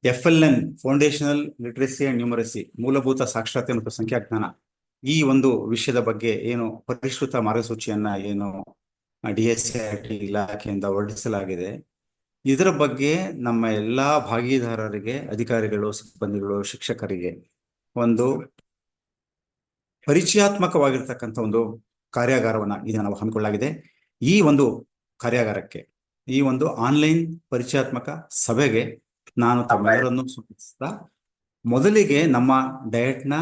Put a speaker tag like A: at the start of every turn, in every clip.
A: FLN foundational literacy and numeracy, ಮೂಲಭೂತ ಸಾಕ್ಷರತೆ ಮತ್ತು ಸಂಖ್ಯಾಜ್ಞಾನ, ಈ ಒಂದು ವಿಷಯದ ಬಗ್ಗೆ ಏನು ಪರಿಷ್ಕೃತ ಮಾರ್ಗಸೂಚಿಯನ್ನ ಏನು DSIT ಇಲಾಖೆಯಿಂದ ಹೊರಡಿಸಲಾಗಿದೆ, ಇದರ ಬಗ್ಗೆ ನಮ್ಮ ಎಲ್ಲಾ ಭಾಗಿದಾರರಿಗೆ, ಅಧಿಕಾರಿಗಳು, ಸಿಬ್ಬಂದಿಗಳು, ಶಿಕ್ಷಕರಿಗೆ ಒಂದು ಪರಿಚಯಾತ್ಮಕವಾಗಿರ್ತಕ್ಕಂಥ ಒಂದು ಕಾರ್ಯಾಗಾರವನ್ನ ಇದನ್ನ ನಾವು ಹಮ್ಮಿಕೊಳ್ಳಲಾಗಿದೆ. ಈ ಒಂದು ಕಾರ್ಯಾಗಾರಕ್ಕೆ, ಈ ಒಂದು ಆನ್ಲೈನ್ ಪರಿಚಯಾತ್ಮಕ ಸಭೆಗೆ ನಾನು ತಮ್ಮೆಲ್ಲರನ್ನು ಸೂಚಿಸ್ತಾ, ಮೊದಲಿಗೆ ನಮ್ಮ ಡಯಟ್ನ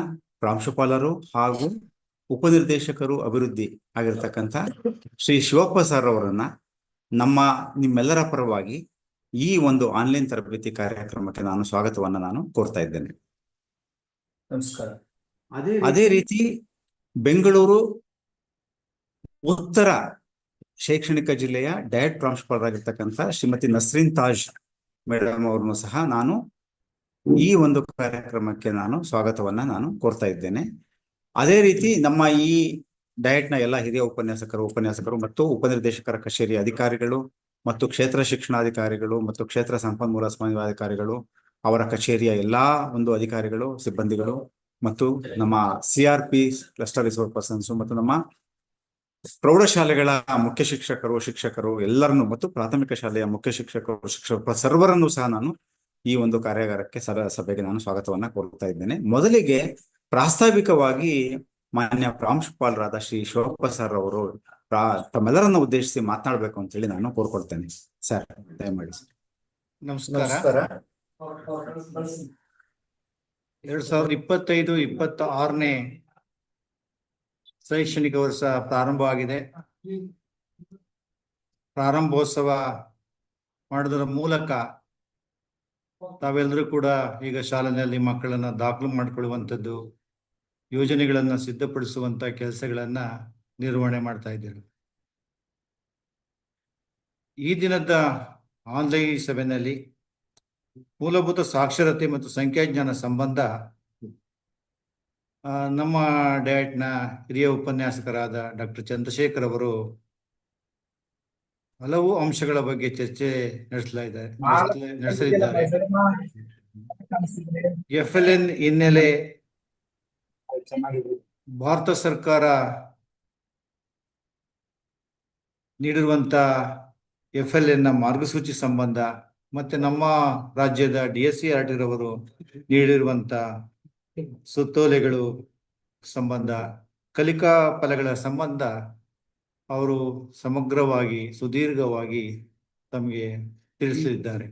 A: ಪ್ರಾಂಶುಪಾಲರು ಹಾಗೂ ಉಪನಿರ್ದೇಶಕರು ಅಭಿವೃದ್ಧಿ ಆಗಿರ್ತಕ್ಕಂಥ ಶ್ರೀ ಶಿವಪ್ಪ ಸರ್ ಅವರನ್ನ ನಿಮ್ಮೆಲ್ಲರ ಪರವಾಗಿ ಈ ಒಂದು ಆನ್ಲೈನ್ ತರಬೇತಿ ಕಾರ್ಯಕ್ರಮಕ್ಕೆ ನಾನು ಸ್ವಾಗತವನ್ನ ಕೋರ್ತಾ ಇದ್ದೇನೆ.
B: ನಮಸ್ಕಾರ.
A: ಅದೇ ರೀತಿ ಬೆಂಗಳೂರು ಉತ್ತರ ಶೈಕ್ಷಣಿಕ ಜಿಲ್ಲೆಯ ಡಯಟ್ ಪ್ರಾಂಶುಪಾಲರಾಗಿರ್ತಕ್ಕಂಥ ಶ್ರೀಮತಿ ನಸ್ರೀನ್ ತಾಜ್ ಮೇಡಮ್ ಅವ್ರನ್ನು ಸಹ ನಾನು ಈ ಒಂದು ಕಾರ್ಯಕ್ರಮಕ್ಕೆ ಸ್ವಾಗತವನ್ನ ಕೋರ್ತಾ ಇದ್ದೇನೆ. ಅದೇ ರೀತಿ ನಮ್ಮ ಈ ಡಯಟ್ನ ಎಲ್ಲ ಹಿರಿಯ ಉಪನ್ಯಾಸಕರು ಮತ್ತು ಉಪನಿರ್ದೇಶಕರ ಕಚೇರಿ ಅಧಿಕಾರಿಗಳು ಮತ್ತು ಕ್ಷೇತ್ರ ಶಿಕ್ಷಣಾಧಿಕಾರಿಗಳು ಮತ್ತು ಕ್ಷೇತ್ರ ಸಂಪನ್ಮೂಲ ಸಮನ್ವಯಾಧಿಕಾರಿಗಳು, ಅವರ ಕಚೇರಿಯ ಎಲ್ಲಾ ಒಂದು ಅಧಿಕಾರಿಗಳು, ಸಿಬ್ಬಂದಿಗಳು ಮತ್ತು ನಮ್ಮ CRP ಕ್ಲಸ್ಟರ್ ರಿಸೋರ್ಸ್ ಪರ್ಸನ್ಸ್ ಮತ್ತು ನಮ್ಮ ಪ್ರೌಢಶಾಲೆಗಳ ಮುಖ್ಯ ಶಿಕ್ಷಕರು ಎಲ್ಲರನ್ನು ಮತ್ತು ಪ್ರಾಥಮಿಕ ಶಾಲೆಯ ಮುಖ್ಯ ಶಿಕ್ಷಕರು ಸರ್ವರನ್ನು ಸಹ ನಾನು ಈ ಒಂದು ಕಾರ್ಯಾಗಾರಕ್ಕೆ ಸಭೆಗೆ ಸ್ವಾಗತವನ್ನ ಕೋರ್ತಾ ಇದ್ದೇನೆ. ಮೊದಲಿಗೆ ಪ್ರಾಸ್ತಾವಿಕವಾಗಿ ಮಾನ್ಯ ಪ್ರಾಂಶುಪಾಲರಾದ ಶ್ರೀ ಶಿವಪ್ಪ ಸರ್ ಅವರು ತಮ್ಮೆಲ್ಲರನ್ನು ಉದ್ದೇಶಿಸಿ ಮಾತನಾಡಬೇಕು ಅಂತ ಹೇಳಿ ನಾನು ಕೋರ್ಕೊಳ್ತೇನೆ. ಸರ್, ದಯಮಾಡಿ ಸರ್.
B: ನಮಸ್ಕಾರ. 2025-26ನೇ ಶೈಕ್ಷಣಿಕ ವರ್ಷ ಪ್ರಾರಂಭವಾಗಿದೆ. ಪ್ರಾರಂಭೋತ್ಸವ ಮಾಡೋದರ ಮೂಲಕ ತಾವೆಲ್ಲರೂ ಕೂಡ ಈಗ ಶಾಲೆಯಲ್ಲಿ ಮಕ್ಕಳನ್ನ ದಾಖಲು ಮಾಡಿಕೊಳ್ಳುವಂಥದ್ದು, ಯೋಜನೆಗಳನ್ನ ಸಿದ್ಧಪಡಿಸುವಂತ ಕೆಲಸಗಳನ್ನ ನಿರ್ವಹಣೆ ಮಾಡ್ತಾ ಇದ್ದೇವೆ. ಈ ದಿನದ ಆನ್ಲೈನ್ ಸಭೆಯಲ್ಲಿ ಮೂಲಭೂತ ಸಾಕ್ಷರತೆ ಮತ್ತು ಸಂಖ್ಯಾಜ್ಞಾನ ಸಂಬಂಧ ನಮ್ಮ ಡಯಟ್ನ ಹಿರಿಯ ಉಪನ್ಯಾಸಕರಾದ ಡಾಕ್ಟರ್ ಚಂದ್ರಶೇಖರ್ ಅವರು ಹಲವು ಅಂಶಗಳ ಬಗ್ಗೆ ಚರ್ಚೆ ನಡೆಸಲಿದ್ದಾರೆ. FLN ಹಿನ್ನೆಲೆ, ಭಾರತ ಸರ್ಕಾರ ನೀಡಿರುವಂತ FLN ಮಾರ್ಗಸೂಚಿ ಸಂಬಂಧ ಮತ್ತೆ ನಮ್ಮ ರಾಜ್ಯದ DSIRT ರವರು ನೀಡಿರುವಂತ ಸುತ್ತೋಲೆಗಳು ಸಂಬಂಧ, ಕಲಿಕಾ ಫಲಗಳ ಸಂಬಂಧ ಅವರು ಸಮಗ್ರವಾಗಿ ಸುದೀರ್ಘವಾಗಿ ತಮಗೆ ತಿಳಿಸಲಿದ್ದಾರೆ.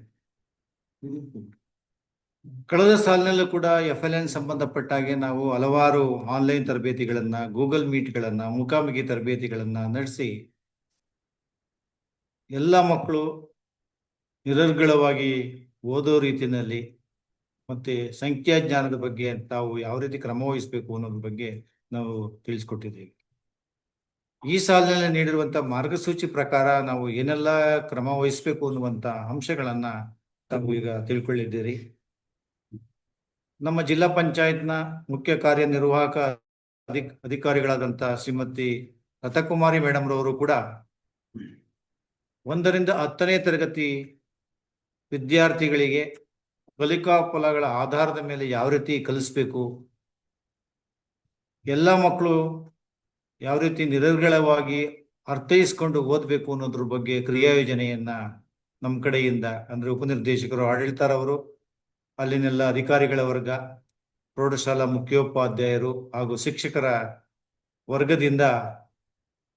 B: ಕಳೆದ ಸಾಲಿನಲ್ಲೂ ಕೂಡ FLN ಸಂಬಂಧಪಟ್ಟ ಹಾಗೆ ನಾವು ಹಲವಾರು ಆನ್ಲೈನ್ ತರಬೇತಿಗಳನ್ನ, ಗೂಗಲ್ ಮೀಟ್ಗಳನ್ನ, ಮುಖಾಮುಖಿ ತರಬೇತಿಗಳನ್ನ ನಡೆಸಿ ಎಲ್ಲ ಮಕ್ಕಳು ನಿರರ್ಗಳವಾಗಿ ಓದೋ ರೀತಿಯಲ್ಲಿ ಮತ್ತೆ ಸಂಖ್ಯಾಜ್ಞಾನದ ಬಗ್ಗೆ ತಾವು ಯಾವ ರೀತಿ ಕ್ರಮ ವಹಿಸಬೇಕು ಅನ್ನೋದ್ರ ಬಗ್ಗೆ ನಾವು ತಿಳಿಸ್ಕೊಟ್ಟಿದ್ದೇವೆ. ಈ ಸಾಲಿನಲ್ಲಿ ನೀಡಿರುವಂತ ಮಾರ್ಗಸೂಚಿ ಪ್ರಕಾರ ನಾವು ಏನೆಲ್ಲ ಕ್ರಮ ವಹಿಸಬೇಕು ಅನ್ನುವಂತ ಅಂಶಗಳನ್ನ ತಾವು ಈಗ ತಿಳ್ಕೊಳ್ಳಿದ್ದೀರಿ. ನಮ್ಮ ಜಿಲ್ಲಾ ಪಂಚಾಯತ್ನ ಮುಖ್ಯ ಕಾರ್ಯನಿರ್ವಾಹಕ ಅಧಿಕಾರಿಗಳಾದಂತ ಶ್ರೀಮತಿ ರಥಕುಮಾರಿ ಮೇಡಮ್ ರವರು ಕೂಡ 1ರಿಂದ 10ನೇ ತರಗತಿ ವಿದ್ಯಾರ್ಥಿಗಳಿಗೆ ಕಲಿಕಾ ಫಲಗಳ ಆಧಾರದ ಮೇಲೆ ಯಾವ ರೀತಿ ಕಲಿಸ್ಬೇಕು, ಎಲ್ಲ ಮಕ್ಕಳು ಯಾವ ರೀತಿ ನಿರರ್ಗಳವಾಗಿ ಅರ್ಥೈಸ್ಕೊಂಡು ಓದಬೇಕು ಅನ್ನೋದ್ರ ಬಗ್ಗೆ ಕ್ರಿಯಾ ಯೋಜನೆಯನ್ನ ನಮ್ಮ ಕಡೆಯಿಂದ, ಅಂದ್ರೆ ಉಪನಿರ್ದೇಶಕರು, ಆಡಳಿತರವರು, ಅಲ್ಲಿನೆಲ್ಲ ಅಧಿಕಾರಿಗಳ ವರ್ಗ, ಪ್ರೌಢಶಾಲಾ ಮುಖ್ಯೋಪಾಧ್ಯಾಯರು ಹಾಗೂ ಶಿಕ್ಷಕರ ವರ್ಗದಿಂದ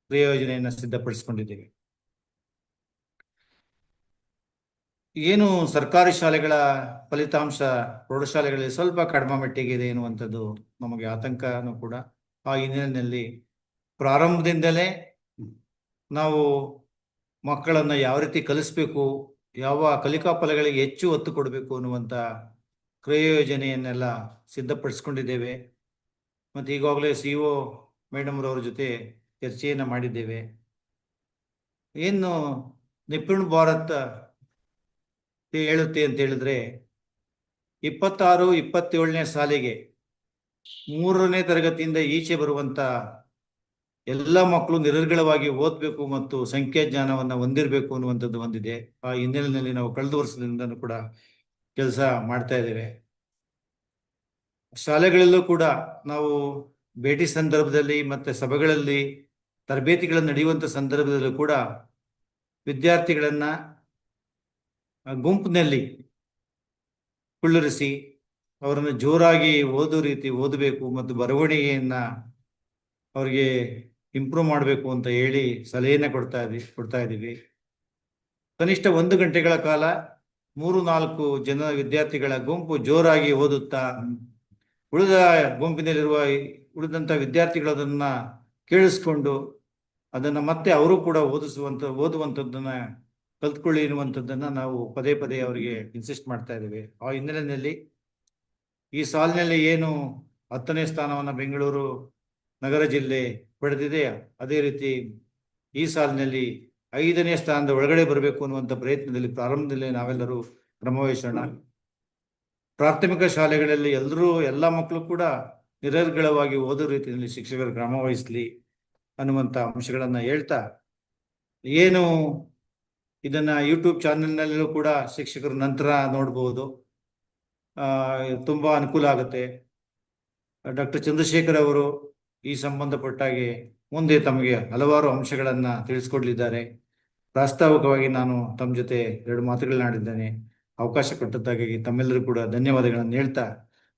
B: ಕ್ರಿಯಾ ಯೋಜನೆಯನ್ನ ಸಿದ್ಧಪಡಿಸಿಕೊಂಡಿದ್ದೇವೆ. ಏನು ಸರ್ಕಾರಿ ಶಾಲೆಗಳ ಫಲಿತಾಂಶ ಪ್ರೌಢಶಾಲೆಗಳಲ್ಲಿ ಸ್ವಲ್ಪ ಕಡಿಮೆ ಮಟ್ಟಿಗೆ ಇದೆ ಎನ್ನುವಂಥದ್ದು ನಮಗೆ ಆತಂಕನೂ ಕೂಡ. ಆ ಹಿನ್ನೆಲೆಯಲ್ಲಿ ಪ್ರಾರಂಭದಿಂದಲೇ ನಾವು ಮಕ್ಕಳನ್ನ ಯಾವ ರೀತಿ ಕಲಿಸ್ಬೇಕು, ಯಾವ ಕಲಿಕಾ ಫಲಗಳಿಗೆ ಹೆಚ್ಚು ಒತ್ತು ಕೊಡಬೇಕು ಅನ್ನುವಂಥ ಕ್ರಿಯಾ ಯೋಜನೆಯನ್ನೆಲ್ಲ ಸಿದ್ಧಪಡಿಸ್ಕೊಂಡಿದ್ದೇವೆ. ಮತ್ತು ಈಗಾಗಲೇ CO ಮೇಡಮ್ ರವ್ರ ಜೊತೆ ಚರ್ಚೆಯನ್ನು ಮಾಡಿದ್ದೇವೆ. ಏನು ನಿಪುಣ ಭಾರತ್ ಹೇಳುತ್ತೆ ಅಂತ ಹೇಳಿದ್ರೆ 26-27ನೇ ಸಾಲಿಗೆ 3ನೇ ತರಗತಿಯಿಂದ ಈಚೆ ಬರುವಂತ ಎಲ್ಲ ಮಕ್ಕಳು ನಿರರ್ಗಳವಾಗಿ ಓದಬೇಕು ಮತ್ತು ಸಂಖ್ಯಾಜ್ಞಾನವನ್ನ ಹೊಂದಿರಬೇಕು ಅನ್ನುವಂಥದ್ದು ಹೊಂದಿದೆ. ಆ ಹಿನ್ನೆಲೆಯಲ್ಲಿ ನಾವು ಕಳೆದ ವರ್ಷದಿಂದನೂ ಕೂಡ ಕೆಲಸ ಮಾಡ್ತಾ ಇದ್ದೇವೆ. ಶಾಲೆಗಳಲ್ಲೂ ಕೂಡ ನಾವು ಭೇಟಿ ಸಂದರ್ಭದಲ್ಲಿ ಮತ್ತೆ ಸಭೆಗಳಲ್ಲಿ ತರಬೇತಿಗಳನ್ನು ನಡೆಯುವಂಥ ಸಂದರ್ಭದಲ್ಲೂ ಕೂಡ ವಿದ್ಯಾರ್ಥಿಗಳನ್ನ ಗುಂಪಿನಲ್ಲಿ ಕುಳ್ಳಿರಿಸಿ ಅವರನ್ನು ಜೋರಾಗಿ ಓದಬೇಕು ಮತ್ತು ಬರವಣಿಗೆಯನ್ನ ಅವರಿಗೆ ಇಂಪ್ರೂವ್ ಮಾಡಬೇಕು ಅಂತ ಹೇಳಿ ಸಲಹೆಯನ್ನು ಕೊಡ್ತಾ ಇದ್ದೀವಿ. ಕನಿಷ್ಠ 1 ಗಂಟೆಗಳ ಕಾಲ 3-4 ಜನ ವಿದ್ಯಾರ್ಥಿಗಳ ಗುಂಪು ಜೋರಾಗಿ ಓದುತ್ತಾ ಉಳಿದಂಥ ವಿದ್ಯಾರ್ಥಿಗಳು ಅದನ್ನ ಕೇಳಿಸ್ಕೊಂಡು ಅದನ್ನ ಮತ್ತೆ ಅವರು ಕೂಡ ಓದುವಂಥದ್ದನ್ನ ಕಲ್ತ್ಕೊಳ್ಳಿ ಎನ್ನುವಂಥದ್ದನ್ನ ನಾವು ಪದೇ ಪದೇ ಅವರಿಗೆ ಇನ್ಸಿಸ್ಟ್ ಮಾಡ್ತಾ ಇದ್ದೇವೆ. ಆ ಹಿನ್ನೆಲೆಯಲ್ಲಿ ಈ ಸಾಲಿನಲ್ಲಿ ಏನು 10ನೇ ಸ್ಥಾನವನ್ನು ಬೆಂಗಳೂರು ನಗರ ಜಿಲ್ಲೆ ಪಡೆದಿದೆ, ಅದೇ ರೀತಿ ಈ ಸಾಲಿನಲ್ಲಿ 5ನೇ ಸ್ಥಾನದ ಒಳಗಡೆ ಬರಬೇಕು ಅನ್ನುವಂಥ ಪ್ರಯತ್ನದಲ್ಲಿ ಪ್ರಾರಂಭದಲ್ಲಿ ನಾವೆಲ್ಲರೂ ಕ್ರಮವಹಿಸೋಣ. ಪ್ರಾಥಮಿಕ ಶಾಲೆಗಳಲ್ಲಿ ಎಲ್ಲ ಮಕ್ಕಳು ಕೂಡ ನಿರರ್ಗಳವಾಗಿ ಓದೋ ರೀತಿಯಲ್ಲಿ ಶಿಕ್ಷಕರು ಕ್ರಮ ವಹಿಸಲಿ ಅನ್ನುವಂಥ ಅಂಶಗಳನ್ನ ಹೇಳ್ತಾ, ಏನು ಇದನ್ನ ಯೂಟ್ಯೂಬ್ ಚಾನೆಲ್ನಲ್ಲೂ ಕೂಡ ಶಿಕ್ಷಕರು ನಂತರ ನೋಡ್ಬೋದು, ತುಂಬಾ ಅನುಕೂಲ ಆಗುತ್ತೆ. ಡಾಕ್ಟರ್ ಚಂದ್ರಶೇಖರ್ ಅವರು ಈ ಸಂಬಂಧಪಟ್ಟಾಗೆ ಮುಂದೆ ತಮಗೆ ಹಲವಾರು ಅಂಶಗಳನ್ನ ತಿಳಿಸ್ಕೊಡ್ಲಿದ್ದಾರೆ. ಪ್ರಾಸ್ತಾವಿಕವಾಗಿ ನಾನು ತಮ್ಮ ಜೊತೆ 2 ಮಾತುಗಳನ್ನಾಡಿದ್ದೇನೆ. ಅವಕಾಶ ಕೊಟ್ಟದ್ದಾಗಿ ತಮ್ಮೆಲ್ಲರೂ ಕೂಡ ಧನ್ಯವಾದಗಳನ್ನು ಹೇಳ್ತಾ,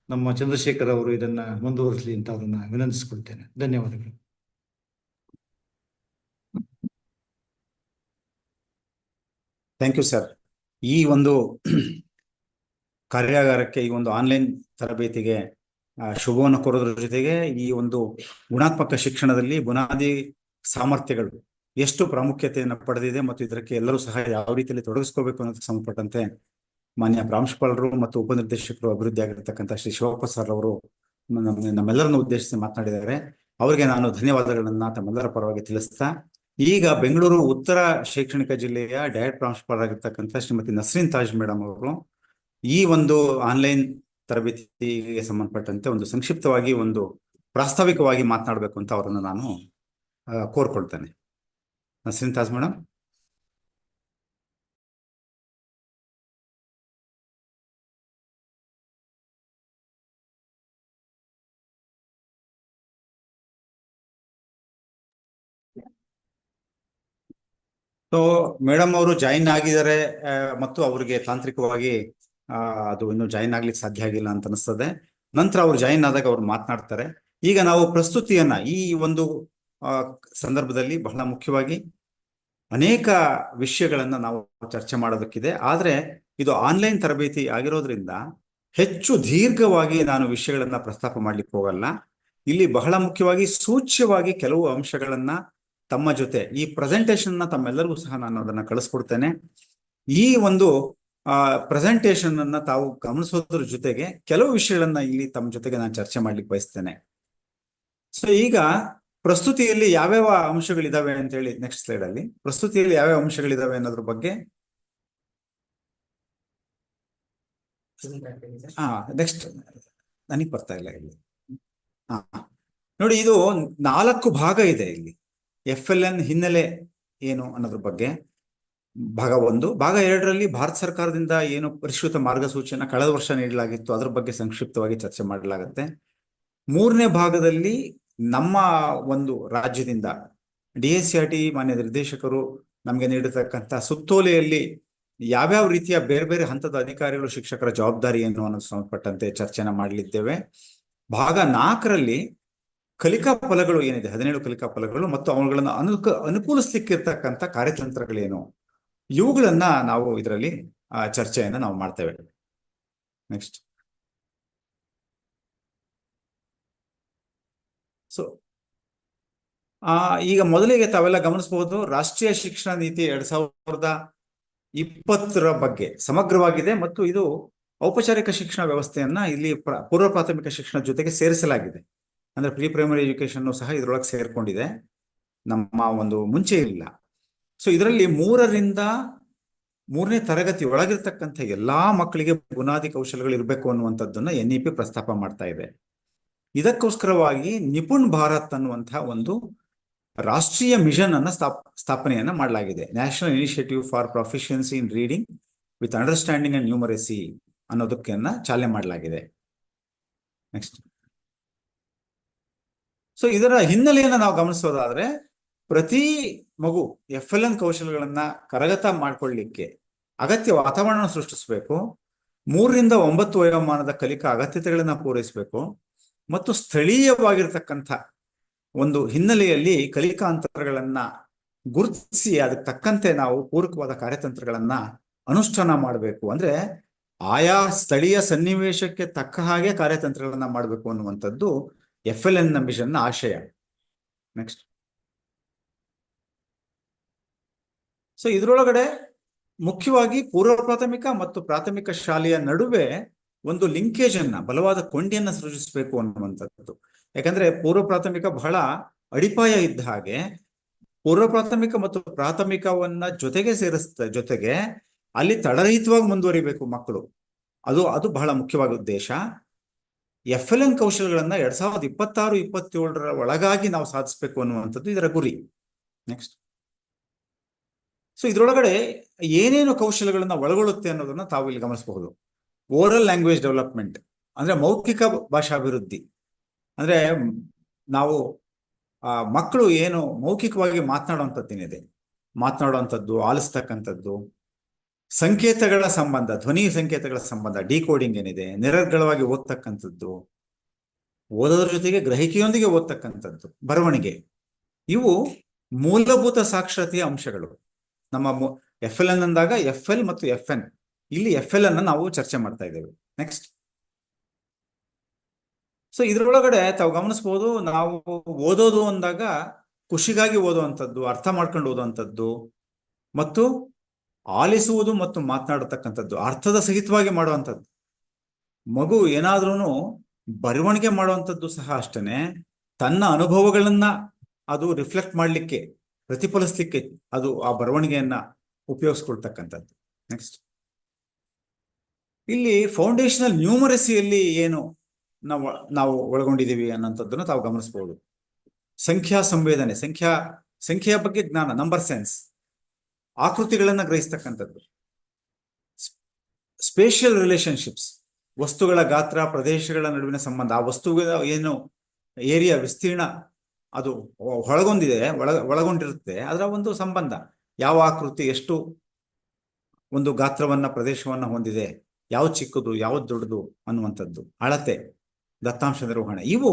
B: ನಮ್ಮ ಚಂದ್ರಶೇಖರ್ ಅವರು ಇದನ್ನ ಮುಂದುವರಿಸಲಿ ಅಂತ ಅವರನ್ನ ವಿನಂತಿಸಿಕೊಳ್ತೇನೆ. ಧನ್ಯವಾದಗಳು.
A: Thank you sir. ಈ ಒಂದು ಕಾರ್ಯಾಗಾರಕ್ಕೆ, ಈ ಒಂದು ಆನ್ಲೈನ್ ತರಬೇತಿಗೆ ಶುಭವನ್ನು ಕೋರೋದ್ರ ಜೊತೆಗೆ ಈ ಒಂದು ಗುಣಾತ್ಮಕ ಶಿಕ್ಷಣದಲ್ಲಿ ಬುನಾದಿ ಸಾಮರ್ಥ್ಯಗಳು ಎಷ್ಟು ಪ್ರಾಮುಖ್ಯತೆಯನ್ನು ಪಡೆದಿದೆ ಮತ್ತು ಇದಕ್ಕೆ ಎಲ್ಲರೂ ಸಹ ಯಾವ ರೀತಿಯಲ್ಲಿ ತೊಡಗಿಸ್ಕೋಬೇಕು ಅನ್ನೋದಕ್ಕೆ ಸಂಬಂಧಪಟ್ಟಂತೆ ಮಾನ್ಯ ಪ್ರಾಂಶುಪಾಲರು ಮತ್ತು ಉಪನಿರ್ದೇಶಕರು ಅಭಿವೃದ್ಧಿ ಆಗಿರ್ತಕ್ಕಂಥ ಶ್ರೀ ಶಿವಪ್ಪ ಸರ್ ಅವರು ನಮ್ಮೆಲ್ಲರನ್ನು ಉದ್ದೇಶಿಸಿ ಮಾತನಾಡಿದ್ದಾರೆ. ಅವರಿಗೆ ನಾನು ಧನ್ಯವಾದಗಳನ್ನ ತಮ್ಮೆಲ್ಲರ ಪರವಾಗಿ ತಿಳಿಸ್ತಾ, ಈಗ ಬೆಂಗಳೂರು ಉತ್ತರ ಶೈಕ್ಷಣಿಕ ಜಿಲ್ಲೆಯ ಡಯಟ್ ಪ್ರಾಂಶುಪಾಲರಾಗಿರ್ತಕ್ಕಂಥ ಶ್ರೀಮತಿ ನಸ್ರೀನ್ ತಾಜ್ ಮೇಡಮ್ ಅವರು ಈ ಒಂದು ಆನ್ಲೈನ್ ತರಬೇತಿಗೆ ಸಂಬಂಧಪಟ್ಟಂತೆ ಒಂದು ಸಂಕ್ಷಿಪ್ತವಾಗಿ ಒಂದು ಪ್ರಾಸ್ತಾವಿಕವಾಗಿ ಮಾತನಾಡಬೇಕು ಅಂತ ಅವರನ್ನು ನಾನು ಕೋರ್ಕೊಳ್ತೇನೆ. Nasreen Taj madam. So madam ಅವರು ಜಾಯಿನ್ ಆಗಿದ್ದಾರೆ ಮತ್ತು ಅವರಿಗೆ ತಾಂತ್ರಿಕವಾಗಿ ಅದು ಇನ್ನು ಜಾಯಿನ್ ಆಗ್ಲಿಕ್ಕೆ ಸಾಧ್ಯ ಆಗಿಲ್ಲ ಅಂತ ಅನಿಸ್ತದೆ. ನಂತರ ಅವ್ರು ಜಾಯಿನ್ ಆದಾಗ ಅವ್ರು ಮಾತನಾಡ್ತಾರೆ. ಈಗ ನಾವು ಪ್ರಸ್ತುತಿಯನ್ನ ಈ ಒಂದು ಸಂದರ್ಭದಲ್ಲಿ ಬಹಳ ಮುಖ್ಯವಾಗಿ ಅನೇಕ ವಿಷಯಗಳನ್ನ ನಾವು ಚರ್ಚೆ ಮಾಡೋದಕ್ಕಿದೆ. ಆದ್ರೆ ಇದು ಆನ್ಲೈನ್ ತರಬೇತಿ ಆಗಿರೋದ್ರಿಂದ ಹೆಚ್ಚು ದೀರ್ಘವಾಗಿ ನಾನು ವಿಷಯಗಳನ್ನ ಪ್ರಸ್ತಾಪ ಮಾಡ್ಲಿಕ್ಕೆ ಹೋಗಲ್ಲ. ಇಲ್ಲಿ ಬಹಳ ಮುಖ್ಯವಾಗಿ ಸೂಚ್ಯವಾಗಿ ಕೆಲವು ಅಂಶಗಳನ್ನ ತಮ್ಮ ಜೊತೆ ಈ ಪ್ರೆಸೆಂಟೇಶನ್ ತಮ್ಮೆಲ್ಲರಿಗೂ ಸಹ ನಾನು ಅದನ್ನ ಕಳಿಸ್ಕೊಡ್ತೇನೆ. ಈ ಒಂದು ಪ್ರೆಸೆಂಟೇಶನ್ ಅನ್ನ ತಾವು ಗಮನಿಸೋದ್ರ ಜೊತೆಗೆ ಕೆಲವು ವಿಷಯಗಳನ್ನ ಇಲ್ಲಿ ತಮ್ಮ ಜೊತೆಗೆ ನಾನು ಚರ್ಚೆ ಮಾಡ್ಲಿಕ್ಕೆ ಬಯಸ್ತೇನೆ. ಸೊ ಈಗ ಪ್ರಸ್ತುತಿಯಲ್ಲಿ ಯಾವ್ಯಾವ ಅಂಶಗಳಿದಾವೆ ಅಂತ ಹೇಳಿ ನೆಕ್ಸ್ಟ್ ಸ್ಲೈಡ್ ಅಲ್ಲಿ ಪ್ರಸ್ತುತಿಯಲ್ಲಿ ಯಾವ್ಯಾವ ಅಂಶಗಳಿದಾವೆ ಅನ್ನೋದ್ರ ಬಗ್ಗೆ ನೆಕ್ಸ್ಟ್ ನನಗೆ ಬರ್ತಾ ಇಲ್ಲ ಇಲ್ಲಿ. ನೋಡಿ, ಇದು 4 ಭಾಗ ಇದೆ ಇಲ್ಲಿ. FLN ಹಿನ್ನೆಲೆ ಏನು ಅನ್ನೋದ್ರ ಬಗ್ಗೆ ಭಾಗ 1. ಭಾಗ 2ರಲ್ಲಿ ಭಾರತ ಸರ್ಕಾರದಿಂದ ಏನು ಪರಿಷ್ಕೃತ ಮಾರ್ಗಸೂಚಿಯನ್ನ ಕಳೆದ ವರ್ಷ ನೀಡಲಾಗಿತ್ತು ಅದ್ರ ಬಗ್ಗೆ ಸಂಕ್ಷಿಪ್ತವಾಗಿ ಚರ್ಚೆ ಮಾಡಲಾಗುತ್ತೆ. 3ನೇ ಭಾಗದಲ್ಲಿ ನಮ್ಮ ಒಂದು ರಾಜ್ಯದಿಂದ DSCRT ಮಾನ್ಯ ನಿರ್ದೇಶಕರು ನಮಗೆ ನೀಡಿರ್ತಕ್ಕಂಥ ಸುತ್ತೋಲೆಯಲ್ಲಿ ಯಾವ್ಯಾವ ರೀತಿಯ ಬೇರೆ ಬೇರೆ ಹಂತದ ಅಧಿಕಾರಿಗಳು ಶಿಕ್ಷಕರ ಜವಾಬ್ದಾರಿ ಏನು ಅನ್ನೋದು ಸಂಬಂಧಪಟ್ಟಂತೆ ಚರ್ಚೆನ ಮಾಡಲಿದ್ದೇವೆ. ಭಾಗ 4ರಲ್ಲಿ ಕಲಿಕಾ ಫಲಗಳು ಏನಿದೆ, 17 ಕಲಿಕಾ ಫಲಗಳು ಮತ್ತು ಅವುಗಳನ್ನು ಅನುಕೂಲಿಸ್ಲಿಕ್ಕಿರ್ತಕ್ಕಂಥ ಕಾರ್ಯತಂತ್ರಗಳೇನು, ಇವುಗಳನ್ನ ನಾವು ಇದರಲ್ಲಿ ಚರ್ಚೆಯನ್ನ ನಾವು ಮಾಡ್ತೇವೆ. ನೆಕ್ಸ್ಟ್. ಸೊ ಈಗ ಮೊದಲಿಗೆ ತಾವೆಲ್ಲ ಗಮನಿಸಬಹುದು, ರಾಷ್ಟ್ರೀಯ ಶಿಕ್ಷಣ ನೀತಿ 2020ರ ಬಗ್ಗೆ ಸಮಗ್ರವಾಗಿದೆ ಮತ್ತು ಇದು ಔಪಚಾರಿಕ ಶಿಕ್ಷಣ ವ್ಯವಸ್ಥೆಯನ್ನ ಇಲ್ಲಿ ಪೂರ್ವ ಪ್ರಾಥಮಿಕ ಶಿಕ್ಷಣ ಜೊತೆಗೆ ಸೇರಿಸಲಾಗಿದೆ. ಅಂದ್ರೆ ಪ್ರೀ ಪ್ರೈಮರಿ ಎಜುಕೇಶನ್ ಸಹ ಇದರೊಳಗೆ ಸೇರ್ಕೊಂಡಿದೆ, ನಮ್ಮ ಒಂದು ಮುಂಚೆ ಇಲ್ಲ. ಸೊ ಇದರಲ್ಲಿ 3ರಿಂದ 3ನೇ ತರಗತಿ ಒಳಗಿರ್ತಕ್ಕಂಥ ಎಲ್ಲಾ ಮಕ್ಕಳಿಗೆ ಬುನಾದಿ ಕೌಶಲ್ಯಗಳು ಇರಬೇಕು ಅನ್ನುವಂಥದ್ದನ್ನ NEP ಪ್ರಸ್ತಾಪ ಮಾಡ್ತಾ ಇದೆ. ಇದಕ್ಕೋಸ್ಕರವಾಗಿ ನಿಪುಣ್ ಭಾರತ್ ಅನ್ನುವಂತಹ ಒಂದು ರಾಷ್ಟ್ರೀಯ ಮಿಷನ್ ಅನ್ನ ಸ್ಥಾಪನೆಯನ್ನ ಮಾಡಲಾಗಿದೆ. National initiative for proficiency in reading with understanding and numeracy ಅನ್ನೋದಕ್ಕೆನ್ನ ಚಾಲನೆ ಮಾಡಲಾಗಿದೆ. ನೆಕ್ಸ್ಟ್. ಸೊ ಇದರ ಹಿನ್ನೆಲೆಯನ್ನ ನಾವು ಗಮನಿಸೋದಾದ್ರೆ, ಪ್ರತಿ ಮಗು FLN ಕೌಶಲ್ಯಗಳನ್ನ ಕರಗತ ಮಾಡ್ಕೊಳ್ಳಿಕ್ಕೆ ಅಗತ್ಯ ವಾತಾವರಣ ಸೃಷ್ಟಿಸಬೇಕು. 3 ರಿಂದ 9 ವಯೋಮಾನದ ಕಲಿಕಾ ಅಗತ್ಯತೆಗಳನ್ನ ಪೂರೈಸಬೇಕು ಮತ್ತು ಸ್ಥಳೀಯವಾಗಿರ್ತಕ್ಕಂಥ ಒಂದು ಹಿನ್ನೆಲೆಯಲ್ಲಿ ಕಲಿಕಾ ಅಂತರಗಳನ್ನ ಗುರುತಿಸಿ ಅದಕ್ಕೆ ತಕ್ಕಂತೆ ನಾವು ಪೂರಕವಾದ ಕಾರ್ಯತಂತ್ರಗಳನ್ನ ಅನುಷ್ಠಾನ ಮಾಡಬೇಕು. ಅಂದ್ರೆ ಆಯಾ ಸ್ಥಳೀಯ ಸನ್ನಿವೇಶಕ್ಕೆ ತಕ್ಕ ಹಾಗೆ ಕಾರ್ಯತಂತ್ರಗಳನ್ನ ಮಾಡಬೇಕು ಅನ್ನುವಂಥದ್ದು FLN ಮಿಷನ್ನ ಆಶಯ. ನೆಕ್ಸ್ಟ್. ಸೊ ಇದರೊಳಗಡೆ ಮುಖ್ಯವಾಗಿ ಪೂರ್ವ ಪ್ರಾಥಮಿಕ ಮತ್ತು ಪ್ರಾಥಮಿಕ ಶಾಲೆಯ ನಡುವೆ ಒಂದು ಲಿಂಕೇಜ್ ಅನ್ನ, ಬಲವಾದ ಕೊಂಡಿಯನ್ನ ಸೃಜಿಸಬೇಕು ಅನ್ನುವಂಥದ್ದು. ಯಾಕಂದ್ರೆ ಪೂರ್ವ ಪ್ರಾಥಮಿಕ ಬಹಳ ಅಡಿಪಾಯ ಇದ್ದ ಹಾಗೆ ಪೂರ್ವ ಪ್ರಾಥಮಿಕ ಮತ್ತು ಪ್ರಾಥಮಿಕವನ್ನ ಜೊತೆಗೆ ಜೊತೆಗೆ ಅಲ್ಲಿ ತಡರಹಿತವಾಗಿ ಮುಂದುವರಿಬೇಕು ಮಕ್ಕಳು. ಅದು ಬಹಳ ಮುಖ್ಯವಾದ ಉದ್ದೇಶ. FLN ಕೌಶಲ್ಯಗಳನ್ನ 2026-27 ಒಳಗಾಗಿ ನಾವು ಸಾಧಿಸಬೇಕು ಅನ್ನುವಂಥದ್ದು ಇದರ ಗುರಿ. ನೆಕ್ಸ್ಟ್. ಸೊ ಇದರೊಳಗಡೆ ಏನೇನು ಕೌಶಲ್ಯಗಳನ್ನ ಒಳಗೊಳ್ಳುತ್ತೆ ಅನ್ನೋದನ್ನ ತಾವು ಇಲ್ಲಿ ಗಮನಿಸಬಹುದು. ಓರಲ್ ಲ್ಯಾಂಗ್ವೇಜ್ ಡೆವಲಪ್ಮೆಂಟ್ ಅಂದ್ರೆ ಮೌಖಿಕ ಭಾಷಾಭಿವೃದ್ಧಿ. ಅಂದ್ರೆ ನಾವು ಮಕ್ಕಳು ಏನು ಮೌಖಿಕವಾಗಿ ಮಾತನಾಡುವಂಥದ್ದು, ಆಲಿಸ್ತಕ್ಕಂಥದ್ದು, ಸಂಕೇತಗಳ ಸಂಬಂಧ, ಧ್ವನಿ ಸಂಕೇತಗಳ ಸಂಬಂಧ, ಡಿಕೋಡಿಂಗ್ ಏನಿದೆ, ನಿರರ್ಗಳವಾಗಿ ಓದ್ತಕ್ಕಂಥದ್ದು, ಓದೋದ್ರ ಜೊತೆಗೆ ಗ್ರಹಿಕೆಯೊಂದಿಗೆ ಓದ್ತಕ್ಕಂಥದ್ದು, ಬರವಣಿಗೆ, ಇವು ಮೂಲಭೂತ ಸಾಕ್ಷರತೆಯ ಅಂಶಗಳು. ನಮ್ಮ FLN ಅಂದಾಗ FL ಮತ್ತು FN, ಇಲ್ಲಿ FLN ಅನ್ನ ನಾವು ಚರ್ಚೆ ಮಾಡ್ತಾ ಇದ್ದೇವೆ. ನೆಕ್ಸ್ಟ್. ಸೊ ಇದರೊಳಗಡೆ ತಾವು ಗಮನಿಸಬಹುದು, ನಾವು ಓದೋದು ಅಂದಾಗ ಖುಷಿಗಾಗಿ ಓದುವಂಥದ್ದು, ಅರ್ಥ ಮಾಡ್ಕೊಂಡು ಓದುವಂಥದ್ದು ಮತ್ತು ಆಲಿಸುವುದು ಮತ್ತು ಮಾತನಾಡತಕ್ಕಂಥದ್ದು, ಅರ್ಥದ ಸಹಿತವಾಗಿ ಮಾಡುವಂಥದ್ದು. ಮಗು ಏನಾದ್ರೂ ಬರವಣಿಗೆ ಮಾಡುವಂಥದ್ದು ಸಹ ಅಷ್ಟೇನೆ, ತನ್ನ ಅನುಭವಗಳನ್ನ ಅದು ರಿಫ್ಲೆಕ್ಟ್ ಮಾಡಲಿಕ್ಕೆ, ಪ್ರತಿಫಲಿಸ್ಲಿಕ್ಕೆ ಅದು ಆ ಬರವಣಿಗೆಯನ್ನ ಉಪಯೋಗಿಸ್ಕೊಳ್ತಕ್ಕಂಥದ್ದು. ನೆಕ್ಸ್ಟ್. ಇಲ್ಲಿ ಫೌಂಡೇಶನಲ್ ನ್ಯೂಮರಸಿಯಲ್ಲಿ ಏನು ನಾವು ಒಳಗೊಂಡಿದ್ದೀವಿ ಅನ್ನೋಂಥದ್ದನ್ನು ತಾವು ಗಮನಿಸಬಹುದು. ಸಂಖ್ಯಾ ಸಂವೇದನೆ, ಸಂಖ್ಯೆಯ ಬಗ್ಗೆ ಜ್ಞಾನ, ನಂಬರ್ ಸೆನ್ಸ್, ಆಕೃತಿಗಳನ್ನ ಗ್ರಹಿಸ್ತಕ್ಕಂಥದ್ದು. ಸ್ಪೇಷಿಯಲ್ ರಿಲೇಶನ್ಶಿಪ್ಸ್, ವಸ್ತುಗಳ ಗಾತ್ರ, ಪ್ರದೇಶಗಳ ನಡುವಿನ ಸಂಬಂಧ, ಆ ವಸ್ತುಗಳ ಏನು ಏರಿಯಾ, ವಿಸ್ತೀರ್ಣ ಅದು ಒಳಗೊಂಡಿರುತ್ತೆ, ಅದರ ಒಂದು ಸಂಬಂಧ, ಯಾವ ಆಕೃತಿ ಎಷ್ಟು ಒಂದು ಗಾತ್ರವನ್ನ, ಪ್ರದೇಶವನ್ನ ಹೊಂದಿದೆ, ಯಾವ ಚಿಕ್ಕದು, ಯಾವ್ದು ದೊಡ್ಡದು ಅನ್ನುವಂಥದ್ದು, ಅಳತೆ, ದತ್ತಾಂಶ ನಿರ್ವಹಣೆ, ಇವು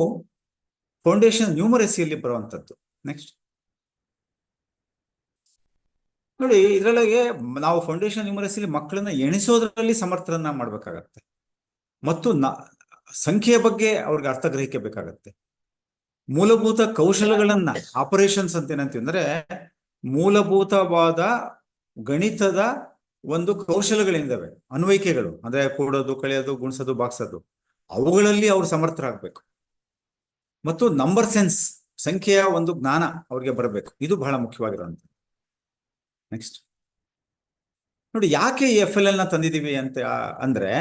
A: ಫೌಂಡೇಶನ್ ನ್ಯೂಮರಸಿಯಲ್ಲಿ ಬರುವಂಥದ್ದು. ನೆಕ್ಸ್ಟ್ ನೋಡಿ, ಇದರೊಳಗೆ ನಾವು ಫೌಂಡೇಶನ್ ನ್ಯೂಮರಸಿಯಲ್ಲಿ ಮಕ್ಕಳನ್ನ ಎಣಿಸೋದ್ರಲ್ಲಿ ಸಮರ್ಥರನ್ನ ಮಾಡ್ಬೇಕಾಗತ್ತೆ ಮತ್ತು ಸಂಖ್ಯೆಯ ಬಗ್ಗೆ ಅವ್ರಿಗೆ ಅರ್ಥ ಗ್ರಹಿಕೆ ಬೇಕಾಗತ್ತೆ. ಮೂಲಭೂತ ಕೌಶಲಗಳನ್ನ, ಆಪರೇಷನ್ಸ್ ಅಂತ ಏನಂತೀವಿ ಅಂದ್ರೆ ಮೂಲಭೂತವಾದ ಗಣಿತದ ಒಂದು ಕೌಶಲಗಳಿದ್ದಾವೆ, ಅನ್ವಯಿಕೆಗಳು, ಅಂದ್ರೆ ಕೂಡೋದು, ಕಳೆಯೋದು, ಗುಣಿಸೋದು, ಬಾಗ್ಸೋದು, ಅವುಗಳಲ್ಲಿ ಅವ್ರು ಸಮರ್ಥರಾಗಬೇಕು. ಮತ್ತು ನಂಬರ್ ಸೆನ್ಸ್, ಸಂಖ್ಯೆಯ ಒಂದು ಜ್ಞಾನ ಅವ್ರಿಗೆ ಬರಬೇಕು. ಇದು ಬಹಳ ಮುಖ್ಯವಾಗಿರುವಂಥದ್ದು. ನೆಕ್ಸ್ಟ್ ನೋಡಿ, ಯಾಕೆ ಈ FLN ತಂದಿದ್ದೀವಿ ಅಂತ ಅಂದ್ರೆ,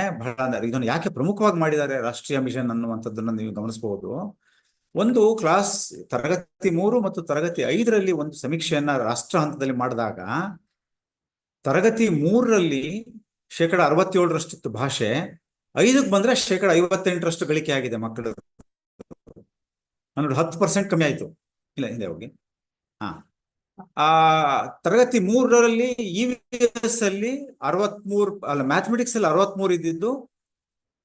A: ಇದನ್ನು ಯಾಕೆ ಪ್ರಮುಖವಾಗಿ ಮಾಡಿದ್ದಾರೆ ರಾಷ್ಟ್ರೀಯ ಮಿಷನ್ ಅನ್ನುವಂಥದ್ದನ್ನ ನೀವು ಗಮನಿಸಬಹುದು. ಒಂದು ತರಗತಿ 3 ಮತ್ತು ತರಗತಿ 5ರಲ್ಲಿ ಒಂದು ಸಮೀಕ್ಷೆಯನ್ನ ರಾಷ್ಟ್ರ ಹಂತದಲ್ಲಿ ಮಾಡಿದಾಗ, ತರಗತಿ 3ರಲ್ಲಿ 67% ಭಾಷೆ, 5ಕ್ಕೆ ಬಂದ್ರೆ 58% ಗಳಿಕೆ ಆಗಿದೆ ಮಕ್ಕಳು. 10% ಕಮ್ಮಿ ಆಯ್ತು. ಇಲ್ಲ, ಹಿಂದೆ ಹೋಗಿ. ತರಗತಿ 3ರಲ್ಲಿ EVS ಅಲ್ಲಿ 63, ಅಲ್ಲ ಮ್ಯಾಥಮೆಟಿಕ್ಸ್ ಅಲ್ಲಿ 63 ಇದ್ದಿದ್ದು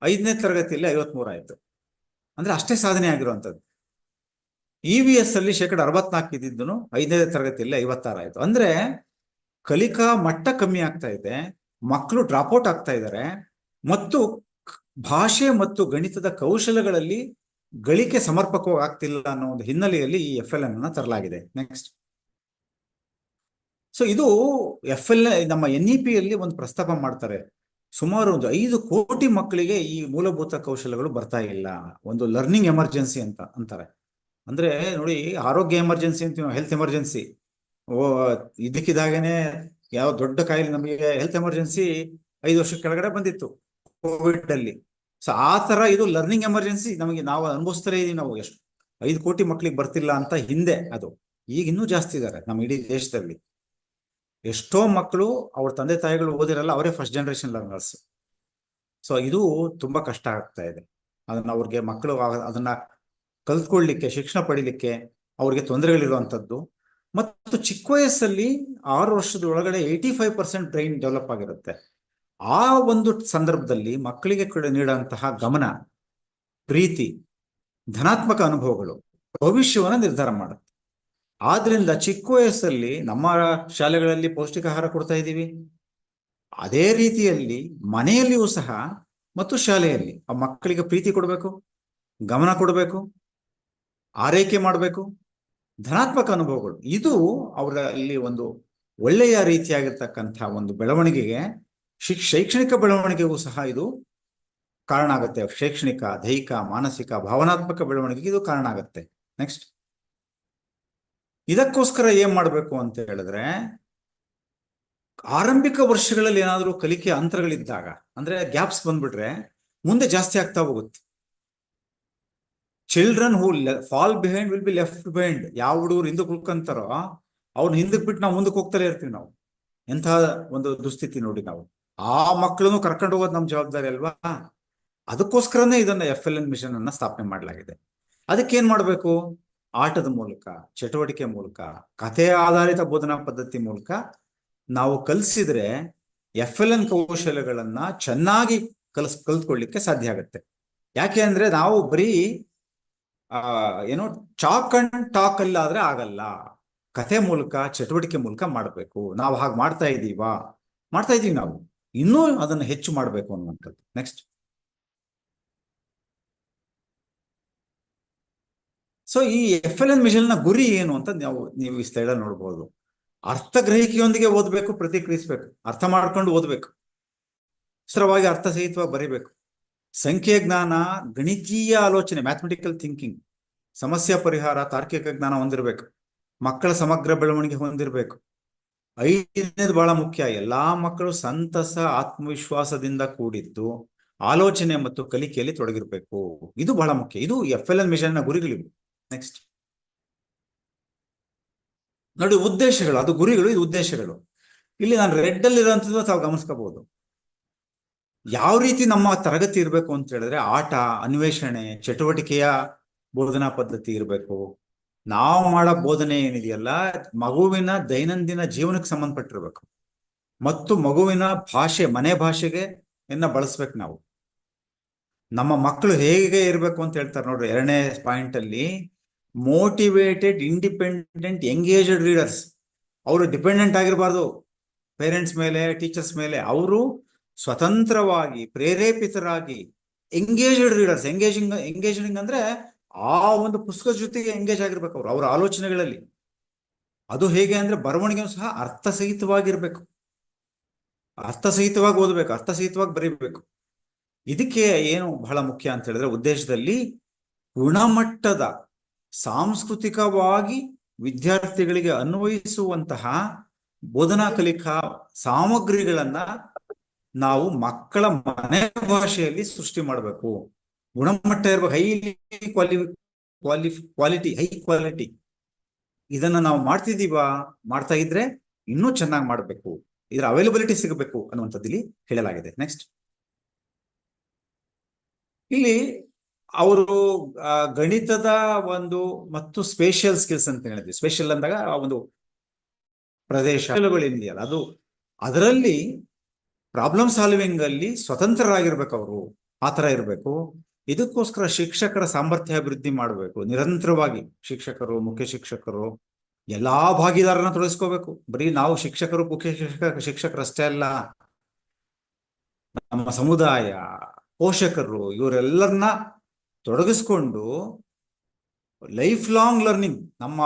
A: 5ನೇ ತರಗತಿಯಲ್ಲಿ 53 ಆಯ್ತು. ಅಂದ್ರೆ ಅಷ್ಟೇ ಸಾಧನೆ ಆಗಿರುವಂಥದ್ದು. EVS ಅಲ್ಲಿ 64% ಇದ್ದಿದ್ದು 5ನೇ ತರಗತಿಯಲ್ಲಿ 56 ಆಯ್ತು. ಅಂದ್ರೆ ಕಲಿಕಾ ಮಟ್ಟ ಕಮ್ಮಿ ಆಗ್ತಾ ಇದೆ, ಮಕ್ಕಳು ಡ್ರಾಪ್ಔಟ್ ಆಗ್ತಾ ಇದ್ದಾರೆ ಮತ್ತು ಭಾಷೆ ಮತ್ತು ಗಣಿತದ ಕೌಶಲಗಳಲ್ಲಿ ಗಳಿಕೆ ಸಮರ್ಪಕವಾಗಿ ಆಗ್ತಿಲ್ಲ ಅನ್ನೋ ಒಂದು ಹಿನ್ನೆಲೆಯಲ್ಲಿ ಈ FLN ಅನ್ನ ತರಲಾಗಿದೆ. ನೆಕ್ಸ್ಟ್. ಸೊ ಇದು FLN ನಮ್ಮ NEP-ಯಲ್ಲಿ ಒಂದು ಪ್ರಸ್ತಾಪ ಮಾಡ್ತಾರೆ. ಸುಮಾರು ಒಂದು 5 ಕೋಟಿ ಮಕ್ಕಳಿಗೆ ಈ ಮೂಲಭೂತ ಕೌಶಲ್ಯಗಳು ಬರ್ತಾ ಇಲ್ಲ, ಒಂದು ಲರ್ನಿಂಗ್ ಎಮರ್ಜೆನ್ಸಿ ಅಂತ ಅಂತಾರೆ. ಅಂದ್ರೆ ನೋಡಿ, ಆರೋಗ್ಯ ಎಮರ್ಜೆನ್ಸಿ ಅಂತೀವಿ, ಹೆಲ್ತ್ ಎಮರ್ಜೆನ್ಸಿ. ಇದಕ್ಕಿದಾಗೇನೆ ಯಾವ ದೊಡ್ಡ ಕಾಯಿಲೆ, ನಮಗೆ ಹೆಲ್ತ್ ಎಮರ್ಜೆನ್ಸಿ 5 ವರ್ಷದ ಕೆಳಗಡೆ ಬಂದಿತ್ತು ಕೋವಿಡ್ ಅಲ್ಲಿ. ಸೊ ಆ ತರ ಇದು ಲರ್ನಿಂಗ್ ಎಮರ್ಜೆನ್ಸಿ ನಾವು ಅನುಭವಿಸ್ತಾರೆ ಇದೀವಿ. ನಾವು 5 ಕೋಟಿ ಮಕ್ಕಳಿಗೆ ಬರ್ತಿಲ್ಲ ಅಂತ ಹಿಂದೆ, ಅದು ಈಗ ಇನ್ನೂ ಜಾಸ್ತಿ ಇದ್ದಾರೆ ನಮ್ಮ ಇಡೀ ದೇಶದಲ್ಲಿ. ಎಷ್ಟೋ ಮಕ್ಕಳು ಅವ್ರ ತಂದೆ ತಾಯಿಗಳು ಓದಿರಲ್ಲ, ಅವರೇ ಫಸ್ಟ್ ಜನರೇಷನ್ ಲರ್ನರ್ಸ್. ಸೊ ಇದು ತುಂಬಾ ಕಷ್ಟ ಆಗ್ತಾ ಇದೆ. ಅದನ್ನ ಅವ್ರಿಗೆ ಮಕ್ಕಳು ಅದನ್ನ ಕಲ್ತ್ಕೊಳ್ಳಿಕ್ಕೆ, ಶಿಕ್ಷಣ ಪಡಿಲಿಕ್ಕೆ ಅವ್ರಿಗೆ ತೊಂದರೆಗಳಿರುವಂಥದ್ದು. ಮತ್ತು ಚಿಕ್ಕ ವಯಸ್ಸಲ್ಲಿ 6 ವರ್ಷದ ಒಳಗಡೆ 85% ಬ್ರೈನ್ ಡೆವಲಪ್ ಆಗಿರುತ್ತೆ. ಆ ಒಂದು ಸಂದರ್ಭದಲ್ಲಿ ಮಕ್ಕಳಿಗೆ ನೀಡುವಂತಹ ಗಮನ, ಪ್ರೀತಿ, ಧನಾತ್ಮಕ ಅನುಭವಗಳು ಭವಿಷ್ಯವನ್ನು ನಿರ್ಧಾರ ಮಾಡುತ್ತೆ. ಆದ್ರಿಂದ ಚಿಕ್ಕ ವಯಸ್ಸಲ್ಲಿ ನಮ್ಮ ಶಾಲೆಗಳಲ್ಲಿ ಪೌಷ್ಟಿಕಾಹಾರ ಕೊಡ್ತಾ ಇದ್ದೀವಿ. ಅದೇ ರೀತಿಯಲ್ಲಿ ಮನೆಯಲ್ಲಿಯೂ ಸಹ ಮತ್ತು ಶಾಲೆಯಲ್ಲಿ ಆ ಮಕ್ಕಳಿಗೆ ಪ್ರೀತಿ ಕೊಡಬೇಕು, ಗಮನ ಕೊಡಬೇಕು, ಆರೈಕೆ ಮಾಡಬೇಕು, ಧನಾತ್ಮಕ ಅನುಭವಗಳು. ಇದು ಅವರಲ್ಲಿ ಒಂದು ಒಳ್ಳೆಯ ರೀತಿಯಾಗಿರ್ತಕ್ಕಂಥ ಒಂದು ಬೆಳವಣಿಗೆಗೆ, ಶೈಕ್ಷಣಿಕ ಬೆಳವಣಿಗೆಗೂ ಸಹ ಇದು ಕಾರಣ ಆಗುತ್ತೆ. ಶೈಕ್ಷಣಿಕ, ದೈಹಿಕ, ಮಾನಸಿಕ, ಭಾವನಾತ್ಮಕ ಬೆಳವಣಿಗೆಗೆ ಇದು ಕಾರಣ ಆಗುತ್ತೆ. ನೆಕ್ಸ್ಟ್, ಇದಕ್ಕೋಸ್ಕರ ಏನ್ ಮಾಡಬೇಕು ಅಂತ ಹೇಳಿದ್ರೆ, ಆರಂಭಿಕ ವರ್ಷಗಳಲ್ಲಿ ಏನಾದರೂ ಕಲಿಕೆ ಅಂತರಗಳಿದ್ದಾಗ, ಅಂದ್ರೆ ಗ್ಯಾಪ್ಸ್ ಬಂದ್ಬಿಟ್ರೆ ಮುಂದೆ ಜಾಸ್ತಿ ಆಗ್ತಾ ಹೋಗುತ್ತೆ. Children who fall behind will be left behind. ಯಾವ ಹುಡುಗರು ಹಿಂದಕ್ಕೆ ಉಳ್ಕೊಂತಾರೋ ಅವ್ನ ಹಿಂದಕ್ಕೆ ಬಿಟ್ಟು ನಾವು ಮುಂದಕ್ಕೆ ಹೋಗ್ತಾನೆ ಇರ್ತೀವಿ. ನಾವು ಎಂತಹ ಒಂದು ದುಸ್ಥಿತಿ ನೋಡಿ. ನಾವು ಆ ಮಕ್ಕಳನ್ನು ಕರ್ಕೊಂಡು ಹೋಗೋದು ನಮ್ಮ ಜವಾಬ್ದಾರಿ ಅಲ್ವಾ? ಅದಕ್ಕೋಸ್ಕರನೇ ಇದನ್ನ FLN ಮಿಷನ್ ಅನ್ನ ಸ್ಥಾಪನೆ ಮಾಡಲಾಗಿದೆ. ಅದಕ್ಕೇನ್ ಮಾಡಬೇಕು? ಆಟದ ಮೂಲಕ, ಚಟುವಟಿಕೆ ಮೂಲಕ, ಕಥೆ ಆಧಾರಿತ ಬೋಧನಾ ಪದ್ಧತಿ ಮೂಲಕ ನಾವು ಕಲಿಸಿದ್ರೆ FLN ಕೌಶಲ್ಯಗಳನ್ನ ಚೆನ್ನಾಗಿ ಕಲ್ತ್ಕೊಳ್ಳಿಕ್ಕೆ ಸಾಧ್ಯ ಆಗುತ್ತೆ. ಯಾಕೆ ಅಂದ್ರೆ ನಾವು ಬರೀ ಏನೋ ಚಾಕ್ ಅಂಡ್ ಟಾಕ್ ಅಲ್ಲಾದ್ರೆ ಆಗಲ್ಲ. ಕಥೆ ಮೂಲಕ, ಚಟುವಟಿಕೆ ಮೂಲಕ ಮಾಡಬೇಕು. ನಾವು ಹಾಗೆ ಮಾಡ್ತಾ ಇದೀವಿ. ನಾವು ಇನ್ನೂ ಅದನ್ನು ಹೆಚ್ಚು ಮಾಡಬೇಕು ಅನ್ನುವಂಥದ್ದು. ನೆಕ್ಸ್ಟ್, ಸೊ ಈ FLN ಮಿಷನ್ ನ ಗುರಿ ಏನು ಅಂತ ನೀವು ಈ ಸ್ಲೈಡ್ ಅಲ್ಲಿ ನೋಡ್ಬೋದು. ಅರ್ಥಗ್ರಹಿಕೆಯೊಂದಿಗೆ ಓದಬೇಕು, ಪ್ರತಿಕ್ರಿಯಿಸಬೇಕು, ಅರ್ಥ ಮಾಡ್ಕೊಂಡು ಓದಬೇಕು, ಸುಲಭವಾಗಿ ಅರ್ಥಸಹಿತವಾಗಿ ಬರೀಬೇಕು. ಸಂಖ್ಯೆ ಜ್ಞಾನ, ಗಣಿತೀಯ ಆಲೋಚನೆ, ಮ್ಯಾಥಮೆಟಿಕಲ್ ಥಿಂಕಿಂಗ್, ಸಮಸ್ಯೆ ಪರಿಹಾರ, ತಾರ್ಕಿಕ ಜ್ಞಾನ ಹೊಂದಿರಬೇಕು. ಮಕ್ಕಳ ಸಮಗ್ರ ಬೆಳವಣಿಗೆ ಹೊಂದಿರಬೇಕು. 5ನೇದು ಬಹಳ ಮುಖ್ಯ, ಎಲ್ಲಾ ಮಕ್ಕಳು ಸಂತಸ, ಆತ್ಮವಿಶ್ವಾಸದಿಂದ ಕೂಡಿದ್ದು ಆಲೋಚನೆ ಮತ್ತು ಕಲಿಕೆಯಲ್ಲಿ ತೊಡಗಿರ್ಬೇಕು. ಇದು ಬಹಳ ಮುಖ್ಯ. ಇದು FLN ಮಿಷನ್ ನ ಗುರಿಗಳಿವು. ನೆಕ್ಸ್ಟ್ ನೋಡಿ, ಉದ್ದೇಶಗಳು, ಅದು ಗುರಿಗಳು, ಇದು ಉದ್ದೇಶಗಳು. ಇಲ್ಲಿ ನಾನು ರೆಡ್ ಅಲ್ಲಿ ಇರುವಂತದ್ದು ತಾವು ಗಮನಿಸ್ಕೋಬಹುದು. ಯಾವ ರೀತಿ ನಮ್ಮ ತರಗತಿ ಇರಬೇಕು ಅಂತ ಹೇಳಿದ್ರೆ, ಆಟ, ಅನ್ವೇಷಣೆ, ಚಟುವಟಿಕೆಯ ಬೋಧನಾ ಪದ್ಧತಿ ಇರಬೇಕು. ನಾವು ಮಾಡೋ ಬೋಧನೆ ಏನಿದೆಯಲ್ಲ, ಮಗುವಿನ ದೈನಂದಿನ ಜೀವನಕ್ಕೆ ಸಂಬಂಧಪಟ್ಟಿರ್ಬೇಕು ಮತ್ತು ಮಗುವಿನ ಭಾಷೆ, ಮನೆ ಭಾಷೆಗೆ ಬಳಸ್ಬೇಕು. ನಾವು ನಮ್ಮ ಮಕ್ಕಳು ಹೇಗೆ ಇರಬೇಕು ಅಂತ ಹೇಳ್ತಾರೆ ನೋಡ್ರಿ 2ನೇ ಪಾಯಿಂಟ್ ಅಲ್ಲಿ, ಮೋಟಿವೇಟೆಡ್, ಇಂಡಿಪೆಂಡೆಂಟ್, ಎಂಗೇಜ್ಡ್ ರೀಡರ್ಸ್. ಅವರು ಡಿಪೆಂಡೆಂಟ್ ಆಗಿರಬಾರ್ದು ಪೇರೆಂಟ್ಸ್ ಮೇಲೆ, ಟೀಚರ್ಸ್ ಮೇಲೆ. ಅವರು ಸ್ವತಂತ್ರವಾಗಿ, ಪ್ರೇರೇಪಿತರಾಗಿ, ಎಂಗೇಜ್ಡ್ ರೀಡರ್ಸ್. ಎಂಗೇಜಿಂಗ್ ಅಂದ್ರೆ ಆ ಒಂದು ಪುಸ್ತಕದ ಜೊತೆಗೆ ಎಂಗೇಜ್ ಆಗಿರ್ಬೇಕು ಅವರು, ಅವರ ಆಲೋಚನೆಗಳಲ್ಲಿ. ಅದು ಹೇಗೆ ಅಂದ್ರೆ ಬರವಣಿಗೆನೂ ಸಹ ಅರ್ಥಸಹಿತವಾಗಿರ್ಬೇಕು, ಅರ್ಥಸಹಿತವಾಗಿ ಓದಬೇಕು, ಅರ್ಥಸಹಿತವಾಗಿ ಬರೀಬೇಕು. ಇದಕ್ಕೆ ಏನು ಬಹಳ ಮುಖ್ಯ ಅಂತ ಹೇಳಿದ್ರೆ, ಉದ್ದೇಶದಲ್ಲಿ ಗುಣಮಟ್ಟದ, ಸಾಂಸ್ಕೃತಿಕವಾಗಿ ವಿದ್ಯಾರ್ಥಿಗಳಿಗೆ ಅನ್ವಯಿಸುವಂತಹ ಬೋಧನಾ ಕಲಿಕಾ ಸಾಮಗ್ರಿಗಳನ್ನ ನಾವು ಮಕ್ಕಳ ಮನೆ ಭಾಷೆಯಲ್ಲಿ ಸೃಷ್ಟಿ ಮಾಡಬೇಕು. ಗುಣಮಟ್ಟ ಇರಬೇಕು, ಹೈ ಕ್ವಾಲಿಟಿ. ಇದನ್ನ ನಾವು ಮಾಡ್ತಾ ಇದ್ರೆ ಇನ್ನೂ ಚೆನ್ನಾಗಿ ಮಾಡಬೇಕು, ಇದರ ಅವೈಲಬಿಲಿಟಿ ಸಿಗಬೇಕು ಅನ್ನುವಂಥದ್ದು ಇಲ್ಲಿ ಹೇಳಲಾಗಿದೆ. ನೆಕ್ಸ್ಟ್, ಇಲ್ಲಿ ಅವರು ಗಣಿತದ ಒಂದು ಮತ್ತು ಸ್ಪೇಷಿಯಲ್ ಸ್ಕಿಲ್ಸ್ ಅಂತ ಹೇಳಿದ್ವಿ. ಸ್ಪೇಷಿಯಲ್ ಅಂದಾಗ ಆ ಒಂದು ಪ್ರದೇಶಗಳಿದೆಯಲ್ಲ, ಅದು ಅದರಲ್ಲಿ ಪ್ರಾಬ್ಲಮ್ ಸಾಲ್ವಿಂಗ್ ಅಲ್ಲಿ ಸ್ವತಂತ್ರರಾಗಿರ್ಬೇಕು ಅವರು, ಆ ತರ ಇರಬೇಕು. ಇದಕ್ಕೋಸ್ಕರ ಶಿಕ್ಷಕರ ಸಾಮರ್ಥ್ಯ ಅಭಿವೃದ್ಧಿ ಮಾಡಬೇಕು. ನಿರಂತರವಾಗಿ ಶಿಕ್ಷಕರು, ಮುಖ್ಯ ಶಿಕ್ಷಕರು, ಎಲ್ಲಾ ಭಾಗಿದಾರರನ್ನ ತೊಡಗಿಸ್ಕೋಬೇಕು. ಬರೀ ನಾವು ಶಿಕ್ಷಕರು, ಮುಖ್ಯ ಶಿಕ್ಷಕರಷ್ಟೇ ಅಲ್ಲ, ನಮ್ಮ ಸಮುದಾಯ, ಪೋಷಕರು, ಇವರೆಲ್ಲರನ್ನ ತೊಡಗಿಸ್ಕೊಂಡು ಲೈಫ್ ಲಾಂಗ್ ಲರ್ನಿಂಗ್, ನಮ್ಮ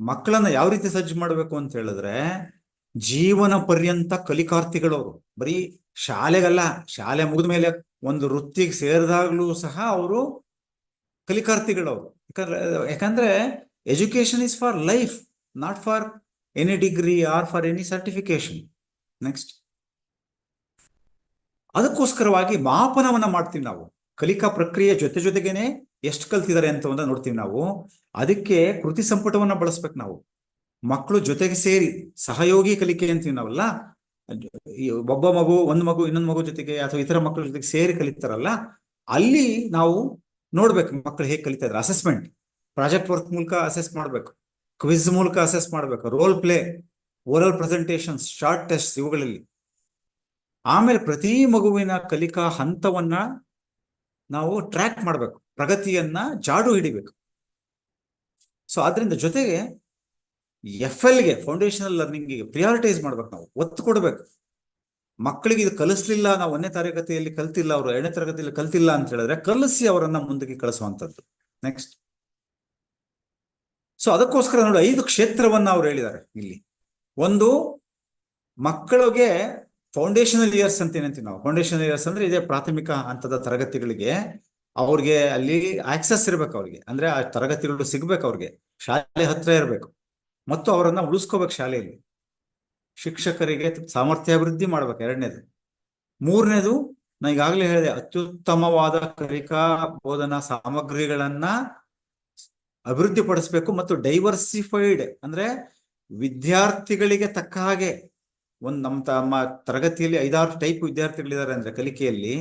A: ಮಕ್ಕಳನ್ನ ಯಾವ ರೀತಿ ಸಜ್ಜು ಮಾಡಬೇಕು ಅಂತ ಹೇಳಿದ್ರೆ, ಜೀವನ ಪರ್ಯಂತ ಕಲಿಕಾರ್ಥಿಗಳವರು. ಬರೀ ಶಾಲೆಗಲ್ಲ, ಶಾಲೆ ಮುಗಿದ ಮೇಲೆ ಒಂದು ವೃತ್ತಿಗೆ ಸೇರಿದಾಗ್ಲೂ ಸಹ ಅವರು ಕಲಿಕಾರ್ಥಿಗಳವರು. ಯಾಕಂದ್ರೆ education is for life, not for any degree R for any certification. Next, ಅದಕ್ಕೋಸ್ಕರವಾಗಿ ಮಾಪನವನ್ನ ಮಾಡ್ತೀವಿ ನಾವು. ಕಲಿಕಾ ಪ್ರಕ್ರಿಯೆ ಜೊತೆಗೇನೆ ಎಷ್ಟು ಕಲ್ತಿದ್ದಾರೆ ಅಂತ ನೋಡ್ತೀವಿ ನಾವು. ಅದಕ್ಕೆ ಕೃತಿ ಸಂಪುಟವನ್ನ ಬಳಸ್ಬೇಕು ನಾವು. ಮಕ್ಕಳು ಜೊತೆಗೆ ಸೇರಿ ಸಹಯೋಗಿ ಕಲಿಕೆ ಅಂತೀವಿ ನಾವಲ್ಲ, ಒಬ್ಬ ಮಗು ಒಂದು ಮಗು ಇನ್ನೊಂದು ಮಗು ಜೊತೆಗೆ ಅಥವಾ ಇತರ ಮಕ್ಕಳ ಜೊತೆಗೆ ಸೇರಿ ಕಲಿತಾರಲ್ಲ, ಅಲ್ಲಿ ನಾವು ನೋಡ್ಬೇಕು ಮಕ್ಕಳು ಹೇಗೆ ಕಲಿತಾ ಇದ್ದಾರೆ. ಅಸೆಸ್ಮೆಂಟ್, ಪ್ರಾಜೆಕ್ಟ್ ವರ್ಕ್ ಮೂಲಕ ಅಸೆಸ್ ಮಾಡ್ಬೇಕು, ಕ್ವಿಜ್ ಮೂಲಕ ಅಸೆಸ್ ಮಾಡ್ಬೇಕು, role play, oral presentations, short test, ಇವುಗಳಲ್ಲಿ. ಆಮೇಲೆ ಪ್ರತಿ ಮಗುವಿನ ಕಲಿಕಾ ಹಂತವನ್ನ ನಾವು ಟ್ರ್ಯಾಕ್ ಮಾಡ್ಬೇಕು, ಪ್ರಗತಿಯನ್ನ ಜಾಡು ಹಿಡಿಬೇಕು. ಸೊ ಅದರಿಂದ ಜೊತೆಗೆ FL ಗೆ, ಫೌಂಡೇಶನಲ್ ಲರ್ನಿಂಗಿಗೆ ಪ್ರಿಯಾರಿಟೈಸ್ ಮಾಡ್ಬೇಕು, ನಾವು ಒತ್ತು ಕೊಡ್ಬೇಕು. ಮಕ್ಕಳಿಗೆ ಇದು ಕಲಿಸ್ಲಿಲ್ಲ, ನಾವು 1ನೇ ತರಗತಿಯಲ್ಲಿ ಕಲ್ತಿಲ್ಲ, ಅವರು 2ನೇ ತರಗತಿಯಲ್ಲಿ ಕಲ್ತಿಲ್ಲ ಅಂತ ಹೇಳಿದ್ರೆ ಕಲಿಸಿ ಅವರನ್ನ ಮುಂದಕ್ಕೆ ಕಳಿಸುವಂಥದ್ದು. ನೆಕ್ಸ್ಟ್, ಸೊ ಅದಕ್ಕೋಸ್ಕರ ನೋಡಿ 5 ಕ್ಷೇತ್ರವನ್ನ ಅವ್ರು ಹೇಳಿದ್ದಾರೆ ಇಲ್ಲಿ. ಒಂದು, ಮಕ್ಕಳಿಗೆ ಫೌಂಡೇಶನಲ್ ಇಯರ್ಸ್ ಅಂತ ಏನಂತೀವಿ ನಾವು. ಫೌಂಡೇಶನಲ್ ಇಯರ್ಸ್ ಅಂದ್ರೆ ಇದೇ ಪ್ರಾಥಮಿಕ ಹಂತದ ತರಗತಿಗಳಿಗೆ ಅವ್ರಿಗೆ ಅಲ್ಲಿ ಆಕ್ಸೆಸ್ ಇರ್ಬೇಕು, ಅವ್ರಿಗೆ ಅಂದ್ರೆ ಆ ತರಗತಿಗಳು ಸಿಗ್ಬೇಕು, ಅವ್ರಿಗೆ ಶಾಲೆ ಹತ್ರ ಇರಬೇಕು ಮತ್ತು ಅವರನ್ನ ಉಳಿಸ್ಕೋಬೇಕು ಶಾಲೆಯಲ್ಲಿ. ಶಿಕ್ಷಕರಿಗೆ ಸಾಮರ್ಥ್ಯ ಅಭಿವೃದ್ಧಿ ಮಾಡ್ಬೇಕು, 2ನೇದು. 3ನೇದು, ನಾ ಈಗಾಗಲೇ ಹೇಳಿದೆ, ಅತ್ಯುತ್ತಮವಾದ ಕಲಿಕಾ ಬೋಧನಾ ಸಾಮಗ್ರಿಗಳನ್ನ ಅಭಿವೃದ್ಧಿ ಪಡಿಸ್ಬೇಕು ಮತ್ತು ಡೈವರ್ಸಿಫೈಡ್ ಅಂದ್ರೆ ವಿದ್ಯಾರ್ಥಿಗಳಿಗೆ ತಕ್ಕ ಹಾಗೆ ನಮ್ಮ ತರಗತಿಯಲ್ಲಿ 5-6 ಟೈಪ್ ವಿದ್ಯಾರ್ಥಿಗಳಿದ್ದಾರೆ ಅಂದ್ರೆ ಕಲಿಕೆಯಲ್ಲಿ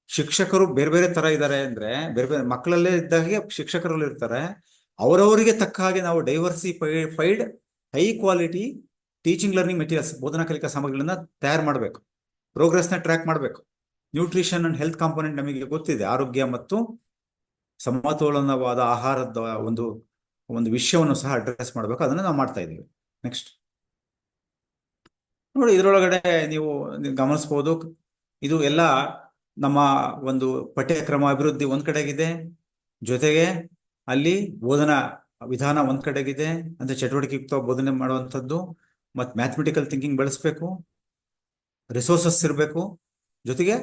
A: ಶಿಕ್ಷಕರು ಬೇರೆ ಬೇರೆ ತರ ಇದ್ದಾರೆ ಅಂದ್ರೆ ಬೇರೆ ಬೇರೆ ಮಕ್ಕಳಲ್ಲೇ ಇದ್ದಾಗೆ ಶಿಕ್ಷಕರಲ್ಲಿ ಇರ್ತಾರೆ. ಅವರವರಿಗೆ ತಕ್ಕ ಹಾಗೆ ನಾವು diversified high quality teaching learning materials, ಬೋಧನಾ ಕಲಿಕಾ ಸಾಮಗ್ರಿಗಳನ್ನ ತಯಾರು ಮಾಡಬೇಕು, ಪ್ರೋಗ್ರೆಸ್ನ ಟ್ರ್ಯಾಕ್ ಮಾಡಬೇಕು. ನ್ಯೂಟ್ರಿಷನ್ ಅಂಡ್ ಹೆಲ್ತ್ ಕಾಂಪೋನೆಂಟ್ ನಮಗೆ ಗೊತ್ತಿದೆ, ಆರೋಗ್ಯ ಮತ್ತು ಸಮತೋಲನವಾದ ಆಹಾರದ ಒಂದು ವಿಷಯವನ್ನು ಸಹ ಅಡ್ರೆಸ್ ಮಾಡಬೇಕು, ಅದನ್ನ ನಾವು ಮಾಡ್ತಾ ಇದ್ದೀವಿ. ನೆಕ್ಸ್ಟ್ ನೋಡಿ, ಇದರೊಳಗಡೆ ನೀವು ಗಮನಿಸಬಹುದು, ಇದು ಎಲ್ಲ ನಮ್ಮ ಒಂದು ಪಠ್ಯಕ್ರಮ ಅಭಿವೃದ್ಧಿ ಒಂದ್ ಕಡೆಗಿದೆ, ಜೊತೆಗೆ ಅಲ್ಲಿ ಬೋಧನಾ ವಿಧಾನ ಒಂದ್ ಕಡೆಗಿದೆ, ಅಂದ್ರೆ ಚಟುವಟಿಕೆಯುಕ್ತ ಬೋಧನೆ ಮಾಡುವಂಥದ್ದು, ಮತ್ತು ಮ್ಯಾಥಮೆಟಿಕಲ್ ಥಿಂಕಿಂಗ್ ಬೆಳೆಸ್ಬೇಕು, ರಿಸೋರ್ಸಸ್ ಇರಬೇಕು, ಜೊತೆಗೆ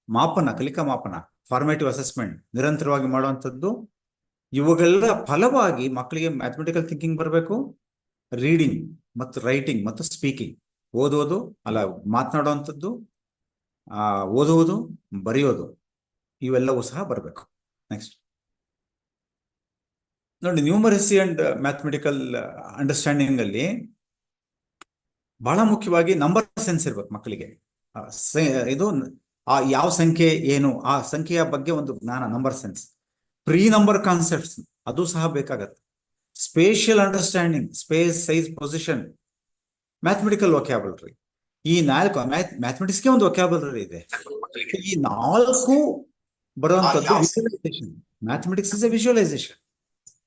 A: ಮಾಪನ, ಕಲಿಕಾ ಮಾಪನ, ಫಾರ್ಮೇಟಿವ್ ಅಸೆಸ್ಮೆಂಟ್ ನಿರಂತರವಾಗಿ ಮಾಡುವಂಥದ್ದು. ಇವುಗಳ ಫಲವಾಗಿ ಮಕ್ಕಳಿಗೆ ಮ್ಯಾಥಮೆಟಿಕಲ್ ಥಿಂಕಿಂಗ್ ಬರಬೇಕು, ರೀಡಿಂಗ್ ಮತ್ತು ರೈಟಿಂಗ್ ಮತ್ತು ಸ್ಪೀಕಿಂಗ್, ಓದೋದು ಅಲ್ಲ ಮಾತನಾಡುವಂಥದ್ದು, ಓದುವುದು, ಬರೆಯೋದು, ಇವೆಲ್ಲವೂ ಸಹ ಬರಬೇಕು. ನೆಕ್ಸ್ಟ್ ನೋಡಿ, ನ್ಯೂಮರಸಿ ಅಂಡ್ ಮ್ಯಾಥಮೆಟಿಕಲ್ ಅಂಡರ್ಸ್ಟ್ಯಾಂಡಿಂಗ್ ಅಲ್ಲಿ ಬಹಳ ಮುಖ್ಯವಾಗಿ ನಂಬರ್ ಸೆನ್ಸ್ ಇರ್ಬೇಕು ಮಕ್ಕಳಿಗೆ. ಇದು ಯಾವ ಸಂಖ್ಯೆ ಏನು, ಆ ಸಂಖ್ಯೆಯ ಬಗ್ಗೆ ಒಂದು ಜ್ಞಾನ, number sense. Pre number concepts ಅದು ಸಹ ಬೇಕಾಗತ್ತೆ. Spatial understanding, space, size, position, mathematical vocabulary. ಈ 4 ಮ್ಯಾಥಮೆಟಿಕ್ಸ್ಗೆ ಒಂದು ವೊಕ್ಯಾಬುಲರಿ ಇದೆ. ಈ 4 ಬರುವಂತದ್ದು visualisation. Mathematics is a visualisation.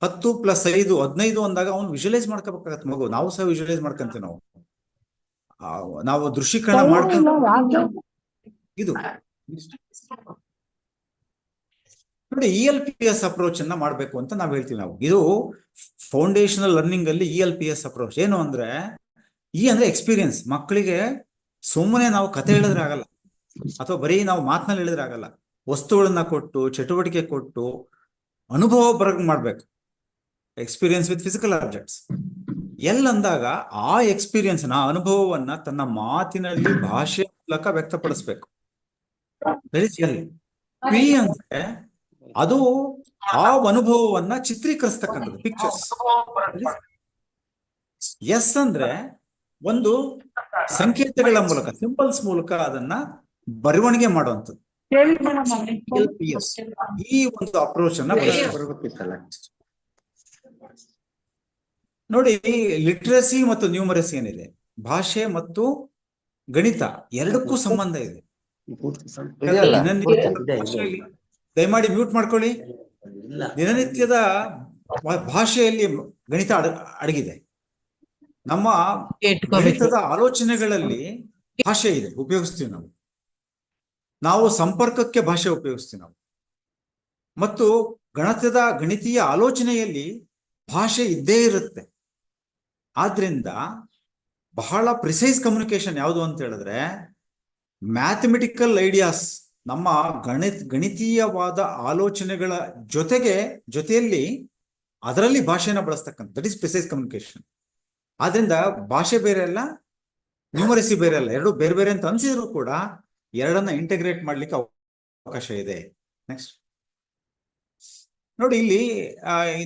A: 10 + 5 15 ಅಂದಾಗ ಅವನು ವಿಜುವಲೈಸ್ ಮಾಡ್ಕೋಬೇಕಾಗತ್ತೆ ಮಗು. ನಾವು ಸಹ ವಿಜುವಲೈಸ್ ಮಾಡ್ಕೊಂತೀವಿ. ನಾವು ದೃಶ್ಯೀಕರಣ ಮಾಡ್ಕೊಂಡು ಇದು ನೋಡಿ, ELPS ಅಪ್ರೋಚ್ ಅನ್ನ ಮಾಡ್ಬೇಕು ಅಂತ ನಾವು ಹೇಳ್ತೀವಿ. ನಾವು ಇದು ಫೌಂಡೇಶನಲ್ ಲರ್ನಿಂಗ್ ಅಲ್ಲಿ ELPS ಅಪ್ರೋಚ್ ಏನು ಅಂದ್ರೆ, ಅಂದ್ರೆ ಎಕ್ಸ್ಪೀರಿಯನ್ಸ್. ಮಕ್ಕಳಿಗೆ ಸುಮ್ಮನೆ ನಾವು ಕತೆ ಹೇಳಿದ್ರೆ ಆಗಲ್ಲ, ಅಥವಾ ಬರೀ ನಾವು ಮಾತನಲ್ಲಿ ಹೇಳಿದ್ರೆ ಆಗಲ್ಲ. ವಸ್ತುಗಳನ್ನ ಕೊಟ್ಟು, ಚಟುವಟಿಕೆ ಕೊಟ್ಟು, ಅನುಭವ ಬರಗ್ ಮಾಡ್ಬೇಕು. ಎಕ್ಸ್ಪೀರಿಯನ್ಸ್ ವಿತ್ ಫಿಸಿಕಲ್ ಆಬ್ಜೆಕ್ಟ್ಸ್ ಅಂದಾಗ ಆ ಎಕ್ಸ್ಪೀರಿಯನ್ಸ್ ನ ಅನುಭವವನ್ನ ತನ್ನ ಮಾತಿನಲ್ಲಿ, ಭಾಷೆಯ ಮೂಲಕ ವ್ಯಕ್ತಪಡಿಸ್ಬೇಕು. ಪಿ ಅಂದ್ರೆ ಅದು ಆ ಅನುಭವವನ್ನ ಚಿತ್ರೀಕರಿಸ್ತಕ್ಕಂಥದ್ದು, ಪಿಕ್ಚರ್ಸ್. ಎಸ್ ಅಂದ್ರೆ ಒಂದು ಸಂಕೇತಗಳ ಮೂಲಕ, ಸಿಂಬಲ್ಸ್ ಮೂಲಕ ಅದನ್ನ ಬರವಣಿಗೆ ಮಾಡುವಂಥದ್ದು. ಈ ಒಂದು ಅಪ್ರೋಚ್ ಅನ್ನ ನೋಡಿ. ಲಿಟ್ರಸಿ ಮತ್ತು ನ್ಯೂಮರಸಿ ಏನಿದೆ, ಭಾಷೆ ಮತ್ತು ಗಣಿತ ಎರಡಕ್ಕೂ ಸಂಬಂಧ ಇದೆ. ದಯಮಾಡಿ ಮ್ಯೂಟ್ ಮಾಡ್ಕೊಳ್ಳಿ. ದಿನನಿತ್ಯದ ಭಾಷೆಯಲ್ಲಿ ಗಣಿತ ಅಡಗಿದೆ. ನಮ್ಮ ಗಣಿತದ ಆಲೋಚನೆಗಳಲ್ಲಿ ಭಾಷೆ ಇದೆ, ಉಪಯೋಗಿಸ್ತೀವಿ ನಾವು ಸಂಪರ್ಕಕ್ಕೆ ಭಾಷೆ ಉಪಯೋಗಿಸ್ತೀವಿ ನಾವು. ಮತ್ತು ಗಣಿತೀಯ ಆಲೋಚನೆಯಲ್ಲಿ ಭಾಷೆ ಇದ್ದೇ ಇರುತ್ತೆ. ಆದ್ರಿಂದ ಬಹಳ ಪ್ರಿಸೈಸ್ ಕಮ್ಯುನಿಕೇಶನ್ ಯಾವುದು ಅಂತ ಹೇಳಿದ್ರೆ, ಮ್ಯಾಥಮೆಟಿಕಲ್ ಐಡಿಯಾಸ್, ನಮ್ಮ ಗಣಿತೀಯವಾದ ಆಲೋಚನೆಗಳ ಜೊತೆಯಲ್ಲಿ ಅದರಲ್ಲಿ ಭಾಷೆನ ಬಳಸ್ತಕ್ಕಂಥ, ದಟ್ ಇಸ್ ಪ್ರಿಸೈಸ್ ಕಮ್ಯುನಿಕೇಶನ್. ಆದ್ರಿಂದ ಭಾಷೆ ಬೇರೆ ಅಲ್ಲ, ನ್ಯೂಮರಸಿ ಬೇರೆ ಅಲ್ಲ, ಎರಡು ಬೇರೆ ಬೇರೆ ಅಂತ ಅನ್ಸಿದ್ರು ಕೂಡ ಎರಡನ್ನ ಇಂಟಿಗ್ರೇಟ್ ಮಾಡ್ಲಿಕ್ಕೆ ಅವಕಾಶ ಇದೆ. ನೆಕ್ಸ್ಟ್ ನೋಡಿ, ಇಲ್ಲಿ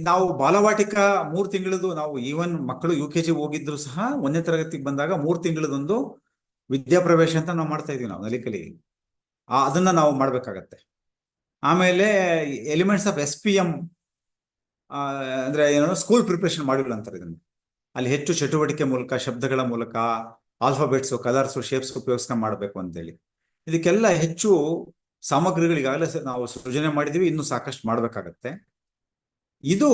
A: ನಾವು ಬಾಲವಾಟಿಕ 3 ತಿಂಗಳದು, ನಾವು ಈವನ್ ಮಕ್ಕಳು UKG ಹೋಗಿದ್ರು ಸಹ 1ನೇ ತರಗತಿಗೆ ಬಂದಾಗ 3 ತಿಂಗಳದೊಂದು ವಿದ್ಯಾಪ್ರವೇಶ ಅಂತ ನಾವು ಮಾಡ್ತಾ ಇದೀವಿ ನಾವು ನಲಿಕಲಿಗೆ. ಅದನ್ನ ನಾವು ಮಾಡ್ಬೇಕಾಗತ್ತೆ. ಆಮೇಲೆ ಎಲಿಮೆಂಟ್ಸ್ ಆಫ್ SPM ಅಂದ್ರೆ ಏನೋ ಸ್ಕೂಲ್ ಪ್ರಿಪರೇಷನ್ ಮಾಡಿಲ್ಲ ಅಂತಾರೆ ಇದನ್ನು. ಅಲ್ಲಿ ಹೆಚ್ಚು ಚಟುವಟಿಕೆ ಮೂಲಕ, ಶಬ್ದಗಳ ಮೂಲಕ, ಆಲ್ಫಾಬೆಟ್ಸ್, ಕಲರ್ಸ್, ಶೇಪ್ಸ್ ಉಪಯೋಗಿಸ್ಕೊಂಡು ಮಾಡಬೇಕು ಅಂತೇಳಿ. ಇದಕ್ಕೆಲ್ಲ ಹೆಚ್ಚು ಸಾಮಗ್ರಿಗಳು ಈಗಾಗಲೇ ನಾವು ಸೃಜನೆ ಮಾಡಿದೀವಿ, ಇನ್ನು ಸಾಕಷ್ಟು ಮಾಡ್ಬೇಕಾಗತ್ತೆ. ಇದು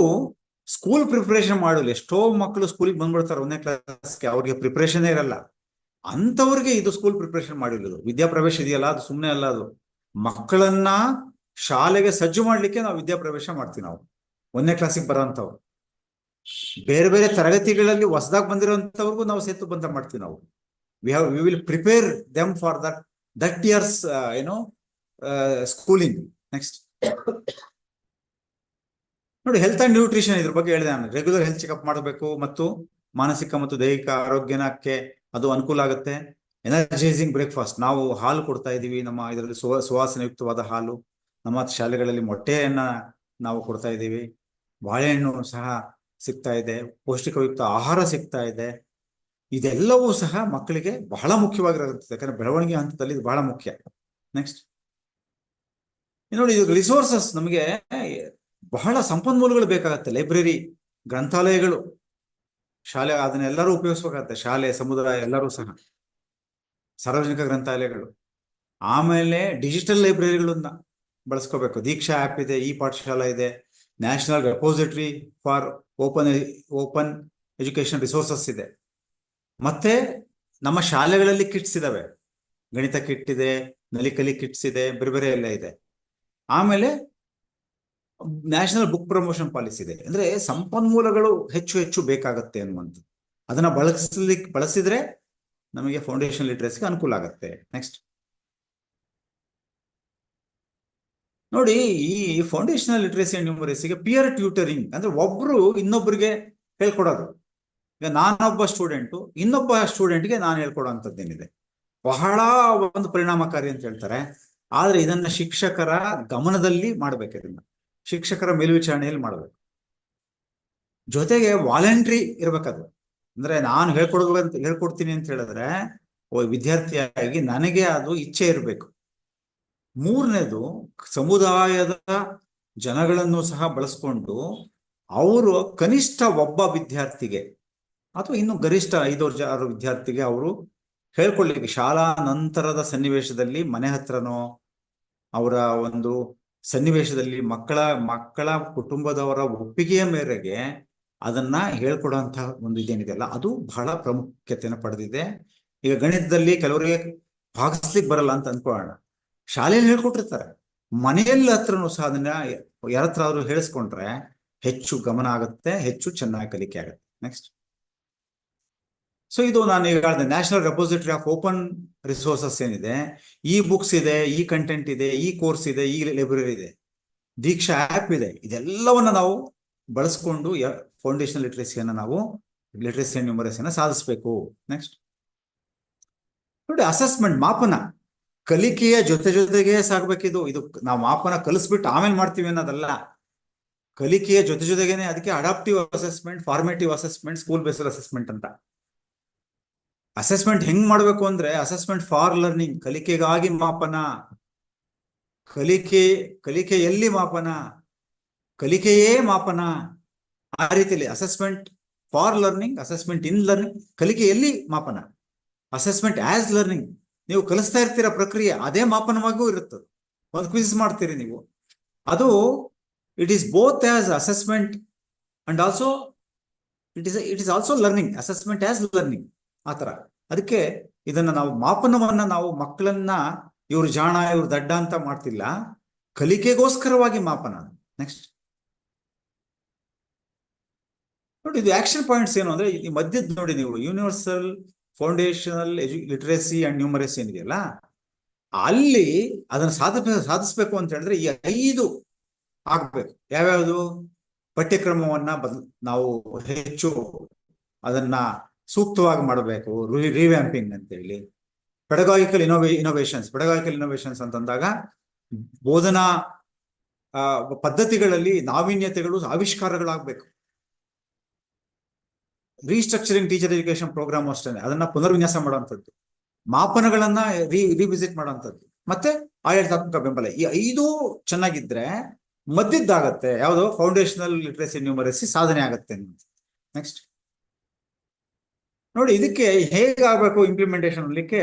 A: ಸ್ಕೂಲ್ ಪ್ರಿಪರೇಷನ್ ಮಾಡಲು ಎಷ್ಟೋ ಮಕ್ಕಳು ಸ್ಕೂಲಿಗೆ ಬಂದ್ಬಿಡ್ತಾರೆ 1ನೇ ಕ್ಲಾಸ್ಗೆ, ಅವ್ರಿಗೆ ಪ್ರಿಪರೇಷನ್ ಇರಲ್ಲ. ಅಂತವ್ರಿಗೆ ಇದು ಸ್ಕೂಲ್ ಪ್ರಿಪರೇಷನ್ ಮಾಡಿರೋದು. ವಿದ್ಯಾಪ್ರವೇಶ ಇದೆಯಲ್ಲ, ಅದು ಸುಮ್ಮನೆ ಅಲ್ಲ, ಅದು ಮಕ್ಕಳನ್ನ ಶಾಲೆಗೆ ಸಜ್ಜು ಮಾಡ್ಲಿಕ್ಕೆ ನಾವು ವಿದ್ಯಾಪ್ರವೇಶ ಮಾಡ್ತೀವಿ. ನಾವು 1ನೇ ಕ್ಲಾಸಿಗೆ ಬರೋಂಥವ್ರು, ಬೇರೆ ಬೇರೆ ತರಗತಿಗಳಲ್ಲಿ ಹೊಸದಾಗಿ ಬಂದಿರೋಂಥವ್ರಿಗೂ ನಾವು ಸೇತು ಬಂಧ ಮಾಡ್ತೀವಿ. ನಾವು we will prepare them for that years schooling. Next ನೋಡಿ, ಹೆಲ್ತ್ ಅಂಡ್ ನ್ಯೂಟ್ರಿಷನ್, ಇದ್ರ ಬಗ್ಗೆ ಹೇಳಿದೆ ನಾನು. ರೆಗ್ಯುಲರ್ ಹೆಲ್ತ್ ಚೆಕಪ್ ಮಾಡಬೇಕು, ಮತ್ತು ಮಾನಸಿಕ ಮತ್ತು ದೈಹಿಕ ಆರೋಗ್ಯನಕ್ಕೆ ಅದು ಅನುಕೂಲ ಆಗುತ್ತೆ. ಎನರ್ಜೈಸಿಂಗ್ ಬ್ರೇಕ್ಫಾಸ್ಟ್, ನಾವು ಹಾಲು ಕೊಡ್ತಾ ಇದೀವಿ, ನಮ್ಮ ಇದರಲ್ಲಿ ಸುವಾಸನಯುಕ್ತವಾದ ಹಾಲು. ನಮ್ಮ ಶಾಲೆಗಳಲ್ಲಿ ಮೊಟ್ಟೆಯನ್ನ ನಾವು ಕೊಡ್ತಾ ಇದ್ದೀವಿ, ಬಾಳೆಹಣ್ಣು ಸಹ ಸಿಗ್ತಾ ಇದೆ, ಪೌಷ್ಟಿಕಯುಕ್ತ ಆಹಾರ ಸಿಗ್ತಾ ಇದೆ. ಇದೆಲ್ಲವೂ ಸಹ ಮಕ್ಕಳಿಗೆ ಬಹಳ ಮುಖ್ಯವಾಗಿರುತ್ತೆ, ಯಾಕಂದ್ರೆ ಬೆಳವಣಿಗೆ ಹಂತದಲ್ಲಿ ಇದು ಬಹಳ ಮುಖ್ಯ. ನೆಕ್ಸ್ಟ್ ನೋಡಿ, ಇದು ರಿಸೋರ್ಸಸ್, ನಮಗೆ ಬಹಳ ಸಂಪನ್ಮೂಲಗಳು ಬೇಕಾಗತ್ತೆ. ಲೈಬ್ರರಿ, ಗ್ರಂಥಾಲಯಗಳು, ಶಾಲೆ, ಅದನ್ನೆಲ್ಲರೂ ಉಪಯೋಗಿಸ್ಬೇಕಾಗತ್ತೆ. ಶಾಲೆ, ಸಮುದಾಯ ಎಲ್ಲರೂ ಸಹ, ಸಾರ್ವಜನಿಕ ಗ್ರಂಥಾಲಯಗಳು. ಆಮೇಲೆ ಡಿಜಿಟಲ್ ಲೈಬ್ರರಿಗಳನ್ನ ಬಳಸ್ಕೋಬೇಕು. ದೀಕ್ಷಾ ಆ್ಯಪ್ ಇದೆ, ಈ ಪಾಠಶಾಲಾ ಇದೆ, national repository for open education resources ಇದೆ. ಮತ್ತೆ ನಮ್ಮ ಶಾಲೆಗಳಲ್ಲಿ ಕಿಟ್ಸ್ ಇದಾವೆ, ಗಣಿತ ಕಿಟ್ ಇದೆ, ನಲಿಕಲಿ ಕಿಟ್ಸ್ ಇದೆ, ಬೇರೆ ಬೇರೆ ಎಲ್ಲ ಇದೆ. ಆಮೇಲೆ ನ್ಯಾಷನಲ್ ಬುಕ್ ಪ್ರಮೋಷನ್ ಪಾಲಿಸಿ ಇದೆ. ಅಂದ್ರೆ ಸಂಪನ್ಮೂಲಗಳು ಹೆಚ್ಚು ಹೆಚ್ಚು ಬೇಕಾಗತ್ತೆ ಅನ್ನುವಂಥದ್ದು. ಅದನ್ನ ಬಳಸಿದ್ರೆ ನಮಗೆ ಫೌಂಡೇಶನ್ ಲಿಟ್ರಸಿಗೆ ಅನುಕೂಲ ಆಗುತ್ತೆ. ನೆಕ್ಸ್ಟ್ ನೋಡಿ, ಈ ಫೌಂಡೇಶನಲ್ ಲಿಟ್ರಸಿ ಅಂಡ್ ನ್ಯೂಮರಸಿಗೆ ಪಿಯರ್ ಟ್ಯೂಟರಿಂಗ್ ಅಂದ್ರೆ ಒಬ್ರು ಇನ್ನೊಬ್ಬರಿಗೆ ಹೇಳ್ಕೊಡೋದು. ಈಗ ನಾನೊಬ್ಬ ಸ್ಟೂಡೆಂಟು ಇನ್ನೊಬ್ಬ ಸ್ಟೂಡೆಂಟ್ಗೆ ನಾನು ಹೇಳ್ಕೊಡೋಂಥದ್ದೇನಿದೆ ಬಹಳ ಒಂದು ಪರಿಣಾಮಕಾರಿ ಅಂತ ಹೇಳ್ತಾರೆ. ಆದ್ರೆ ಇದನ್ನ ಶಿಕ್ಷಕರ ಗಮನದಲ್ಲಿ ಮಾಡ್ಬೇಕು, ಇದನ್ನ ಶಿಕ್ಷಕರ ಮೇಲ್ವಿಚಾರಣೆಯಲ್ಲಿ ಮಾಡ್ಬೇಕು. ಜೊತೆಗೆ ವಾಲಂಟ್ರಿ ಇರ್ಬೇಕದು. ಅಂದ್ರೆ ನಾನು ಹೇಳ್ಕೊಡ್ತೀನಿ ಅಂತ ಹೇಳಿದ್ರೆ ವಿದ್ಯಾರ್ಥಿಯಾಗಿ ನನಗೆ ಅದು ಇಚ್ಛೆ ಇರಬೇಕು. ಮೂರನೇದು, ಸಮುದಾಯದ ಜನಗಳನ್ನು ಸಹ ಬಳಸ್ಕೊಂಡು ಅವರು ಕನಿಷ್ಠ ಒಬ್ಬ ವಿದ್ಯಾರ್ಥಿಗೆ ಅಥವಾ ಇನ್ನು ಗರಿಷ್ಠ 5-6 ವಿದ್ಯಾರ್ಥಿಗೆ ಅವರು ಹೇಳ್ಕೊಳ್ಳಿಕ್ಕೆ, ಶಾಲಾ ನಂತರದ ಸನ್ನಿವೇಶದಲ್ಲಿ, ಮನೆ ಹತ್ರನೋ ಅವರ ಒಂದು ಸನ್ನಿವೇಶದಲ್ಲಿ ಮಕ್ಕಳ ಕುಟುಂಬದವರ ಒಪ್ಪಿಗೆಯ ಮೇರೆಗೆ ಅದನ್ನ ಹೇಳ್ಕೊಡುವಂತಹ ಒಂದು ಇದೇನಿದೆಯಲ್ಲ, ಅದು ಬಹಳ ಪ್ರಾಮುಖ್ಯತೆಯನ್ನು ಪಡೆದಿದೆ. ಈಗ ಗಣಿತದಲ್ಲಿ ಕೆಲವರಿಗೆ ಭಾಗಿಸ್ಲಿಕ್ಕೆ ಬರಲ್ಲ ಅಂತ ಅನ್ಕೊಳ್ಳೋಣ, ಶಾಲೆಯಲ್ಲಿ ಹೇಳ್ಕೊಟ್ಟಿರ್ತಾರೆ, ಮನೆಯಲ್ಲಿ ಹತ್ರನೂ ಸಹ ಅದನ್ನ ಯಾರತ್ರ ಆದ್ರೂ ಹೇಳಿಸ್ಕೊಂಡ್ರೆ ಹೆಚ್ಚು ಗಮನ ಆಗುತ್ತೆ, ಹೆಚ್ಚು ಚೆನ್ನಾಗಿ ಕಲಿಕೆ ಆಗುತ್ತೆ. ನೆಕ್ಸ್ಟ್, ಸೊ ಇದು ನಾನು ಈಗ ಹೇಳಿದೆ, national repository of open resources ಏನಿದೆ, ಈ ಬುಕ್ಸ್ ಇದೆ, ಈ ಕಂಟೆಂಟ್ ಇದೆ, ಈ ಕೋರ್ಸ್ ಇದೆ, ಈ ಲೈಬ್ರರಿ ಇದೆ, ದೀಕ್ಷಾ ಆ್ಯಪ್ ಇದೆ. ಇದೆಲ್ಲವನ್ನ ನಾವು ಬಳಸ್ಕೊಂಡು ಫೌಂಡೇಶನ್ ಲಿಟ್ರಸಿಯನ್ನು ನಾವು ಲಿಟ್ರಸಿ ಅಂಡ್ ನ್ಯೂಮರಸಿಯನ್ನು ಸಾಧಿಸಬೇಕು. ನೆಕ್ಸ್ಟ್ ನೋಡಿ, ಅಸೆಸ್ಮೆಂಟ್, ಮಾಪನ, ಕಲಿಕೆಯ ಜೊತೆಗೆ ಸಾಗಬೇಕಿದು. ಇದು ನಾವು ಮಾಪನ ಕಲಿಸ್ಬಿಟ್ಟು ಆಮೇಲೆ ಮಾಡ್ತೀವಿ ಅನ್ನೋದಲ್ಲ, ಕಲಿಕೆಯ ಜೊತೆಗೇನೆ. ಅದಕ್ಕೆ adaptive assessment, formative assessment, school based assessment ಅಂತ. ಅಸೆಸ್ಮೆಂಟ್ ಹೆಂಗ್ ಮಾಡ್ಬೇಕು ಅಂದ್ರೆ, ಅಸೆಸ್ಮೆಂಟ್ ಫಾರ್ ಲರ್ನಿಂಗ್, ಕಲಿಕೆಗಾಗಿ ಮಾಪನ, ಕಲಿಕೆಯಲ್ಲಿ ಮಾಪನ, ಕಲಿಕೆಯೇ ಮಾಪನ, ಆ ರೀತಿಯಲ್ಲಿ assessment for learning, assessment in learning, ಕಲಿಕೆಯಲ್ಲಿ ಮಾಪನ, ಅಸೆಸ್ಮೆಂಟ್ ಆಸ್ ಲರ್ನಿಂಗ್. ನೀವು ಕಲಿಸ್ತಾ ಇರ್ತೀರ ಪ್ರಕ್ರಿಯೆ, ಅದೇ ಮಾಪನವಾಗೂ ಇರುತ್ತದೆ. ಒಂದು ಕ್ವಿಜ್ ಮಾಡ್ತೀರಿ ನೀವು, ಅದು it is both as assessment and also it is also learning, assessment as learning, ಆ ತರ. ಅದಕ್ಕೆ ಇದನ್ನ ನಾವು ಮಾಪನವನ್ನ ನಾವು ಮಕ್ಕಳನ್ನ ಇವ್ರು ಜಾಣ ಇವ್ರು ದಡ್ಡ ಅಂತ ಮಾಡ್ತಿಲ್ಲ, ಕಲಿಕೆಗೋಸ್ಕರವಾಗಿ ಮಾಪನ. ನೆಕ್ಸ್ಟ್ ನೋಡಿ, ಇದು ಆಕ್ಷನ್ ಪಾಯಿಂಟ್ಸ್ ಏನು ಅಂದ್ರೆ, ಈ ಮಧ್ಯದ ನೋಡಿ ನೀವು, universal foundational literacy and numeracy ಏನಿದೆಯಲ್ಲ, ಅಲ್ಲಿ ಅದನ್ನ ಸಾಧಿಸ್ಬೇಕು ಅಂತ ಹೇಳಿದ್ರೆ ಈ 5 ಆಗ್ಬೇಕು. ಯಾವ್ಯಾವುದು? ಪಠ್ಯಕ್ರಮವನ್ನ ನಾವು ಹೆಚ್ಚು ಅದನ್ನ ಸೂಕ್ತವಾಗಿ ಮಾಡಬೇಕು, ರಿವ್ಯಾಂಪಿಂಗ್ ಅಂತ ಹೇಳಿ. ಪೆಡಗಾಗಿಕಲ್ ಇನೋವೇಷನ್ಸ್ ಅಂತಂದಾಗ ಬೋಧನಾ ಪದ್ಧತಿಗಳಲ್ಲಿ ನಾವೀನ್ಯತೆಗಳು, ಆವಿಷ್ಕಾರಗಳಾಗಬೇಕು. ರೀಸ್ಟ್ರಕ್ಚರಿಂಗ್ ಟೀಚರ್ ಎಜುಕೇಶನ್ ಪ್ರೋಗ್ರಾಮ್ ಅಷ್ಟೇ, ಅದನ್ನ ಪುನರ್ವಿನ್ಯಾಸ ಮಾಡುವಂಥದ್ದು. ಮಾಪನಗಳನ್ನ ರಿವಿಸಿಟ್ ಮಾಡುವಂಥದ್ದು, ಮತ್ತೆ ಆಡಳಿತಾತ್ಮಕ ಬೆಂಬಲ, ಈ 5 ಚೆನ್ನಾಗಿದ್ರೆ ಮಧ್ಯದ್ದಾಗತ್ತೆ ಯಾವುದು ಫೌಂಡೇಶನಲ್ ಲಿಟ್ರಸಿ ನ್ಯೂಮರಸಿ ಸಾಧನೆ ಆಗತ್ತೆ. ನೆಕ್ಸ್ಟ್ ನೋಡಿ, ಇದಕ್ಕೆ ಹೇಗಾಗಬೇಕು ಇಂಪ್ಲಿಮೆಂಟೇಷನ್ ಅನ್ಲಿಕ್ಕೆ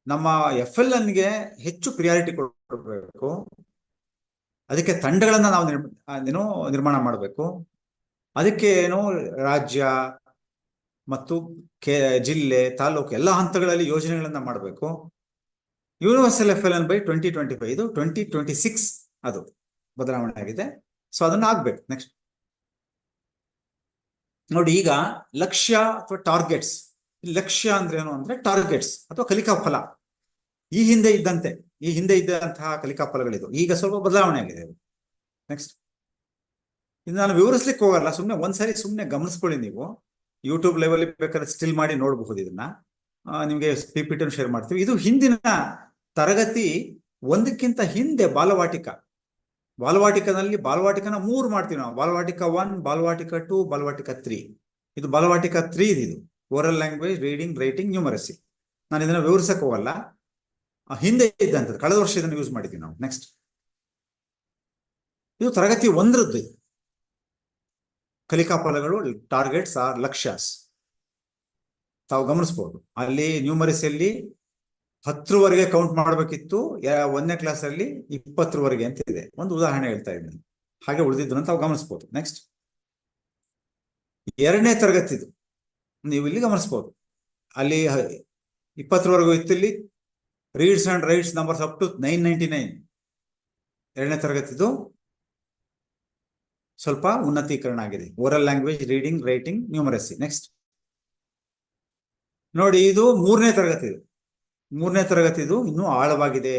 A: ನಮ್ಮ FLNಗೆ ಹೆಚ್ಚು ಪ್ರಿಯಾರಿಟಿ ಕೊಡಬೇಕು. ಅದಕ್ಕೆ ತಂಡಗಳನ್ನ ನಾವು ನಿರ್ಮಾಣ ಮಾಡಬೇಕು. ಅದಕ್ಕೆ ರಾಜ್ಯ ಮತ್ತು ಜಿಲ್ಲೆ, ತಾಲೂಕು ಎಲ್ಲ ಹಂತಗಳಲ್ಲಿ ಯೋಜನೆಗಳನ್ನ ಮಾಡಬೇಕು. ಯೂನಿವರ್ಸಲ್ FLN ಬೈ 2025, ಇದು 2026 ಅದು ಬದಲಾವಣೆ ಆಗಿದೆ. ಸೊ ಅದನ್ನ ಆಗ್ಬೇಕು. ನೆಕ್ಸ್ಟ್ ನೋಡಿ, ಈಗ ಲಕ್ಷ್ಯ ಅಥವಾ ಟಾರ್ಗೆಟ್ಸ್. ಲಕ್ಷ್ಯ ಅಂದ್ರೆ ಏನು ಅಂದ್ರೆ ಟಾರ್ಗೆಟ್ಸ್ ಅಥವಾ ಕಲಿಕಾ ಫಲ. ಈ ಹಿಂದೆ ಇದ್ದಂತಹ ಕಲಿಕಾ ಫಲಗಳಿದು, ಈಗ ಸ್ವಲ್ಪ ಬದಲಾವಣೆ ಆಗಿದೆ. ನೆಕ್ಸ್ಟ್ ಇದು ನಾನು ವಿವರಿಸ್ಲಿಕ್ಕೆ ಹೋಗಲ್ಲ, ಸುಮ್ಮನೆ ಒಂದ್ಸರಿ ಸುಮ್ಮನೆ ಗಮನಿಸ್ಕೊಳ್ಳಿ. ನೀವು ಯೂಟ್ಯೂಬ್ ಲೆವೆಲ್ ಬೇಕಾದ್ರೆ ಸ್ಟಿಲ್ ಮಾಡಿ ನೋಡಬಹುದು. ಇದನ್ನ ನಿಮ್ಗೆ PPT ಶೇರ್ ಮಾಡ್ತೀವಿ. ಇದು ಹಿಂದಿನ ತರಗತಿ 1ಕ್ಕಿಂತ ಹಿಂದೆ ಬಾಲವಾಟಿಕನಲ್ಲಿ ಬಾಲವಾಟಿಕನ 3 ಮಾಡ್ತೀವಿ ನಾವು. ಬಾಲವಾಟಿಕ 1, ಬಾಲವಾಟಿಕ 2, ಬಾಲವಾಟಿಕ 3. ಇದು ಬಾಲವಾಟಿಕ 3 ಇದು oral language, reading, writing, numeracy. ನಾನು ಇದನ್ನ ವಿವರಿಸಕ್ಕೆ ಹೋಗಲ್ಲ. ಹಿಂದೆ ಇದ್ದಂಥದ್ದು, ಕಳೆದ ವರ್ಷ ಇದನ್ನು ಯೂಸ್ ಮಾಡಿದ್ವಿ ನಾವು. ನೆಕ್ಸ್ಟ್ ಇದು ತರಗತಿ 1ರದ್ದು. ಕಲಿಕಾ ಫಲಗಳು, ಟಾರ್ಗೆಟ್ಸ್ ಆರ್ ಲಕ್ಷ್ಯಾಸ್. ತಾವು ಗಮನಿಸಬಹುದು, ಅಲ್ಲಿ ನ್ಯೂಮರಸಿಯಲ್ಲಿ 10ರವರೆಗೆ ಕೌಂಟ್ ಮಾಡಬೇಕಿತ್ತು, 1ನೇ ಕ್ಲಾಸಲ್ಲಿ 20ರವರೆಗೆ ಅಂತ ಇದೆ. ಒಂದು ಉದಾಹರಣೆ ಹೇಳ್ತಾ ಇದ್ದೀನಿ, ಹಾಗೆ ಉಳಿದಿದ್ದು ತಾವು ಗಮನಿಸಬಹುದು. ನೆಕ್ಸ್ಟ್ 2ನೇ ತರಗತಿದು ನೀವು ಇಲ್ಲಿ ಗಮನಿಸಬಹುದು, ಅಲ್ಲಿ 20ರವರೆಗೂ ಇತ್ತು. ಇಲ್ಲಿ reads and writes numbers up to 999. 2ನೇ ತರಗತಿದು ಸ್ವಲ್ಪ ಉನ್ನತೀಕರಣ ಆಗಿದೆ. Oral language, reading, writing, numeracy. Next ನೋಡಿ, ಇದು 3ನೇ ತರಗತಿದು. 3ನೇ ತರಗತಿದು ಇನ್ನೂ ಆಳವಾಗಿದೆ.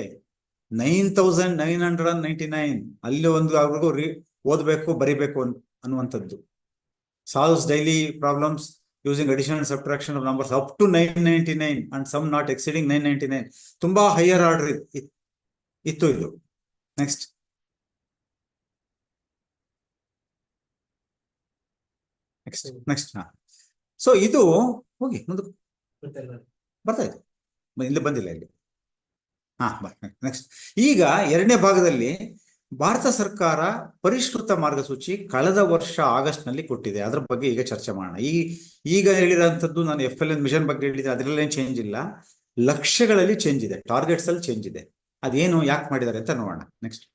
A: 9999 ಅಲ್ಲಿ ಒಂದು ಅವ್ರಿಗೂ ಓದಬೇಕು, ಬರಿಬೇಕು ಅನ್ನುವಂಥದ್ದು. Solves daily problems using addition and subtraction of numbers up to 999 and sum not exceeding 999. ತುಂಬಾ ಹೈಯರ್ ಆರ್ಡರ್ ಇತ್ತು ಇದು. ನೆಕ್ಸ್ಟ್ ಸೊ ಇದು ಹೋಗಿ ಮುಂದಕ್ಕೆ ಬರ್ತಾ ಇತ್ತು, ಇಲ್ಲಿ ಬಂದಿಲ್ಲ ಇಲ್ಲಿ. ನೆಕ್ಸ್ಟ್ ಈಗ 2ನೇ ಭಾಗದಲ್ಲಿ ಭಾರತ ಸರ್ಕಾರ ಪರಿಷ್ಕೃತ ಮಾರ್ಗಸೂಚಿ ಕಳೆದ ವರ್ಷ ಆಗಸ್ಟ್ ನಲ್ಲಿ ಕೊಟ್ಟಿದೆ. ಅದ್ರ ಬಗ್ಗೆ ಈಗ ಚರ್ಚೆ ಮಾಡೋಣ. ಈಗ ಹೇಳಿರೋಂಥದ್ದು ನಾನು FLN ಮಿಷನ್ ಬಗ್ಗೆ ಹೇಳಿದ್ರೆ ಅದರಲ್ಲೇನು ಚೇಂಜ್ ಇಲ್ಲ. ಲಕ್ಷ್ಯಗಳಲ್ಲಿ ಚೇಂಜ್ ಇದೆ, ಟಾರ್ಗೆಟ್ಸ್ ಅಲ್ಲಿ ಚೇಂಜ್ ಇದೆ. ಅದೇನು ಯಾಕೆ ಮಾಡಿದ್ದಾರೆ ಅಂತ ನೋಡೋಣ. ನೆಕ್ಸ್ಟ್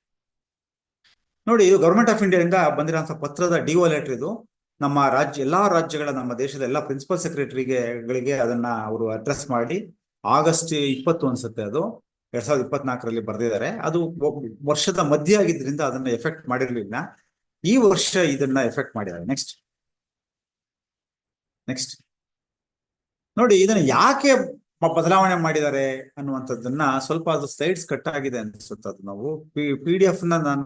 A: ನೋಡಿ, ಇದು ಗವರ್ಮೆಂಟ್ ಆಫ್ ಇಂಡಿಯಾದಿಂದ ಬಂದಿರೋಂಥ ಪತ್ರದ DO ಲೆಟರ್. ಇದು ನಮ್ಮ ಎಲ್ಲಾ ರಾಜ್ಯಗಳ, ನಮ್ಮ ದೇಶದ ಎಲ್ಲ ಪ್ರಿನ್ಸಿಪಲ್ ಸೆಕ್ರೆಟರಿಗಳಿಗೆ ಅದನ್ನ ಅವರು ಅಡ್ರೆಸ್ ಮಾಡಿ ಆಗಸ್ಟ್ 20 ಅನ್ಸುತ್ತೆ, ಅದು 2024ರಲ್ಲಿ ಬರೆದಿದ್ದಾರೆ. ಅದು ವರ್ಷದ ಮಧ್ಯ ಆಗಿದ್ರಿಂದ ಅದನ್ನ ಎಫೆಕ್ಟ್ ಮಾಡಿರ್ಲಿಲ್ಲ. ಈ ವರ್ಷ ಇದನ್ನ ಎಫೆಕ್ಟ್ ಮಾಡಿದ್ದಾರೆ. ನೆಕ್ಸ್ಟ್ ನೋಡಿ, ಇದನ್ನ ಯಾಕೆ ಬದಲಾವಣೆ ಮಾಡಿದ್ದಾರೆ ಅನ್ನುವಂಥದ್ದನ್ನ ಸ್ವಲ್ಪ, ಅದು ಸ್ಲೈಡ್ಸ್ ಕಟ್ ಆಗಿದೆ ಅನ್ಸುತ್ತೆ. ಅದು ನಾವು PDF ನಾನು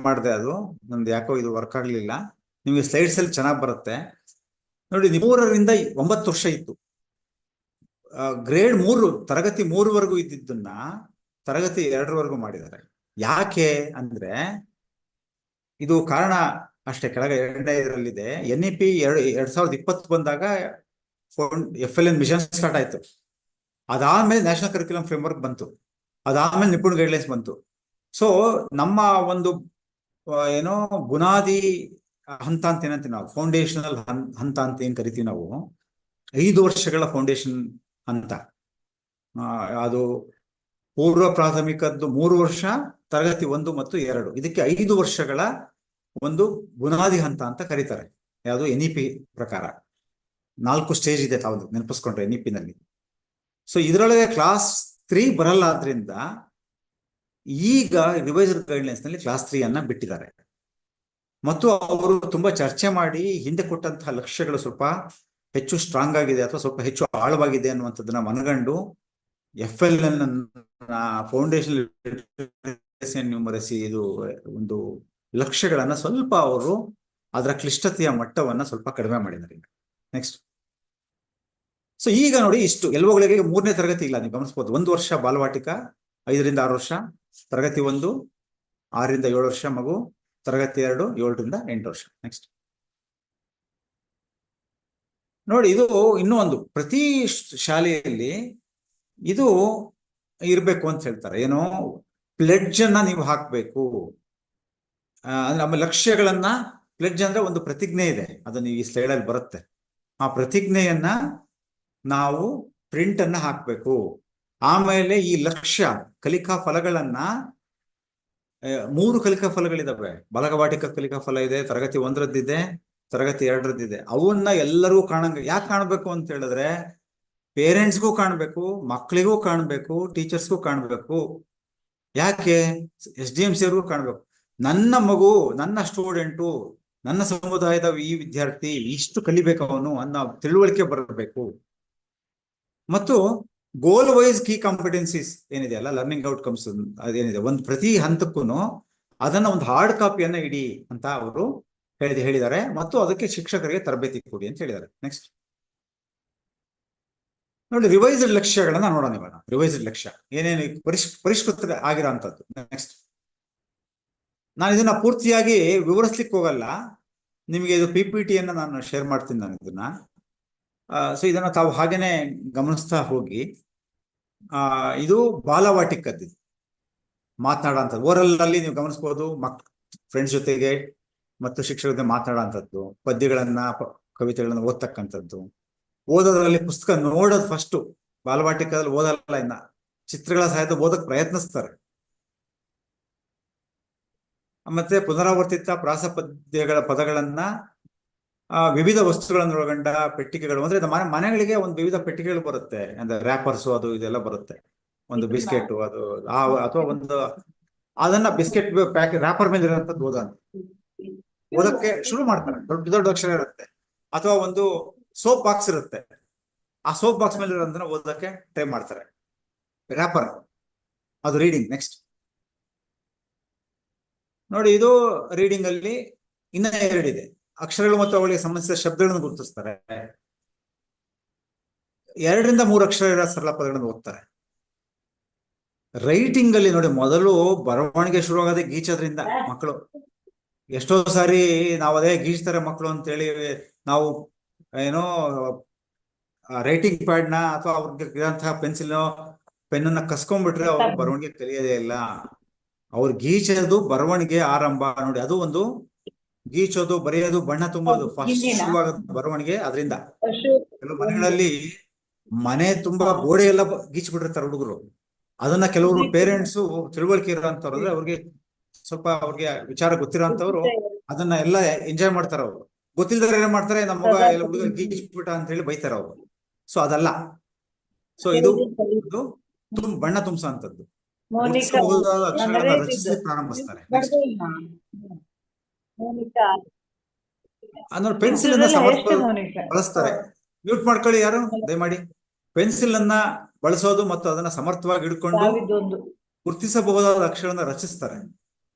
A: ಮಾಡಿದೆ, ಅದು ನಂದು ಯಾಕೋ ಇದು ವರ್ಕ್ ಆಗ್ಲಿಲ್ಲ. ನಿಮಗೆ ಸ್ಲೈಡ್ಸ್ ಅಲ್ಲಿ ಚೆನ್ನಾಗಿ ಬರುತ್ತೆ ನೋಡಿ. 3ರಿಂದ 9 ವರ್ಷ ಇತ್ತು. ಗ್ರೇಡ್ 3 ತರಗತಿ 3ವರೆಗೂ ಇದ್ದಿದ್ದನ್ನ ತರಗತಿ 2ರವರೆಗೂ ಮಾಡಿದ್ದಾರೆ. ಯಾಕೆ ಅಂದ್ರೆ ಇದು ಕಾರಣ ಅಷ್ಟೇ. ಕೆಳಗೆ 2ನೇ ಇದರಲ್ಲಿದೆ. NEP 2020 ಬಂದಾಗ FLN ಮಿಷನ್ ಸ್ಟಾರ್ಟ್ ಆಯ್ತು. ಅದಾದ್ಮೇಲೆ ನ್ಯಾಷನಲ್ ಕರಿಕ್ಯುಲಮ್ ಫ್ರೇಮ್ವರ್ಕ್ ಬಂತು. ಅದಾದ್ಮೇಲೆ ನಿಪುಣ್ ಗೈಡ್ಲೈನ್ಸ್ ಬಂತು. ಸೊ ನಮ್ಮ ಒಂದು ಬುನಾದಿ ಹಂತ ಅಂತ ಏನಂತೀವಿ ನಾವು, ಫೌಂಡೇಶನಲ್ ಹಂತ ಅಂತ ಏನ್ ಕರಿತೀವಿ ನಾವು, 5 ವರ್ಷಗಳ ಫೌಂಡೇಶನ್ ಹಂತ. ಅದು ಪೂರ್ವ ಪ್ರಾಥಮಿಕದ್ದು 3 ವರ್ಷ, ತರಗತಿ 1 ಮತ್ತು 2, ಇದಕ್ಕೆ 5 ವರ್ಷಗಳ ಒಂದು ಬುನಾದಿ ಹಂತ ಅಂತ ಕರೀತಾರೆ. ಯಾವುದು NEP ಪ್ರಕಾರ 4 ಸ್ಟೇಜ್ ಇದೆ, ತಾವು ನೆನಪಿಸ್ಕೊಂಡ್ರೆ NEP ನಲ್ಲಿ. ಸೊ ಇದರೊಳಗೆ ಕ್ಲಾಸ್ 3 ಬರಲ್ಲ. ಆದ್ರಿಂದ ಈಗ ರಿವೈಸ್ಡ್ ಗೈಡ್ಲೈನ್ಸ್ ನಲ್ಲಿ ಕ್ಲಾಸ್ 3 ಅನ್ನ ಬಿಟ್ಟಿದ್ದಾರೆ. ಮತ್ತು ಅವರು ತುಂಬಾ ಚರ್ಚೆ ಮಾಡಿ ಹಿಂದೆ ಕೊಟ್ಟಂತಹ ಲಕ್ಷ್ಯಗಳು ಸ್ವಲ್ಪ ಹೆಚ್ಚು ಸ್ಟ್ರಾಂಗ್ ಆಗಿದೆ ಅಥವಾ ಸ್ವಲ್ಪ ಹೆಚ್ಚು ಆಳವಾಗಿದೆ ಅನ್ನುವಂಥದ್ದನ್ನ ಮನಗಂಡು FLN ಫೌಂಡೇಶನ್ ನ್ಯೂಮರಸಿ ಇದು ಒಂದು ಲಕ್ಷ್ಯಗಳನ್ನ ಸ್ವಲ್ಪ ಅವರು ಅದರ ಕ್ಲಿಷ್ಟತೆಯ ಮಟ್ಟವನ್ನ ಸ್ವಲ್ಪ ಕಡಿಮೆ ಮಾಡಿದ್ದಾರೆ. ನೆಕ್ಸ್ಟ್ ಸೊ ಈಗ ನೋಡಿ, ಇಷ್ಟು LOಗಳಿಗೆ 3ನೇ ತರಗತಿ ಇಲ್ಲ, ನೀವು ಗಮನಿಸಬಹುದು. 1 ವರ್ಷ ಬಾಲವಾಟಿಕ, 5ರಿಂದ 6 ವರ್ಷ, ತರಗತಿ 1 6ರಿಂದ 7 ವರ್ಷ ಮಗು, ತರಗತಿ 2 7ರಿಂದ 8 ವರ್ಷ. ನೆಕ್ಸ್ಟ್ ನೋಡಿ, ಇದು ಇನ್ನೂ ಒಂದು ಪ್ರತಿ ಶಾಲೆಯಲ್ಲಿ ಇದು ಇರ್ಬೇಕು ಅಂತ ಹೇಳ್ತಾರೆ. ಏನು, ಪ್ಲೆಡ್ಜ್ ಅನ್ನ ನೀವು ಹಾಕ್ಬೇಕು. ಅಂದ್ರೆ ನಮ್ಮ ಲಕ್ಷ್ಯಗಳನ್ನ, ಪ್ಲೆಡ್ಜ್ ಅಂದ್ರೆ ಒಂದು ಪ್ರತಿಜ್ಞೆ ಇದೆ, ಅದು ನೀವು ಈ ಸ್ಲೈಡ್ ಅಲ್ಲಿ ಬರುತ್ತೆ. ಆ ಪ್ರತಿಜ್ಞೆಯನ್ನ ನಾವು ಪ್ರಿಂಟ್ ಅನ್ನ ಹಾಕ್ಬೇಕು. ಆಮೇಲೆ ಈ ಲಕ್ಷ್ಯ ಕಲಿಕಾ ಫಲಗಳನ್ನ 3 ಕಲಿಕಾ ಫಲಗಳಿದಾವೆ. ಬಾಲಕವಾಟಿಕ ಕಲಿಕಾ ಫಲ ಇದೆ, ತರಗತಿ 1ರದ್ದಿದೆ, ತರಗತಿ 2ರದ್ದಿದೆ. ಅವನ್ನ ಎಲ್ಲರೂ ಯಾಕೆ ಕಾಣಬೇಕು ಅಂತ ಹೇಳಿದ್ರೆ, ಪೇರೆಂಟ್ಸ್ಗೂ ಕಾಣ್ಬೇಕು, ಮಕ್ಕಳಿಗೂ ಕಾಣ್ಬೇಕು, ಟೀಚರ್ಸ್ಗೂ ಕಾಣ್ಬೇಕು. ಯಾಕೆ? SDMC ಅವ್ರಿಗೂ ಕಾಣ್ಬೇಕು. ನನ್ನ ಮಗು, ನನ್ನ ಸ್ಟೂಡೆಂಟು, ನನ್ನ ಸಮುದಾಯದ ಈ ವಿದ್ಯಾರ್ಥಿ ಇಷ್ಟು ಕಲಿಬೇಕು ಅವನು ಅನ್ನೋ ತಿಳುವಳಿಕೆ ಬರಬೇಕು. ಮತ್ತು ಗೋಲ್ ವೈಸ್ ಕೀ ಕಾಂಪಿಟೆನ್ಸೀಸ್ ಏನಿದೆ ಅಲ್ಲ, ಲರ್ನಿಂಗ್ ಔಟ್ಕಮ್ಸ್ ಅದೇನಿದೆ, ಒಂದು ಪ್ರತಿ ಹಂತಕ್ಕೂ ಅದನ್ನ ಒಂದು ಹಾರ್ಡ್ ಕಾಪಿಯನ್ನ ಇಡಿ ಅಂತ ಅವರು ಹೇಳಿದ್ದಾರೆ. ಮತ್ತು ಅದಕ್ಕೆ ಶಿಕ್ಷಕರಿಗೆ ತರಬೇತಿ ಕೊಡಿ ಅಂತ ಹೇಳಿದ್ದಾರೆ. ನೆಕ್ಸ್ಟ್ ನೋಡಿ, ರಿವೈಸ್ಡ್ ಲಕ್ಷ್ಯಗಳನ್ನ ನೋಡೋಣ ಇವಾಗ. ರಿವೈಸ್ಡ್ ಲಕ್ಷ್ಯ ಏನೇನು ಪರಿಷ್ಕೃತ ಆಗಿರೋ ಅಂತದ್ದು. ನೆಕ್ಸ್ಟ್ ನಾನು ಇದನ್ನ ಪೂರ್ತಿಯಾಗಿ ವಿವರಿಸ್ಲಿಕ್ಕೆ ಹೋಗಲ್ಲ, ನಿಮಗೆ ಇದು PPT ನಾನು ಶೇರ್ ಮಾಡ್ತೀನಿ ನಾನು ಇದನ್ನ. ಸೊ ಇದನ್ನ ತಾವು ಹಾಗೇನೆ ಗಮನಿಸ್ತಾ ಹೋಗಿ. ಇದು ಬಾಲವಾಟಿಕದ್ದು, ಮಾತನಾಡೋಂಥದ್ದು. ಓರಲ್ ಅಲ್ಲಿ ನೀವು ಗಮನಿಸ್ಬೋದು, ಫ್ರೆಂಡ್ಸ್ ಜೊತೆಗೆ ಮತ್ತು ಶಿಕ್ಷಕರ ಜೊತೆ ಮಾತನಾಡೋಂಥದ್ದು, ಪದ್ಯಗಳನ್ನ ಕವಿತೆಗಳನ್ನ ಓದ್ತಕ್ಕಂಥದ್ದು. ಓದೋದ್ರಲ್ಲಿ ಪುಸ್ತಕ ನೋಡೋದು ಫಸ್ಟ್, ಬಾಲವಾಟಿಕದಲ್ಲಿ ಓದಲ್ಲ, ಇನ್ನ ಚಿತ್ರಗಳ ಸಹಾಯದ ಓದಕ್ ಪ್ರಯತ್ನಿಸ್ತಾರೆ. ಮತ್ತೆ ಪುನರಾವರ್ತಿತ ಪ್ರಾಸ ಪದ್ಯಗಳ ಪದಗಳನ್ನ ವಿವಿಧ ವಸ್ತುಗಳನ್ನು ಒಳಗೊಂಡ ಪೆಟ್ಟಿಗೆಗಳು, ಅಂದ್ರೆ ಮನೆಗಳಿಗೆ ಒಂದು ವಿವಿಧ ಪೆಟ್ಟಿಗೆಗಳು ಬರುತ್ತೆ, ಅಂದ್ರೆ ರ್ಯಾಪರ್ಸು ಅದು ಇದೆಲ್ಲ ಬರುತ್ತೆ. ಒಂದು ಬಿಸ್ಕೆಟ್ ಅದು ಅಥವಾ ಒಂದು ಅದನ್ನ ಬಿಸ್ಕೆಟ್ ಪ್ಯಾಕೆಟ್ ರ್ಯಾಪರ್ ಮೇಲೆ ಇರುವಂತದ್ದು ಓದಕ್ಕೆ ಶುರು ಮಾಡ್ತಾರೆ. ದೊಡ್ಡ ದೊಡ್ಡ ಅಕ್ಷರ ಇರುತ್ತೆ. ಅಥವಾ ಒಂದು ಸೋಪ್ ಬಾಕ್ಸ್ ಇರುತ್ತೆ, ಆ ಸೋಪ್ ಬಾಕ್ಸ್ ಮೇಲೆ ಇರೋದನ್ನ ಓದಕ್ಕೆ ಟ್ರೈ ಮಾಡ್ತಾರೆ. ರ್ಯಾಪರ್ ಅದು ರೀಡಿಂಗ್. ನೆಕ್ಸ್ಟ್ ನೋಡಿ, ಇದು ರೀಡಿಂಗ್ ಅಲ್ಲಿ ಇನ್ನ 2 ಇದೆ. ಅಕ್ಷರಗಳು ಮತ್ತು ಅವುಗಳಿಗೆ ಸಂಬಂಧಿಸಿದ ಶಬ್ದಗಳನ್ನು ಗುರುತಿಸ್ತಾರೆ. 2ರಿಂದ 3 ಅಕ್ಷರ ಇರೋ ಸರಳ ಪದಗಳನ್ನು ಓದ್ತಾರೆ. ರೈಟಿಂಗ್ ಅಲ್ಲಿ ನೋಡಿ, ಮೊದಲು ಬರವಣಿಗೆ ಶುರುವಾಗದೆ ಗೀಚೋದ್ರಿಂದ ಮಕ್ಕಳು. ಎಷ್ಟೋ ಸಾರಿ ನಾವು ಅದೇ ಗೀಚ್ತಾರೆ ಮಕ್ಕಳು ಅಂತೇಳಿ ನಾವು ಏನೋ ರೈಟಿಂಗ್ ಪ್ಯಾಡ್ನ ಅಥವಾ ಅವ್ರಿಗೆ ಇರೋಂತಹ ಪೆನ್ನ ಕಸ್ಕೊಂಡ್ಬಿಟ್ರೆ ಅವ್ರು ಬರವಣಿಗೆ ಕಲಿಯೋದೇ ಇಲ್ಲ. ಅವ್ರು ಗೀಚೋದು ಬರವಣಿಗೆ ಆರಂಭ ನೋಡಿ. ಅದು ಒಂದು ಗೀಚೋದು, ಬರೆಯೋದು, ಬಣ್ಣ ತುಂಬೋದು ಫಸ್ಟ್ ಶುರುವಾಗೋದು ಬರವಣಿಗೆ. ಅದರಿಂದ ಕೆಲವು ಮನೆಗಳಲ್ಲಿ ಮನೆ ತುಂಬಾ ಗೋಡೆ ಎಲ್ಲ ಗೀಚ್ಬಿಟ್ಟಿರ್ತಾರೆ ಹುಡುಗರು. ಅದನ್ನ ಕೆಲವರು ಪೇರೆಂಟ್ಸು ತಿಳುವಳಿಕೆ ಇರೋಂಥವ್ರು, ಅಂದ್ರೆ ಅವ್ರಿಗೆ ಸ್ವಲ್ಪ ಅವ್ರಿಗೆ ವಿಚಾರ ಗೊತ್ತಿರೋಂಥವ್ರು ಅದನ್ನ ಎಲ್ಲ ಎಂಜಾಯ್ ಮಾಡ್ತಾರೆ. ಅವ್ರು ಗೊತ್ತಿಲ್ದಾರೆ ಏನ್ ಮಾಡ್ತಾರೆ, ನಮ್ಮ ಮಗ ಎಲ್ಲ ಹುಡುಗ ಗೀಚ್ಬಿಟ್ಟ ಅಂತ ಹೇಳಿ ಬೈತಾರೆ ಅವರು. ಸೊ ಅದಲ್ಲ. ಸೊ ಇದು ಬಣ್ಣ ತುಂಬಿಸೋ ಅಂತದ್ದು, ಅಕ್ಷರಗಳನ್ನ ರಚಿಸಲಿಕ್ಕೆ ಪ್ರಾರಂಭಿಸ್ತಾರೆ. ಅಂದ್ರೆ ಪೆನ್ಸಿಲ್ ಅನ್ನ ಬಳಸ್ತಾರೆ. ಮ್ಯೂಟ್ ಮಾಡ್ಕೊಳ್ಳಿ ಯಾರು ದಯಮಾಡಿ. ಪೆನ್ಸಿಲ್ ಅನ್ನ ಬಳಸೋದು ಮತ್ತು ಅದನ್ನ ಸಮರ್ಥವಾಗಿ ಹಿಡ್ಕೊಂಡು ಗುರುತಿಸಬಹುದಾದ ಅಕ್ಷರಗಳನ್ನ ರಚಿಸ್ತಾರೆ.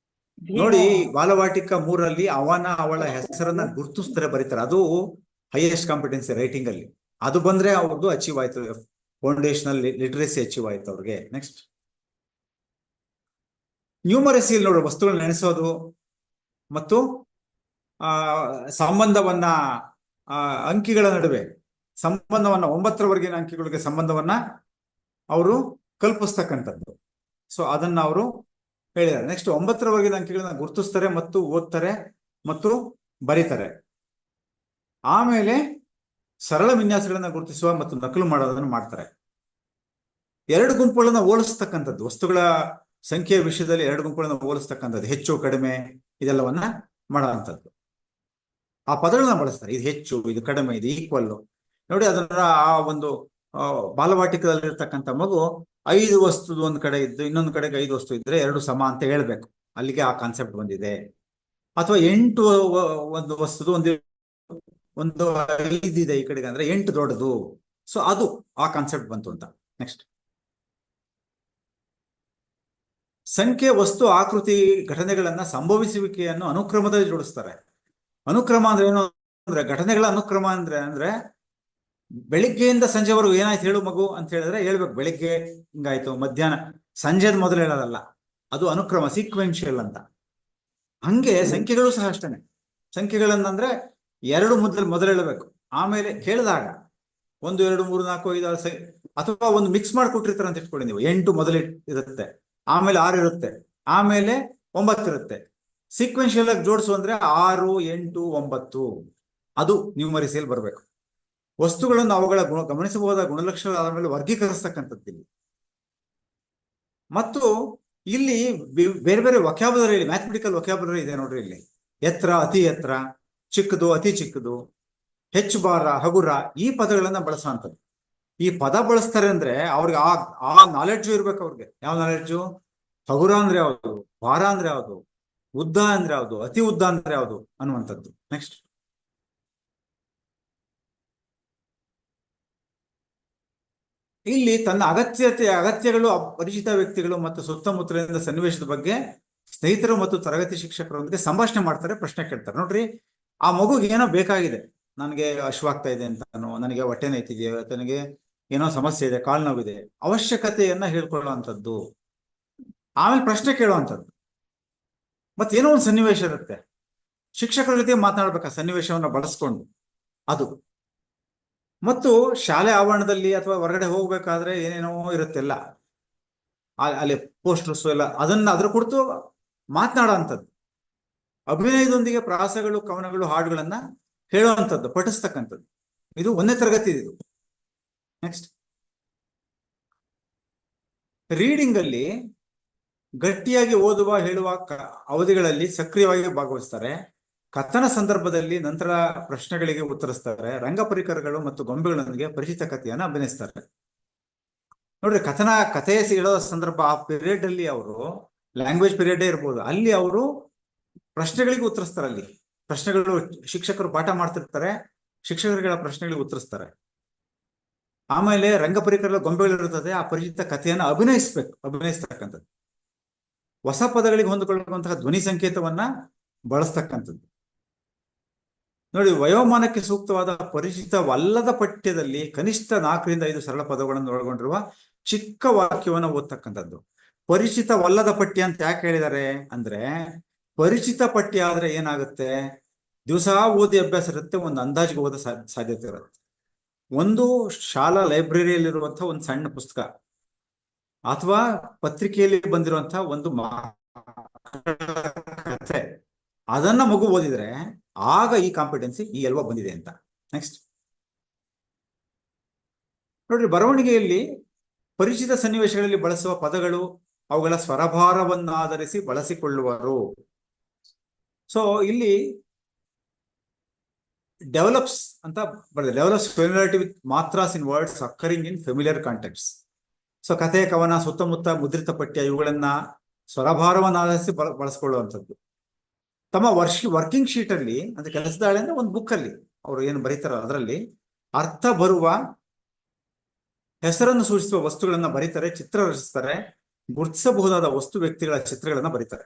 A: ನೋಡಿ, ಬಾಲವಾಟಿಕ 3ರಲ್ಲಿ ಅವಳ ಹೆಸರನ್ನ ಗುರುತಿಸ್ತಾರೆ, ಬರೀತಾರೆ. ಅದು ಹೈಯೆಸ್ಟ್ ಕಾಂಪಿಟೆನ್ಸಿ ರೈಟಿಂಗ್ ಅಲ್ಲಿ. ಅದು ಬಂದ್ರೆ ಅವ್ರದ್ದು ಅಚೀವ್ ಆಯ್ತು, ಫೌಂಡೇಶನಲ್ ಲಿಟರೇಸಿ ಅಚೀವ್ ಆಯ್ತು ಅವ್ರಿಗೆ. ನೆಕ್ಸ್ಟ್ ನ್ಯೂಮರಸಿ ನೋಡಿ, ವಸ್ತುಗಳನ್ನ ನೆನೆಸೋದು ಮತ್ತು ಸಂಬಂಧವನ್ನ ಅಂಕಿಗಳ ನಡುವೆ ಸಂಬಂಧವನ್ನ 9ರವರೆಗಿನ ಅಂಕಿಗಳಿಗೆ ಸಂಬಂಧವನ್ನ ಅವರು ಕಲ್ಪಿಸ್ತಕ್ಕಂಥದ್ದು. ಸೊ ಅದನ್ನ ಅವರು ಹೇಳಿದ್ದಾರೆ. ನೆಕ್ಸ್ಟ್ 9ರವರೆಗಿನ ಅಂಕಿಗಳನ್ನ ಗುರುತಿಸ್ತಾರೆ ಮತ್ತು ಓದ್ತಾರೆ ಮತ್ತು ಬರೀತಾರೆ. ಆಮೇಲೆ ಸರಳ ವಿನ್ಯಾಸಗಳನ್ನ ಗುರುತಿಸುವ ಮತ್ತು ನಕಲು ಮಾಡೋದನ್ನು ಮಾಡ್ತಾರೆ. 2 ಗುಂಪುಗಳನ್ನ ಹೋಲಿಸ್ತಕ್ಕಂಥದ್ದು, ವಸ್ತುಗಳ ಸಂಖ್ಯೆಯ ವಿಷಯದಲ್ಲಿ 2 ಗುಂಪುಗಳನ್ನ ಹೋಲಿಸ್ತಕ್ಕಂಥದ್ದು, ಹೆಚ್ಚು ಕಡಿಮೆ ಇದೆಲ್ಲವನ್ನ ಮಾಡುವಂಥದ್ದು. ಆ ಪದಗಳನ್ನ ಬಳಸ್ತಾರೆ. ಇದು ಹೆಚ್ಚು, ಇದು ಕಡಿಮೆ, ಇದು ಈಕ್ವಲ್. ನೋಡಿ, ಅದರ ಆ ಒಂದು ಬಾಲವಾಟಿಕದಲ್ಲಿರ್ತಕ್ಕಂಥ ಮಗು 5 ವಸ್ತು ಒಂದ್ ಕಡೆ ಇದ್ದು ಇನ್ನೊಂದು ಕಡೆಗೆ 5 ವಸ್ತು ಇದ್ರೆ 2 ಸಮ ಅಂತ ಹೇಳ್ಬೇಕು. ಅಲ್ಲಿಗೆ ಆ ಕಾನ್ಸೆಪ್ಟ್ ಬಂದಿದೆ. ಅಥವಾ 8 ಒಂದು ವಸ್ತು ಒಂದು 5 ಇದೆ ಈ ಕಡೆಗೆ ಅಂದ್ರೆ 8 ದೊಡ್ಡದು. ಸೊ ಅದು ಆ ಕಾನ್ಸೆಪ್ಟ್ ಬಂತು ಅಂತ. ನೆಕ್ಸ್ಟ್ ಸಂಖ್ಯೆ, ವಸ್ತು, ಆಕೃತಿ, ಘಟನೆಗಳನ್ನ ಸಂಭವಿಸುವಿಕೆಯನ್ನು ಅನುಕ್ರಮದಲ್ಲಿ ಜೋಡಿಸ್ತಾರೆ. ಅನುಕ್ರಮ ಅಂದ್ರೆ ಏನು ಅಂದ್ರೆ, ಘಟನೆಗಳ ಅನುಕ್ರಮ ಅಂದ್ರೆ ಬೆಳಿಗ್ಗೆಯಿಂದ ಸಂಜೆವರೆಗೂ ಏನಾಯ್ತು ಹೇಳು ಮಗು ಅಂತ ಹೇಳಿದ್ರೆ ಹೇಳ್ಬೇಕು. ಬೆಳಿಗ್ಗೆ ಹಿಂಗಾಯ್ತು, ಮಧ್ಯಾಹ್ನ, ಸಂಜೆದ ಮೊದಲು ಹೇಳೋದಲ್ಲ. ಅದು ಅನುಕ್ರಮ, ಸೀಕ್ವೆನ್ಷಿಯಲ್ ಅಂತ. ಹಂಗೆ ಸಂಖ್ಯೆಗಳು ಸಹ ಅಷ್ಟೇನೆ. ಸಂಖ್ಯೆಗಳನ್ನಂದ್ರೆ ಎರಡು ಮೊದಲು ಹೇಳಬೇಕು, ಆಮೇಲೆ ಹೇಳಿದಾಗ 1 2 3 4 5 6 ಅಥವಾ ಒಂದು ಮಿಕ್ಸ್ ಮಾಡಿಕೊಟ್ಟಿರ್ತಾರೆ ಅಂತ ಇಟ್ಕೊಳ್ಳಿ ನೀವು. 8 ಮೊದಲು ಇರುತ್ತೆ, ಆಮೇಲೆ 6 ಇರುತ್ತೆ, ಆಮೇಲೆ 9 ಇರುತ್ತೆ. ಸೀಕ್ವೆನ್ಶಿಯಲ್ ಆಗಿ ಜೋಡಿಸು ಅಂದ್ರೆ 6 8 9 ಅದು ನ್ಯೂಮರಿಸಿಯಲ್ಲಿ ಬರಬೇಕು. ವಸ್ತುಗಳನ್ನು ಅವುಗಳ ಗಮನಿಸಬಹುದಾದ ಗುಣಲಕ್ಷಣಗಳ ಮೇಲೆ ವರ್ಗೀಕರಿಸ್ತಕ್ಕಂಥದ್ದು ಇಲ್ಲಿ. ಮತ್ತು ಇಲ್ಲಿ ಬೇರೆ ಬೇರೆ ವೊಕ್ಯಾಬುಲರಿ, ಮ್ಯಾಥಮೆಟಿಕಲ್ ವೊಕ್ಯಾಬುಲರಿ ಇದೆ ನೋಡ್ರಿ. ಇಲ್ಲಿ ಎತ್ತರ, ಅತಿ ಎತ್ತರ, ಚಿಕ್ಕದು, ಅತಿ ಚಿಕ್ಕದು, ಹೆಚ್ಚು ಭಾರ, ಹಗುರ, ಈ ಪದಗಳನ್ನ ಬಳಸುವಂಥದ್ದು. ಈ ಪದ ಬಳಸ್ತಾರೆ ಅಂದ್ರೆ ಅವ್ರಿಗೆ ಆ ನಾಲೆಡ್ಜು ಇರ್ಬೇಕು ಅವ್ರಿಗೆ. ಯಾವ ನಾಲೆಡ್ಜು? ಹಗುರ ಅಂದ್ರೆ ಯಾವುದು, ಭಾರ ಅಂದ್ರೆ ಯಾವುದು, ಉದ್ದ ಅಂದ್ರೆ ಯಾವುದು, ಅತಿ ಉದ್ದ ಅಂದ್ರೆ ಯಾವುದು ಅನ್ನುವಂಥದ್ದು. ನೆಕ್ಸ್ಟ್, ಇಲ್ಲಿ ತನ್ನ ಅಗತ್ಯಗಳು, ಅಪರಿಚಿತ ವ್ಯಕ್ತಿಗಳು ಮತ್ತು ಸುತ್ತಮುತ್ತಲಿನ ಸನ್ನಿವೇಶದ ಬಗ್ಗೆ ಸ್ನೇಹಿತರು ಮತ್ತು ತರಗತಿ ಶಿಕ್ಷಕರೊಂದಿಗೆ ಸಂಭಾಷಣೆ ಮಾಡ್ತಾರೆ, ಪ್ರಶ್ನೆ ಕೇಳ್ತಾರೆ. ನೋಡ್ರಿ, ಆ ಮಗುಗೆ ಏನೋ ಬೇಕಾಗಿದೆ, ನನಗೆ ಹಶ್ವಾಗ್ತಾ ಇದೆ ಅಂತಾನೋ, ನನಗೆ ಹೊಟ್ಟೆ ನೋಯ್ತಿದೆಯೋ, ನನಗೆ ಏನೋ ಸಮಸ್ಯೆ ಇದೆ, ಕಾಲು ನೋವಿದೆ, ಅವಶ್ಯಕತೆಯನ್ನ ಹೇಳ್ಕೊಳ್ಳುವಂಥದ್ದು, ಆಮೇಲೆ ಪ್ರಶ್ನೆ ಕೇಳುವಂಥದ್ದು. ಮತ್ತೇನೋ ಒಂದು ಸನ್ನಿವೇಶ ಇರುತ್ತೆ, ಶಿಕ್ಷಕರ ಜೊತೆ ಮಾತನಾಡ್ಬೇಕು, ಆ ಸನ್ನಿವೇಶವನ್ನ ಬಳಸ್ಕೊಂಡು ಅದು. ಮತ್ತು ಶಾಲೆ ಆವರಣದಲ್ಲಿ ಅಥವಾ ಹೊರಗಡೆ ಹೋಗ್ಬೇಕಾದ್ರೆ ಏನೇನೋ ಇರುತ್ತೆಲ್ಲ, ಅಲ್ಲಿ ಪೋಸ್ಟರ್ಸ್ ಎಲ್ಲ, ಅದ್ರ ಕುರಿತು ಮಾತನಾಡುವಂಥದ್ದು. ಅಭಿನಯದೊಂದಿಗೆ ಪ್ರಾಸಗಳು, ಕವನಗಳು, ಹಾಡುಗಳನ್ನ ಹೇಳುವಂಥದ್ದು, ಪಠಿಸ್ತಕ್ಕಂಥದ್ದು. ಇದು 1ನೇ ತರಗತಿ ಇದು. ನೆಕ್ಸ್ಟ್, ರೀಡಿಂಗ್ ಅಲ್ಲಿ ಗಟ್ಟಿಯಾಗಿ ಓದುವ, ಹೇಳುವ ಅವಧಿಗಳಲ್ಲಿ ಸಕ್ರಿಯವಾಗಿ ಭಾಗವಹಿಸ್ತಾರೆ. ಕಥನ ಸಂದರ್ಭದಲ್ಲಿ ನಂತರ ಪ್ರಶ್ನೆಗಳಿಗೆ ಉತ್ತರಿಸ್ತಾರೆ. ರಂಗ ಪರಿಕರಗಳು ಮತ್ತು ಗೊಂಬೆಗಳೊಂದಿಗೆ ಪರಿಚಿತ ಕಥೆಯನ್ನು ಅಭಿನಯಿಸ್ತಾರೆ. ನೋಡ್ರಿ, ಕಥೆ ಹೇಳೋ ಸಂದರ್ಭ, ಆ ಪೀರಿಯಡ್ ಅಲ್ಲಿ ಅವರು ಲ್ಯಾಂಗ್ವೇಜ್ ಪೀರಿಯಡ್ ಇರ್ಬೋದು, ಅಲ್ಲಿ ಅವರು ಪ್ರಶ್ನೆಗಳಿಗೆ ಉತ್ತರಿಸ್ತಾರೆ. ಅಲ್ಲಿ ಪ್ರಶ್ನೆಗಳು, ಶಿಕ್ಷಕರು ಪಾಠ ಮಾಡ್ತಿರ್ತಾರೆ, ಶಿಕ್ಷಕರುಗಳ ಪ್ರಶ್ನೆಗಳಿಗೆ ಉತ್ತರಿಸ್ತಾರೆ. ಆಮೇಲೆ ರಂಗ ಪರಿಕರ ಗೊಂಬೆಗಳಿರುತ್ತದೆ, ಆ ಪರಿಚಿತ ಕಥೆಯನ್ನು ಅಭಿನಯಿಸ್ತಕ್ಕಂಥದ್ದು. ಹೊಸ ಪದಗಳಿಗೆ ಹೊಂದಿಕೊಳ್ಳುವಂತಹ ಧ್ವನಿ ಸಂಕೇತವನ್ನ ಬಳಸ್ತಕ್ಕಂಥದ್ದು. ನೋಡಿ, ವಯೋಮಾನಕ್ಕೆ ಸೂಕ್ತವಾದ ಪರಿಚಿತವಲ್ಲದ ಪಠ್ಯದಲ್ಲಿ ಕನಿಷ್ಠ 4 ರಿಂದ 5 ಸರಳ ಪದಗಳನ್ನು ಒಳಗೊಂಡಿರುವ ಚಿಕ್ಕ ವಾಕ್ಯವನ್ನು ಓದ್ತಕ್ಕಂಥದ್ದು. ಪರಿಚಿತವಲ್ಲದ ಪಠ್ಯ ಅಂತ ಯಾಕೆ ಹೇಳಿದ್ದಾರೆ ಅಂದ್ರೆ, ಪರಿಚಿತ ಪಠ್ಯ ಆದ್ರೆ ಏನಾಗುತ್ತೆ, ದಿವಸ ಓದಿ ಅಭ್ಯಾಸ ಇರುತ್ತೆ, ಒಂದು ಅಂದಾಜಿಗೆ ಓದೋ ಸಾಧ್ಯತೆ ಇರುತ್ತೆ. ಒಂದು ಶಾಲಾ ಲೈಬ್ರರಿಯಲ್ಲಿರುವಂತಹ ಒಂದು ಸಣ್ಣ ಪುಸ್ತಕ ಅಥವಾ ಪತ್ರಿಕೆಯಲ್ಲಿ ಬಂದಿರುವಂತಹ ಒಂದು ಕಥೆ, ಅದನ್ನ ಮಗು ಓದಿದ್ರೆ ಆಗ ಈ ಕಾಂಪಿಟೆನ್ಸಿ, ಈ ಎಲ್ವ ಬಂದಿದೆ ಅಂತ. ನೆಕ್ಸ್ಟ್ ನೋಡ್ರಿ, ಬರವಣಿಗೆಯಲ್ಲಿ ಪರಿಚಿತ ಸನ್ನಿವೇಶಗಳಲ್ಲಿ ಬಳಸುವ ಪದಗಳು ಅವುಗಳ ಸ್ವರಭಾರವನ್ನಾಧರಿಸಿ ಬಳಸಿಕೊಳ್ಳುವರು. ಸೊ ಇಲ್ಲಿ ಡೆವಲಪ್ಸ್ ಅಂತ ಬರ್ತದೆ, ಡೆವಲಪ್ಸ್ ಫೆಮಿಲಿಯಾರಿಟಿ ವಿತ್ ಮಾತ್ರಾಸ್ in words occurring in familiar contexts. So ಕಥೆ, ಕವನ, ಸುತ್ತಮುತ್ತ, ಮುದ್ರಿತ ಪಠ್ಯ, ಇವುಗಳನ್ನ ಸ್ವರಭಾರವನ್ನಾಧರಿಸಿ ಬಳಸ್ಕೊಳ್ಳುವಂಥದ್ದು. ತಮ್ಮ ವರ್ಕಿಂಗ್ ಶೀಟ್ ಅಲ್ಲಿ, ಅಂದ್ರೆ ಕೆಲಸದಾಳೆ ಅಂದ್ರೆ ಒಂದು ಬುಕ್ ಅಲ್ಲಿ ಅವರು ಏನು ಬರೀತಾರ, ಅದರಲ್ಲಿ ಅರ್ಥ ಬರುವ, ಹೆಸರನ್ನು ಸೂಚಿಸುವ ವಸ್ತುಗಳನ್ನ ಬರೀತಾರೆ, ಚಿತ್ರ ರಚಿಸ್ತಾರೆ, ಗುರುತಿಸಬಹುದಾದ ವಸ್ತು ವ್ಯಕ್ತಿಗಳ ಚಿತ್ರಗಳನ್ನ ಬರೀತಾರೆ.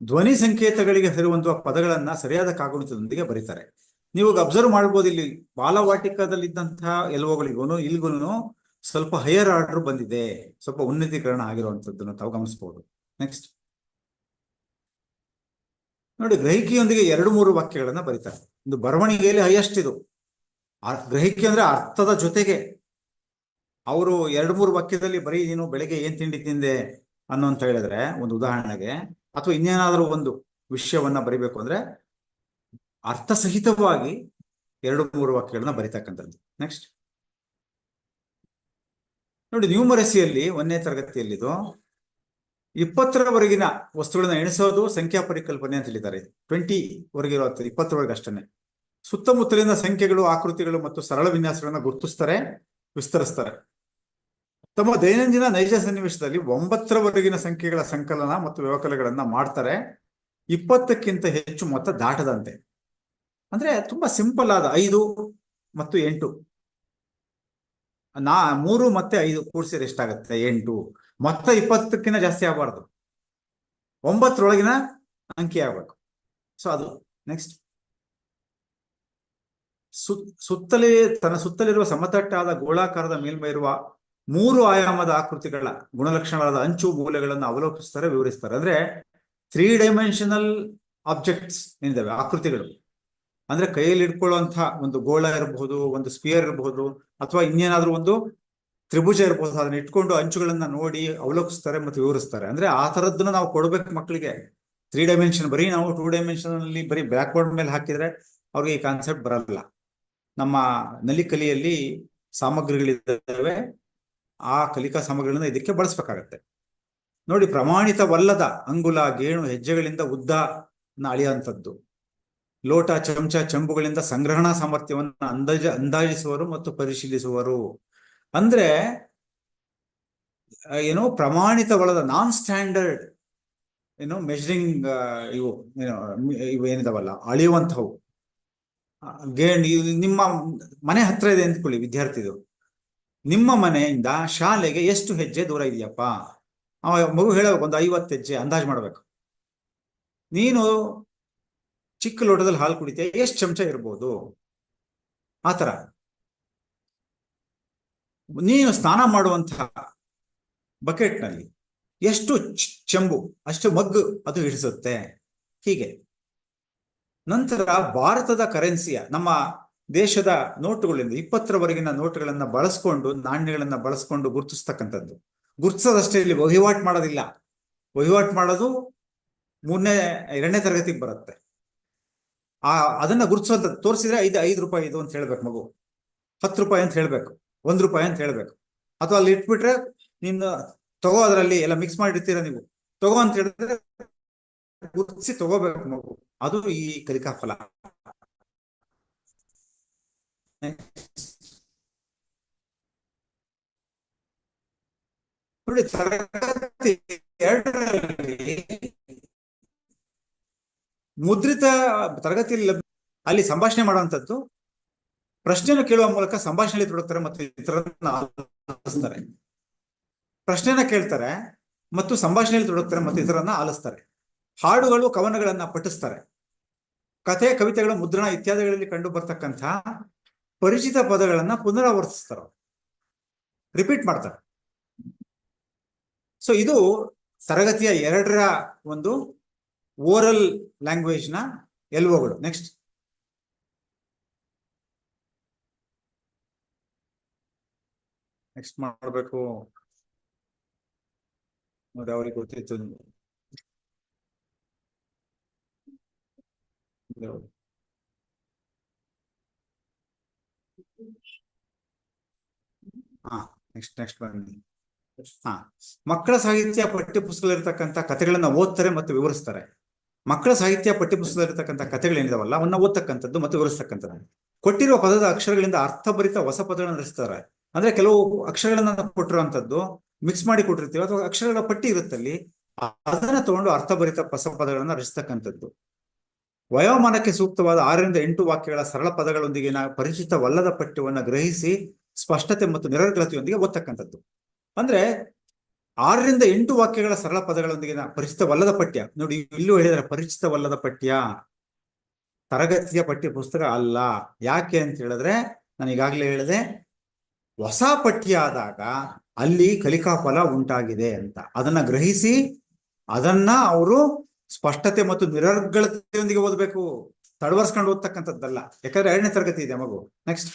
A: ಧ್ವನಿ ಸಂಕೇತಗಳಿಗೆ ಹೆರುವಂತಹ ಪದಗಳನ್ನ ಸರಿಯಾದ ಕಾಗುಣಿತದೊಂದಿಗೆ ಬರೀತಾರೆ. ನೀವು ಅಬ್ಸರ್ವ್ ಮಾಡ್ಬೋದು, ಇಲ್ಲಿ ಬಾಲವಾಟಿಕದಲ್ಲಿದ್ದಂತಹ ಎಲ್ವಗಳಿಗೂ ಇಲ್ಗೂ ಸ್ವಲ್ಪ ಹೈಯರ್ ಆರ್ಡರ್ ಬಂದಿದೆ, ಸ್ವಲ್ಪ ಉನ್ನತೀಕರಣ ಆಗಿರುವಂತದ್ದನ್ನು ತಾವು ಗಮನಿಸಬಹುದು. ನೆಕ್ಸ್ಟ್ ನೋಡಿ, ಗ್ರಹಿಕೆಯೊಂದಿಗೆ 2-3 ವಾಕ್ಯಗಳನ್ನ ಬರೀತಾರೆ. ಒಂದು ಬರವಣಿಗೆಯಲ್ಲಿ ಹೈಯೆಸ್ಟ್ ಇದು. ಗ್ರಹಿಕೆ ಅಂದ್ರೆ ಅರ್ಥದ ಜೊತೆಗೆ ಅವರು 2-3 ವಾಕ್ಯದಲ್ಲಿ ಬರೀ ನೀನು ಬೆಳಗ್ಗೆ ಏನ್ ತಿಂಡಿ ತಿಂದೆ ಅನ್ನೋಂತ ಹೇಳಿದ್ರೆ, ಒಂದು ಉದಾಹರಣೆಗೆ, ಅಥವಾ ಇನ್ನೇನಾದ್ರೂ ಒಂದು ವಿಷಯವನ್ನ ಬರಿಬೇಕು ಅಂದ್ರೆ ಅರ್ಥಸಹಿತವಾಗಿ 2-3 ವಾಕ್ಯಗಳನ್ನ ಬರೀತಕ್ಕಂಥದ್ದು. ನೆಕ್ಸ್ಟ್ ನೋಡಿ, ನ್ಯೂಮರಸಿಯಲ್ಲಿ 1ನೇ ತರಗತಿಯಲ್ಲಿದು 20ರವರೆಗಿನ ವಸ್ತುಗಳನ್ನ ಎಣಿಸೋದು ಸಂಖ್ಯಾ ಪರಿಕಲ್ಪನೆ ಅಂತ ಹೇಳಿದ್ದಾರೆ. 20 ವರೆಗೆ ಇರುತ್ತದೆ, 20ರವರೆಗೆ ಅಷ್ಟೇ. ಸುತ್ತಮುತ್ತಲಿನ ಸಂಖ್ಯೆಗಳು, ಆಕೃತಿಗಳು ಮತ್ತು ಸರಳ ವಿನ್ಯಾಸಗಳನ್ನ ಗುರುತಿಸ್ತಾರೆ, ವಿಸ್ತರಿಸ್ತಾರೆ. ತಮ್ಮ ದೈನಂದಿನ ನೈಜ ಸನ್ನಿವೇಶದಲ್ಲಿ 9ರವರೆಗಿನ ಸಂಖ್ಯೆಗಳ ಸಂಕಲನ ಮತ್ತು ವ್ಯವಕಲಗಳನ್ನ ಮಾಡ್ತಾರೆ, 20ಕ್ಕಿಂತ ಹೆಚ್ಚು ಮೊತ್ತ ದಾಟದಂತೆ. ಅಂದ್ರೆ ತುಂಬಾ ಸಿಂಪಲ್ ಆದ 5 ಮತ್ತು 8, 3 ಮತ್ತೆ 5 ಕೂಡಿಸಿದ್ರೆ ಎಷ್ಟಾಗುತ್ತೆ? 8. ಮೊತ್ತ 20ಕ್ಕಿಂತ ಜಾಸ್ತಿ ಆಗಬಾರ್ದು, 9ರೊಳಗಿನ ಅಂಕಿ ಆಗ್ಬೇಕು. ಸೊ ಅದು. ನೆಕ್ಸ್ಟ್, ತನ್ನ ಸುತ್ತಲಿರುವ ಸಮತಟ್ಟಾದ ಗೋಳಾಕಾರದ ಮೇಲ್ಮೈ ಇರುವ 3 ಆಯಾಮದ ಆಕೃತಿಗಳ ಗುಣಲಕ್ಷಣಗಳಾದ ಅಂಚು ಮೂಲೆಗಳನ್ನು ಅವಲೋಕಿಸ್ತಾರೆ, ವಿವರಿಸ್ತಾರೆ. ಅಂದ್ರೆ 3 ಡೈಮೆನ್ಷನಲ್ ಆಬ್ಜೆಕ್ಟ್ಸ್ ಏನಿದಾವೆ, ಆಕೃತಿಗಳು, ಅಂದ್ರೆ ಕೈಯಲ್ಲಿ ಇಟ್ಕೊಳ್ಳುವಂತಹ ಒಂದು ಗೋಳ ಇರಬಹುದು, ಒಂದು ಸ್ಪಿಯರ್ ಇರಬಹುದು, ಅಥವಾ ಇನ್ನೇನಾದ್ರೂ ಒಂದು ತ್ರಿಭುಜ ಇರಬಹುದು. ಅದನ್ನ ಇಟ್ಕೊಂಡು ಅಂಚುಗಳನ್ನ ನೋಡಿ ಅವಲೋಕಿಸ್ತಾರೆ ಮತ್ತು ವಿವರಿಸ್ತಾರೆ. ಅಂದ್ರೆ ಆ ತರದ್ದನ್ನ ನಾವು ಕೊಡ್ಬೇಕು ಮಕ್ಕಳಿಗೆ. 3 ಡೈಮೆನ್ಷನ್, ಬರೀ ನಾವು 2 ಡೈಮೆನ್ಷನ್ ಅಲ್ಲಿ ಬರೀ ಬ್ಲಾಕ್ ಬೋರ್ಡ್ ಮೇಲೆ ಹಾಕಿದ್ರೆ ಅವ್ರಿಗೆ ಈ ಕಾನ್ಸೆಪ್ಟ್ ಬರಲ್ಲ. ನಮ್ಮ ನಲಿಕಲಿಯಲ್ಲಿ ಸಾಮಗ್ರಿಗಳಿದ್ದಾವೆ, ಆ ಕಲಿಕಾ ಸಾಮಗ್ರಿಗಳನ್ನ ಇದಕ್ಕೆ ಬಳಸ್ಬೇಕಾಗತ್ತೆ. ನೋಡಿ, ಪ್ರಮಾಣಿತವಲ್ಲದ ಅಂಗುಲ, ಗೇಣು, ಹೆಜ್ಜೆಗಳಿಂದ ಉದ್ದ ಅಳೆಯುವಂಥದ್ದು, ಲೋಟ, ಚಮಚ, ಚಂಬುಗಳಿಂದ ಸಂಗ್ರಹಣಾ ಸಾಮರ್ಥ್ಯವನ್ನು ಅಂದಾಜಿಸುವರು ಮತ್ತು ಪರಿಶೀಲಿಸುವರು. ಅಂದ್ರೆ ಏನೋ ಪ್ರಮಾಣಿತವಲ್ಲದ, ನಾನ್ ಸ್ಟ್ಯಾಂಡರ್ಡ್ ಮೆಜರಿಂಗ್ ಇವು ಏನಿದಾವಲ್ಲ, ಅಳೆಯುವಂಥವು. ನಿಮ್ಮ ಮನೆ ಹತ್ರ ಇದೆ ಅಂದ್ಕೊಳ್ಳಿ ವಿದ್ಯಾರ್ಥಿದು. ನಿಮ್ಮ ಮನೆಯಿಂದ ಶಾಲೆಗೆ ಎಷ್ಟು ಹೆಜ್ಜೆ ದೂರ ಇದೆಯಪ್ಪ? ಮಗು ಹೇಳಬೇಕು, ಒಂದು 50 ಹೆಜ್ಜೆ ಅಂದಾಜು ಮಾಡ್ಬೇಕು. ನೀನು ಚಿಕ್ಕ ಲೋಟದಲ್ಲಿ ಹಾಲು ಕುಡಿತೀಯ, ಎಷ್ಟು ಚಮಚ ಇರ್ಬೋದು? ಆತರ. ನೀನು ಸ್ನಾನ ಮಾಡುವಂತಹ ಬಕೆಟ್ನಲ್ಲಿ ಎಷ್ಟು ಚೆಂಬು, ಅಷ್ಟು ಮಗ್ಗು ಅದು ಹಿಡಿಸುತ್ತೆ. ಹೀಗೆ ನಂತರ ಭಾರತದ ಕರೆನ್ಸಿಯ, ನಮ್ಮ ದೇಶದ ನೋಟುಗಳಿಂದ 20ರವರೆಗಿನ ನೋಟುಗಳನ್ನ ಬಳಸ್ಕೊಂಡು, ನಾಣ್ಯಗಳನ್ನ ಬಳಸ್ಕೊಂಡು ಗುರುತಿಸ್ತಕ್ಕಂಥದ್ದು. ಗುರುತಿಸೋದಷ್ಟೇ, ಇಲ್ಲಿ ವಹಿವಾಟು ಮಾಡೋದಿಲ್ಲ. ವಹಿವಾಟು ಮಾಡೋದು 2ನೇ ತರಗತಿಗೆ ಬರುತ್ತೆ. ಅದನ್ನ ಗುರುತಿಸುವಂಥದ್ದು ತೋರಿಸಿದ್ರೆ 5 ರೂಪಾಯಿ ಇದು ಅಂತ ಹೇಳ್ಬೇಕು ಮಗು, 10 ರೂಪಾಯಿ ಅಂತ ಹೇಳ್ಬೇಕು, 1 ರೂಪಾಯಿ ಅಂತ ಹೇಳ್ಬೇಕು. ಅಥವಾ ಅಲ್ಲಿ ಇಟ್ಬಿಟ್ರೆ ನೀನು ತಗೋ, ಅದರಲ್ಲಿ ಎಲ್ಲ ಮಿಕ್ಸ್ ಮಾಡಿರ್ತೀರ ನೀವು, ತಗೋ ಅಂತ ಹೇಳಿದ್ರೆ ಗುರುತಿಸಿ ತಗೋಬೇಕು ಮಗು. ಅದು ಈ ಕಲಿಕಾ ಫಲ. ನೋಡಿ, ತರಗತಿ 2ರಲ್ಲಿ ಮುದ್ರಿತ ತರಗತಿಯಲ್ಲಿ ಅಲ್ಲಿ ಸಂಭಾಷಣೆ ಮಾಡುವಂಥದ್ದು, ಪ್ರಶ್ನೆಯನ್ನು ಕೇಳುವ ಮೂಲಕ ಸಂಭಾಷಣೆಯಲ್ಲಿ ತೊಡಗ್ತಾರೆ ಮತ್ತು ಇತರರನ್ನ ಆಲಿಸ್ತಾರೆ. ಪ್ರಶ್ನೆನ ಕೇಳ್ತಾರೆ ಮತ್ತು ಸಂಭಾಷಣೆಯಲ್ಲಿ ತೊಡಗ್ತಾರೆ ಮತ್ತು ಇತರರನ್ನ ಆಲಿಸ್ತಾರೆ. ಹಾಡುಗಳು, ಕವನಗಳನ್ನ ಪಠಿಸ್ತಾರೆ. ಕಥೆ, ಕವಿತೆಗಳು, ಮುದ್ರಣ ಇತ್ಯಾದಿಗಳಲ್ಲಿ ಕಂಡು ಬರ್ತಕ್ಕಂಥ ಪರಿಚಿತ ಪದಗಳನ್ನ ಪುನರಾವರ್ತಿಸ್ತಾರೆ, ರಿಪೀಟ್ ಮಾಡ್ತಾರೆ. ಸೊ ಇದು ತರಗತಿಯ 2ರ ಒಂದು ಓರಲ್ ಲ್ಯಾಂಗ್ವೇಜ್ ನ ಎಲ್ವೋಗಳು. ನೆಕ್ಸ್ಟ್, ಮಾಡಬೇಕು ನೋಡಿ, ಅವ್ರಿಗೆ ಗೊತ್ತಿತ್ತು. ನೆಕ್ಸ್ಟ್ ಬನ್ನಿ. ಮಕ್ಕಳ ಸಾಹಿತ್ಯ ಪಠ್ಯ ಪುಸ್ತಕದಲ್ಲಿರ್ತಕ್ಕಂಥ ಕಥೆಗಳನ್ನ ಓದ್ತಾರೆ ಮತ್ತು ವಿವರಿಸ್ತಾರೆ. ಮಕ್ಕಳ ಸಾಹಿತ್ಯ ಪಠ್ಯ ಪುಸ್ತಕದಲ್ಲಿರ್ತಕ್ಕಂಥ ಕಥೆಗಳೇನಿದಾವಲ್ಲ ಅವನ್ನ ಓದ್ತಕ್ಕಂಥದ್ದು ಮತ್ತು ವಿವರಿಸ್ತಕ್ಕಂಥದ್ದು. ಕೊಟ್ಟಿರುವ ಪದದ ಅಕ್ಷರಗಳಿಂದ ಅರ್ಥಭರಿತ ಹೊಸ ಪದಗಳನ್ನು ರಚಿಸ್ತಾರೆ. ಅಂದ್ರೆ ಕೆಲವು ಅಕ್ಷರಗಳನ್ನ ಕೊಟ್ಟಿರುವಂತದ್ದು ಮಿಕ್ಸ್ ಮಾಡಿ ಕೊಟ್ಟಿರ್ತೀವಿ, ಅಥವಾ ಅಕ್ಷರಗಳ ಪಟ್ಟಿ ಇರುತ್ತಲ್ಲಿ, ಅದನ್ನ ತಗೊಂಡು ಅರ್ಥಭರಿತ ಹೊಸ ಪದಗಳನ್ನ ರಚಿಸ್ತಕ್ಕಂಥದ್ದು. ವಯೋಮಾನಕ್ಕೆ ಸೂಕ್ತವಾದ 6ರಿಂದ 8 ವಾಕ್ಯಗಳ ಸರಳ ಪದಗಳೊಂದಿಗಿನ ಪರಿಚಿತವಲ್ಲದ ಪಠ್ಯವನ್ನ ಗ್ರಹಿಸಿ ಸ್ಪಷ್ಟತೆ ಮತ್ತು ನಿರರ್ಗಳತೆಯೊಂದಿಗೆ ಓದ್ತಕ್ಕಂಥದ್ದು. ಅಂದ್ರೆ 6ರಿಂದ 8 ವಾಕ್ಯಗಳ ಸರಳ ಪದಗಳೊಂದಿಗಿನ ಪರಿಚಿತವಲ್ಲದ ಪಠ್ಯ. ನೋಡಿ, ಇಲ್ಲೂ ಹೇಳಿದರೆ ಪರಿಚಿತವಲ್ಲದ ಪಠ್ಯ ತರಗತಿಯ ಪಠ್ಯ ಪುಸ್ತಕ ಅಲ್ಲ. ಯಾಕೆ ಅಂತ ಹೇಳಿದ್ರೆ, ನಾನು ಈಗಾಗಲೇ ಹೇಳಿದೆ, ಹೊಸ ಪಠ್ಯ ಆದಾಗ ಅಲ್ಲಿ ಕಲಿಕಾ ಫಲ ಉಂಟಾಗಿದೆ ಅಂತ ಅದನ್ನ ಗ್ರಹಿಸಿ ಅದನ್ನ ಅವರು ಸ್ಪಷ್ಟತೆ ಮತ್ತು ನಿರರ್ಗಳತೆಯೊಂದಿಗೆ ಓದಬೇಕು, ತಡವರ್ಸ್ಕೊಂಡು ಓದ್ತಕ್ಕಂಥದ್ದಲ್ಲ. ಯಾಕಂದ್ರೆ 2ನೇ ತರಗತಿ ಇದೆ ಮಗು. ನೆಕ್ಸ್ಟ್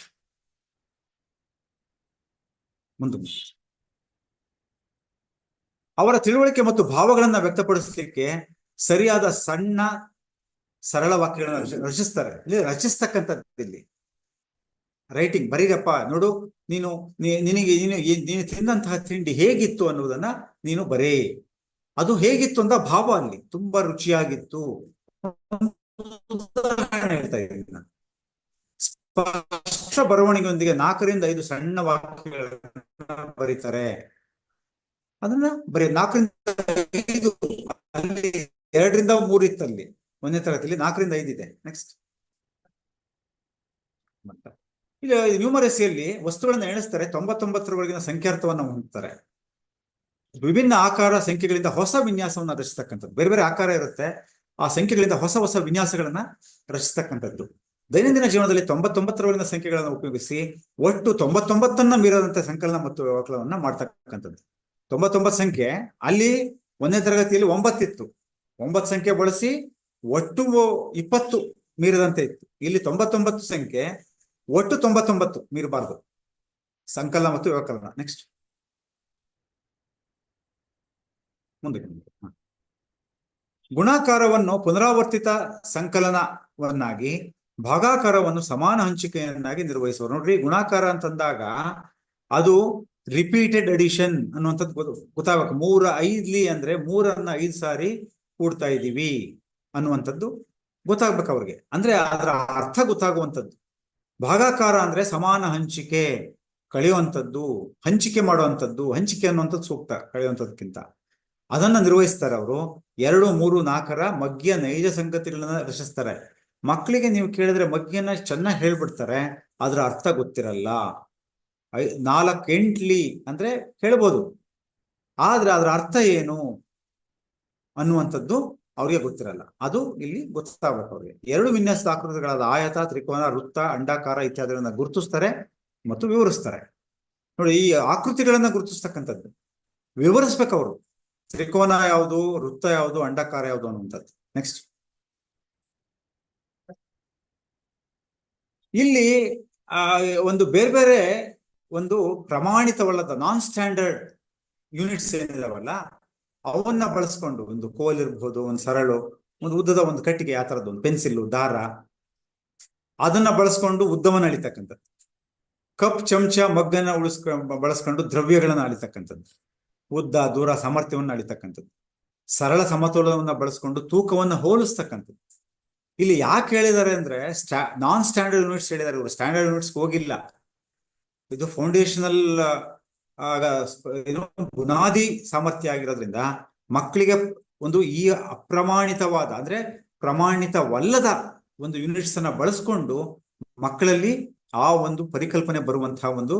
A: ಮುಂದೆ, ಅವರ ತಿಳುವಳಿಕೆ ಮತ್ತು ಭಾವಗಳನ್ನ ವ್ಯಕ್ತಪಡಿಸಲಿಕ್ಕೆ ಸರಿಯಾದ ಸಣ್ಣ ಸರಳ ವಾಕ್ಯಗಳನ್ನ ರಚಿಸ್ತಾರೆ. ಇಲ್ಲಿ ರಚಿಸ್ತಕ್ಕಂಥದ್ದು, ಇಲ್ಲಿ ರೈಟಿಂಗ್. ಬರೀರಪ್ಪ, ನೋಡು, ನೀನು ತಿಂದಂತಹ ತಿಂಡಿ ಹೇಗಿತ್ತು ಅನ್ನುವುದನ್ನ ನೀನು ಬರೇ. ಅದು ಹೇಗಿತ್ತು ಅಂತ ಭಾವ, ಅಲ್ಲಿ ತುಂಬಾ ರುಚಿಯಾಗಿತ್ತು ಹೇಳ್ತಾ ಇದ್ದೀನಿ ನಾನು. ಸ್ಪಷ್ಟ ಬರವಣಿಗೆಯೊಂದಿಗೆ 4ರಿಂದ 5 ಸಣ್ಣ ವಾಕ್ಯಗಳನ್ನ ಬರೀತಾರೆ. ಅದನ್ನ ಬರೀ 4ರಿಂದ 5, ಅಲ್ಲಿ 2ರಿಂದ 3 ಇತ್ತಲ್ಲಿ 1ನೇ ತರಗತಿಯಲ್ಲಿ, 4ರಿಂದ 5 ಇದೆ. ನೆಕ್ಸ್ಟ್, ಈಗ ನ್ಯೂಮರಸಿಯಲ್ಲಿ ವಸ್ತುಗಳನ್ನ ಎಣಿಸ್ತಾರೆ, 99ರವರೆಗಿನ ಸಂಖ್ಯಾರ್ಥವನ್ನ ಹೊಂದ್ತಾರೆ. ವಿಭಿನ್ನ ಆಕಾರ ಸಂಖ್ಯೆಗಳಿಂದ ಹೊಸ ವಿನ್ಯಾಸವನ್ನ ರಚಿಸ್ತಕ್ಕಂಥದ್ದು. ಬೇರೆ ಬೇರೆ ಆಕಾರ ಇರುತ್ತೆ, ಆ ಸಂಖ್ಯೆಗಳಿಂದ ಹೊಸ ಹೊಸ ವಿನ್ಯಾಸಗಳನ್ನ ರಚಿಸ್ತಕ್ಕಂಥದ್ದು. ದೈನಂದಿನ ಜೀವನದಲ್ಲಿ 99ರವರೆಗಿನ ಸಂಖ್ಯೆಗಳನ್ನು ಉಪಯೋಗಿಸಿ ಒಟ್ಟು 99ನ್ನ ಮೀರದಂತೆ ಸಂಕಲನ ಮತ್ತು ವ್ಯವಕಲನವನ್ನ ಮಾಡ್ತಕ್ಕಂಥದ್ದು. 99 ಸಂಖ್ಯೆ ಅಲ್ಲಿ 1ನೇ ತರಗತಿಯಲ್ಲಿ 9 ಇತ್ತು, 9 ಸಂಖ್ಯೆ ಬಳಸಿ ಒಟ್ಟು 20 ಮೀರದಂತೆ ಇತ್ತು. ಇಲ್ಲಿ 99 ಸಂಖ್ಯೆ ಒಟ್ಟು 99 ಮೀರಬಾರ್ದು. ಸಂಕಲನ ಮತ್ತು ವ್ಯವಕಲನ. ನೆಕ್ಸ್ಟ್ ಮುಂದೆ. ಗುಣಾಕಾರವನ್ನು ಪುನರಾವರ್ತಿತ ಸಂಕಲನವನ್ನಾಗಿ, ಭಾಗಾಕಾರವನ್ನು ಸಮಾನ ಹಂಚಿಕೆಯನ್ನಾಗಿ ನಿರ್ವಹಿಸುವರು. ನೋಡ್ರಿ, ಗುಣಾಕಾರ ಅಂತಂದಾಗ ಅದು ರಿಪೀಟೆಡ್ ಅಡಿಷನ್ ಅನ್ನುವಂಥದ್ದು ಗೊತ್ತಾಗಬೇಕು. 3 5 ಅಂದ್ರೆ 3 5 ಸಾರಿ ಕೂಡ್ತಾ ಇದ್ದೀವಿ ಅನ್ನುವಂಥದ್ದು ಗೊತ್ತಾಗ್ಬೇಕು ಅವ್ರಿಗೆ. ಅಂದ್ರೆ ಅದರ ಅರ್ಥ ಗೊತ್ತಾಗುವಂಥದ್ದು. ಭಾಗಾಕಾರ ಅಂದ್ರೆ ಸಮಾನ ಹಂಚಿಕೆ, ಕಳೆಯುವಂಥದ್ದು, ಹಂಚಿಕೆ ಮಾಡುವಂಥದ್ದು. ಹಂಚಿಕೆ ಅನ್ನುವಂಥದ್ದು ಸೂಕ್ತ ಕಳೆಯುವಂಥದ್ದಕ್ಕಿಂತ. ಅದನ್ನ ನಿರ್ವಹಿಸ್ತಾರೆ ಅವರು. 2 3 4ರ ಮಗ್ಗಿಯ ನೈಜ ಸಂಗತಿಗಳನ್ನ ರಚಿಸ್ತಾರೆ. ಮಕ್ಕಳಿಗೆ ನೀವು ಕೇಳಿದ್ರೆ ಮಗ್ಗಿಯನ್ನ ಚೆನ್ನಾಗಿ ಹೇಳ್ಬಿಡ್ತಾರೆ, ಅದರ ಅರ್ಥ ಗೊತ್ತಿರಲ್ಲ. 4 8ಲಿ ಅಂದ್ರೆ ಹೇಳ್ಬೋದು, ಆದ್ರೆ ಅದರ ಅರ್ಥ ಏನು ಅನ್ನುವಂಥದ್ದು ಅವ್ರಿಗೆ ಗೊತ್ತಿರಲ್ಲ. ಅದು ಇಲ್ಲಿ ಗೊತ್ತಾಗಬೇಕು ಅವ್ರಿಗೆ. 2 ವಿನ್ಯಾಸದ ಆಕೃತಿಗಳಾದ ಆಯತ, ತ್ರಿಕೋನ, ವೃತ್ತ, ಅಂಡಾಕಾರ ಇತ್ಯಾದಿಗಳನ್ನ ಗುರುತಿಸ್ತಾರೆ ಮತ್ತು ವಿವರಿಸ್ತಾರೆ. ನೋಡಿ, ಈ ಆಕೃತಿಗಳನ್ನ ಗುರುತಿಸ್ತಕ್ಕಂಥದ್ದು ವಿವರಿಸ್ಬೇಕು ಅವರು. ತ್ರಿಕೋನ ಯಾವುದು, ವೃತ್ತ ಯಾವುದು, ಅಂಡಾಕಾರ ಯಾವುದು ಅನ್ನುವಂಥದ್ದು. ನೆಕ್ಸ್ಟ್, ಇಲ್ಲಿ ಒಂದು ಬೇರೆ ಬೇರೆ ಒಂದು ಪ್ರಮಾಣಿತವಲ್ಲದ ನಾನ್ ಸ್ಟ್ಯಾಂಡರ್ಡ್ ಯೂನಿಟ್ಸ್ ಏನಿದಾವಲ್ಲ, ಅವನ್ನ ಬಳಸ್ಕೊಂಡು, ಒಂದು ಕೋಲ್ ಇರ್ಬೋದು, ಒಂದು ಸರಳು, ಒಂದು ಉದ್ದದ ಒಂದು ಕಟ್ಟಿಗೆ, ಆ ತರದ್ದು ಒಂದು ಪೆನ್ಸಿಲ್, ದಾರ, ಅದನ್ನ ಬಳಸ್ಕೊಂಡು ಉದ್ದವನ್ನ ಅಳಿತಕ್ಕಂಥದ್ದು. ಕಪ್, ಚಮಚ, ಮಗ್ಗನ್ನ ಬಳಸ್ಕೊಂಡು ದ್ರವ್ಯಗಳನ್ನ ಅಳಿತಕ್ಕಂಥದ್ದು. ಉದ್ದ, ದೂರ, ಸಾಮರ್ಥ್ಯವನ್ನು ಅಳಿತಕ್ಕಂಥದ್ದು. ಸರಳ ಸಮತೋಲನವನ್ನ ಬಳಸ್ಕೊಂಡು ತೂಕವನ್ನು ಹೋಲಿಸ್ತಕ್ಕಂಥದ್ದು. ಇಲ್ಲಿ ಯಾಕೆ ಹೇಳಿದ್ದಾರೆ ಅಂದ್ರೆ ನಾನ್ ಸ್ಟ್ಯಾಂಡರ್ಡ್ ಯೂನಿಟ್ಸ್ ಹೇಳಿದ್ದಾರೆ. ಇವರು ಸ್ಟ್ಯಾಂಡರ್ಡ್ ಯೂನಿಟ್ಸ್ ಹೋಗಿಲ್ಲ. ಇದು ಫೌಂಡೇಶನಲ್ ಬುನಾದಿ ಸಾಮರ್ಥ್ಯ ಆಗಿರೋದ್ರಿಂದ ಮಕ್ಕಳಿಗೆ ಒಂದು ಈ ಅಪ್ರಮಾಣಿತವಾದ ಅಂದ್ರೆ ಪ್ರಮಾಣಿತವಲ್ಲದ ಒಂದು ಯೂನಿಟ್ಸ್ ಅನ್ನ ಬಳಸ್ಕೊಂಡು ಮಕ್ಕಳಲ್ಲಿ ಆ ಒಂದು ಪರಿಕಲ್ಪನೆ ಬರುವಂತಹ ಒಂದು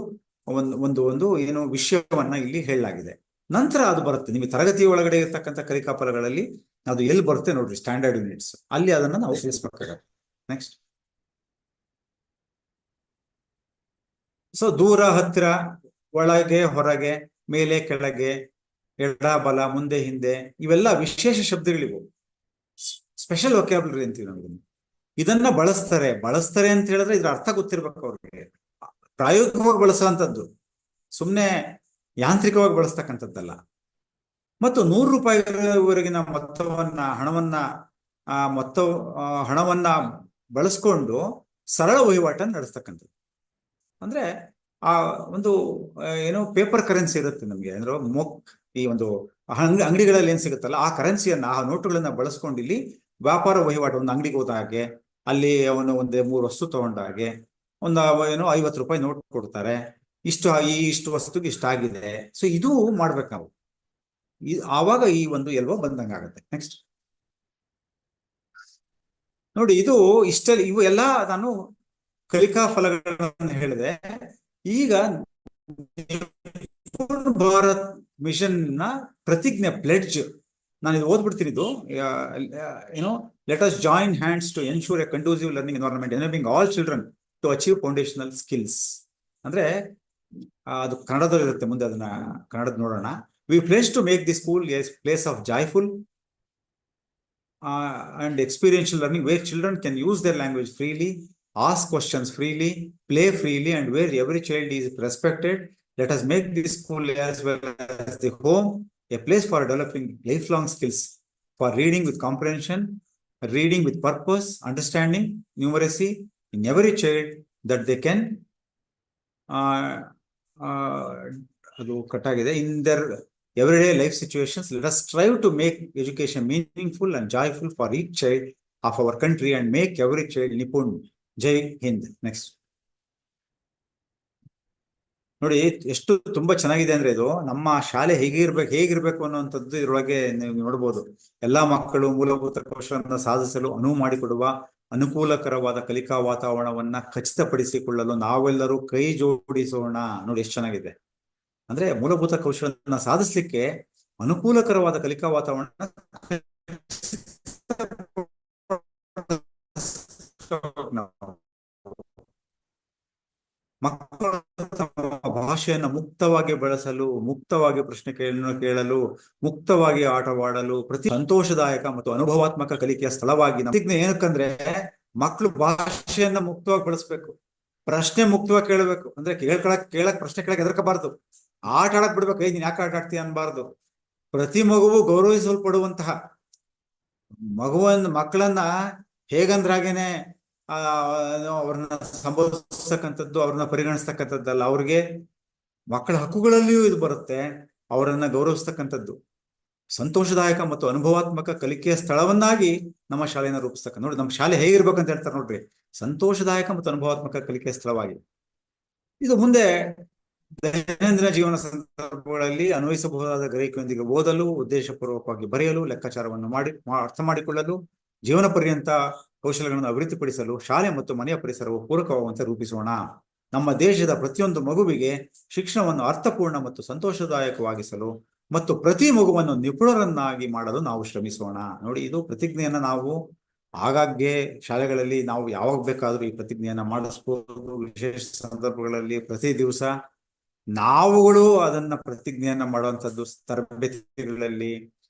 A: ಒಂದು ಒಂದು ಏನು ವಿಷಯವನ್ನ ಇಲ್ಲಿ ಹೇಳಲಾಗಿದೆ. ನಂತರ ಅದು ಬರುತ್ತೆ ನಿಮಗೆ ತರಗತಿ ಒಳಗಡೆ ಇರ್ತಕ್ಕಂಥ ಕಲಿಕಾ ಫಲಗಳಲ್ಲಿ. ಅದು ಎಲ್ಲಿ ಬರುತ್ತೆ ನೋಡ್ರಿ, ಸ್ಟ್ಯಾಂಡರ್ಡ್ ಯೂನಿಟ್ಸ್, ಅಲ್ಲಿ ಅದನ್ನ ನಾವು ತಿಳಿಸ್ಬೇಕಾಗುತ್ತೆ. ನೆಕ್ಸ್ಟ್, ಸೊ ದೂರ, ಹತ್ತಿರ, ಒಳಗೆ, ಹೊರಗೆ, ಮೇಲೆ, ಕೆಳಗೆ, ಎಡ, ಬಲ, ಮುಂದೆ, ಹಿಂದೆ, ಇವೆಲ್ಲ ವಿಶೇಷ ಶಬ್ದಗಳಿವು. ಸ್ಪೆಷಲ್ ವೊಕ್ಯಾಬ್ಯುಲರಿ ಅಂತೀವಿ ನಾವು. ಇದನ್ನ ಬಳಸ್ತಾರೆ ಅಂತ ಹೇಳಿದ್ರೆ ಇದ್ರ ಅರ್ಥ ಗೊತ್ತಿರ್ಬೇಕು ಅವ್ರಿಗೆ. ಪ್ರಾಯೋಗಿಕವಾಗಿ ಬಳಸುವಂಥದ್ದು, ಸುಮ್ಮನೆ ಯಾಂತ್ರಿಕವಾಗಿ ಬಳಸ್ತಕ್ಕಂಥದ್ದಲ್ಲ. ಮತ್ತು 100 ರೂಪಾಯಿವರೆಗಿನ ಹಣವನ್ನ ಬಳಸ್ಕೊಂಡು ಸರಳ ವಹಿವಾಟನ್ನು ನಡೆಸ್ತಕ್ಕಂಥದ್ದು. ಅಂದ್ರೆ ಆ ಒಂದು ಏನೋ ಪೇಪರ್ ಕರೆನ್ಸಿ ಇರುತ್ತೆ ನಮ್ಗೆ, ಅಂದ್ರೆ ಈ ಒಂದು ಅಂಗಡಿಗಳಲ್ಲಿ ಏನ್ ಸಿಗುತ್ತಲ್ಲ, ಆ ಕರೆನ್ಸಿಯನ್ನ, ಆ ನೋಟುಗಳನ್ನ ಬಳಸ್ಕೊಂಡು ಇಲ್ಲಿ ವ್ಯಾಪಾರ ವಹಿವಾಟು. ಒಂದು ಅಂಗಡಿಗೆ ಹೋದ ಹಾಗೆ, ಅಲ್ಲಿ ಅವನು 3 ವಸ್ತು ತಗೊಂಡ ಹಾಗೆ ಒಂದು ಏನೋ 50 ರೂಪಾಯಿ ನೋಟ್ ಕೊಡ್ತಾರೆ. ಇಷ್ಟು ವಸ್ತುಗೆ ಇಷ್ಟಾಗಿದೆ. ಸೊ ಇದು ಮಾಡ್ಬೇಕು ನಾವು. ಆವಾಗ ಈ ಒಂದು ಎಲ್ವೋ ಬಂದಂಗಾಗತ್ತೆ. ನೆಕ್ಸ್ಟ್ ನೋಡಿ, ಇವು ಎಲ್ಲ ನಾನು ಕಲಿಕಾ ಫಲಗಳನ್ನು ಹೇಳಿದೆ. ಈಗ ಭಾರತ್ ಮಿಷನ್ ನ ಪ್ರತಿಜ್ಞೆ, ಪ್ಲೆಡ್ಜ್, ನಾನು ಇದು ಓದ್ಬಿಡ್ತೀನಿ. ಇದು ಏನೋ, let us join hands to ensure a conducive learning environment enabling all children to achieve foundational skills. ಅಂದ್ರೆ ಅದು ಕನ್ನಡದಲ್ಲಿ ಇರುತ್ತೆ, ಮುಂದೆ ಅದನ್ನ ಕನ್ನಡದ ನೋಡೋಣ. We place to make the school a place of joyful and experiential learning where children can use their language freely, ask questions freely, play freely, and where every child is respected. Let us make this school as well as the home a place for developing lifelong skills for reading with comprehension, reading with purpose, understanding, numeracy in every child, that they can in their everyday life situations. Let us strive to make education meaningful and joyful for each child of our country and make every child Nipun. Jai Hind. Next. ನೋಡಿ, ಎಷ್ಟು ತುಂಬಾ ಚೆನ್ನಾಗಿದೆ ಅಂದ್ರೆ ಇದು. ನಮ್ಮ ಶಾಲೆ ಹೇಗಿರ್ಬೇಕು ಅನ್ನುವಂಥದ್ದು ಇದರೊಳಗೆ ನೀವು ನೋಡ್ಬೋದು. ಎಲ್ಲಾ ಮಕ್ಕಳು ಮೂಲಭೂತ ಕೌಶಲ್ಯವನ್ನು ಸಾಧಿಸಲು ಅನುವು ಮಾಡಿಕೊಡುವ ಅನುಕೂಲಕರವಾದ ಕಲಿಕಾ ವಾತಾವರಣವನ್ನ ಖಚಿತಪಡಿಸಿಕೊಳ್ಳಲು ನಾವೆಲ್ಲರೂ ಕೈ ಜೋಡಿಸೋಣ. ನೋಡಿ ಎಷ್ಟು ಚೆನ್ನಾಗಿದೆ. ಅಂದ್ರೆ ಮೂಲಭೂತ ಕೌಶಲ್ಯನ ಸಾಧಿಸ್ಲಿಕ್ಕೆ ಅನುಕೂಲಕರವಾದ ಕಲಿಕಾ ವಾತಾವರಣ ಮಕ್ಕಳು ತಮ್ಮ ಭಾಷೆಯನ್ನು ಮುಕ್ತವಾಗಿ ಬಳಸಲು, ಮುಕ್ತವಾಗಿ ಪ್ರಶ್ನೆ ಕೇಳಲು, ಮುಕ್ತವಾಗಿ ಆಟವಾಡಲು, ಪ್ರತಿ ಸಂತೋಷದಾಯಕ ಮತ್ತು ಅನುಭವಾತ್ಮಕ ಕಲಿಕೆಯ ಸ್ಥಳವಾಗಿ ಪ್ರತಿಜ್ಞೆ. ಏನಕ್ಕಂದ್ರೆ ಮಕ್ಕಳು ಭಾಷೆಯನ್ನ ಮುಕ್ತವಾಗಿ ಬಳಸ್ಬೇಕು, ಪ್ರಶ್ನೆ ಮುಕ್ತವಾಗಿ ಕೇಳಬೇಕು. ಅಂದ್ರೆ ಕೇಳಕ್ ಪ್ರಶ್ನೆ ಕೇಳಕ್ ಹೆದರ್ಕಬಾರ್ದು, ಆಟ ಆಡಕ್ ಬಿಡ್ಬೇಕು. ನೀನ್ ಯಾಕೆ ಆಟ ಆಡ್ತೀಯ ಅನ್ಬಾರ್ದು. ಪ್ರತಿ ಮಗುವು ಗೌರವಿಸಲ್ಪಡುವಂತಹ ಮಕ್ಕಳನ್ನ ಹೇಗಂದ್ರಾಗೇನೆ ಅವ್ರನ್ನ ಸಂಬೋಧಿಸ್ತಕ್ಕಂಥದ್ದು, ಅವ್ರನ್ನ ಪರಿಗಣಿಸ್ತಕ್ಕಂಥದ್ದಲ್ಲ. ಅವ್ರಿಗೆ ಮಕ್ಕಳ ಹಕ್ಕುಗಳಲ್ಲಿಯೂ ಇದು ಬರುತ್ತೆ, ಅವರನ್ನ ಗೌರವಿಸ್ತಕ್ಕಂಥದ್ದು. ಸಂತೋಷದಾಯಕ ಮತ್ತು ಅನುಭವಾತ್ಮಕ ಕಲಿಕೆಯ ಸ್ಥಳವನ್ನಾಗಿ ನಮ್ಮ ಶಾಲೆಯನ್ನು ರೂಪಿಸ್ತಕ್ಕ. ನೋಡಿ, ನಮ್ಮ ಶಾಲೆ ಹೇಗಿರ್ಬೇಕಂತ ಹೇಳ್ತಾರೆ ನೋಡ್ರಿ, ಸಂತೋಷದಾಯಕ ಮತ್ತು ಅನುಭವಾತ್ಮಕ ಕಲಿಕೆಯ ಸ್ಥಳವಾಗಿ. ಇದು ಮುಂದೆ ದೈನಂದಿನ ಜೀವನ ಸಂದರ್ಭಗಳಲ್ಲಿ ಅನ್ವಯಿಸಬಹುದಾದ ಗ್ರಹಿಕೆಯೊಂದಿಗೆ ಓದಲು, ಉದ್ದೇಶಪೂರ್ವಕವಾಗಿ ಬರೆಯಲು, ಲೆಕ್ಕಾಚಾರವನ್ನು ಅರ್ಥ ಮಾಡಿಕೊಳ್ಳಲು, ಜೀವನ ಪರ್ಯಂತ ಕೌಶಲ್ಯಗಳನ್ನು ಅಭಿವೃದ್ಧಿಪಡಿಸಲು ಶಾಲೆ ಮತ್ತು ಮನೆಯ ಪರಿಸರವು ಪೂರಕವಾಗುವಂತೆ ರೂಪಿಸೋಣ. ನಮ್ಮ ದೇಶದ ಪ್ರತಿಯೊಂದು ಮಗುವಿಗೆ ಶಿಕ್ಷಣವನ್ನು ಅರ್ಥಪೂರ್ಣ ಮತ್ತು ಸಂತೋಷದಾಯಕವಾಗಿಸಲು ಮತ್ತು ಪ್ರತಿ ಮಗುವನ್ನು ನಿಪುಣರನ್ನಾಗಿ ಮಾಡಲು ನಾವು ಶ್ರಮಿಸೋಣ. ನೋಡಿ, ಇದು ಪ್ರತಿಜ್ಞೆಯನ್ನ ನಾವು ಆಗಾಗ್ಗೆ ಶಾಲೆಗಳಲ್ಲಿ ನಾವು ಯಾವಾಗ ಬೇಕಾದ್ರೂ ಈ ಪ್ರತಿಜ್ಞೆಯನ್ನ ಮಾಡಿಸ್ಬೋದು. ವಿಶೇಷ ಸಂದರ್ಭಗಳಲ್ಲಿ ಪ್ರತಿ ದಿವಸ ನಾವುಗಳು ಅದನ್ನ ಪ್ರತಿಜ್ಞೆಯನ್ನ ಮಾಡುವಂಥದ್ದು. ತರಬೇತಿಗಳಲ್ಲಿ,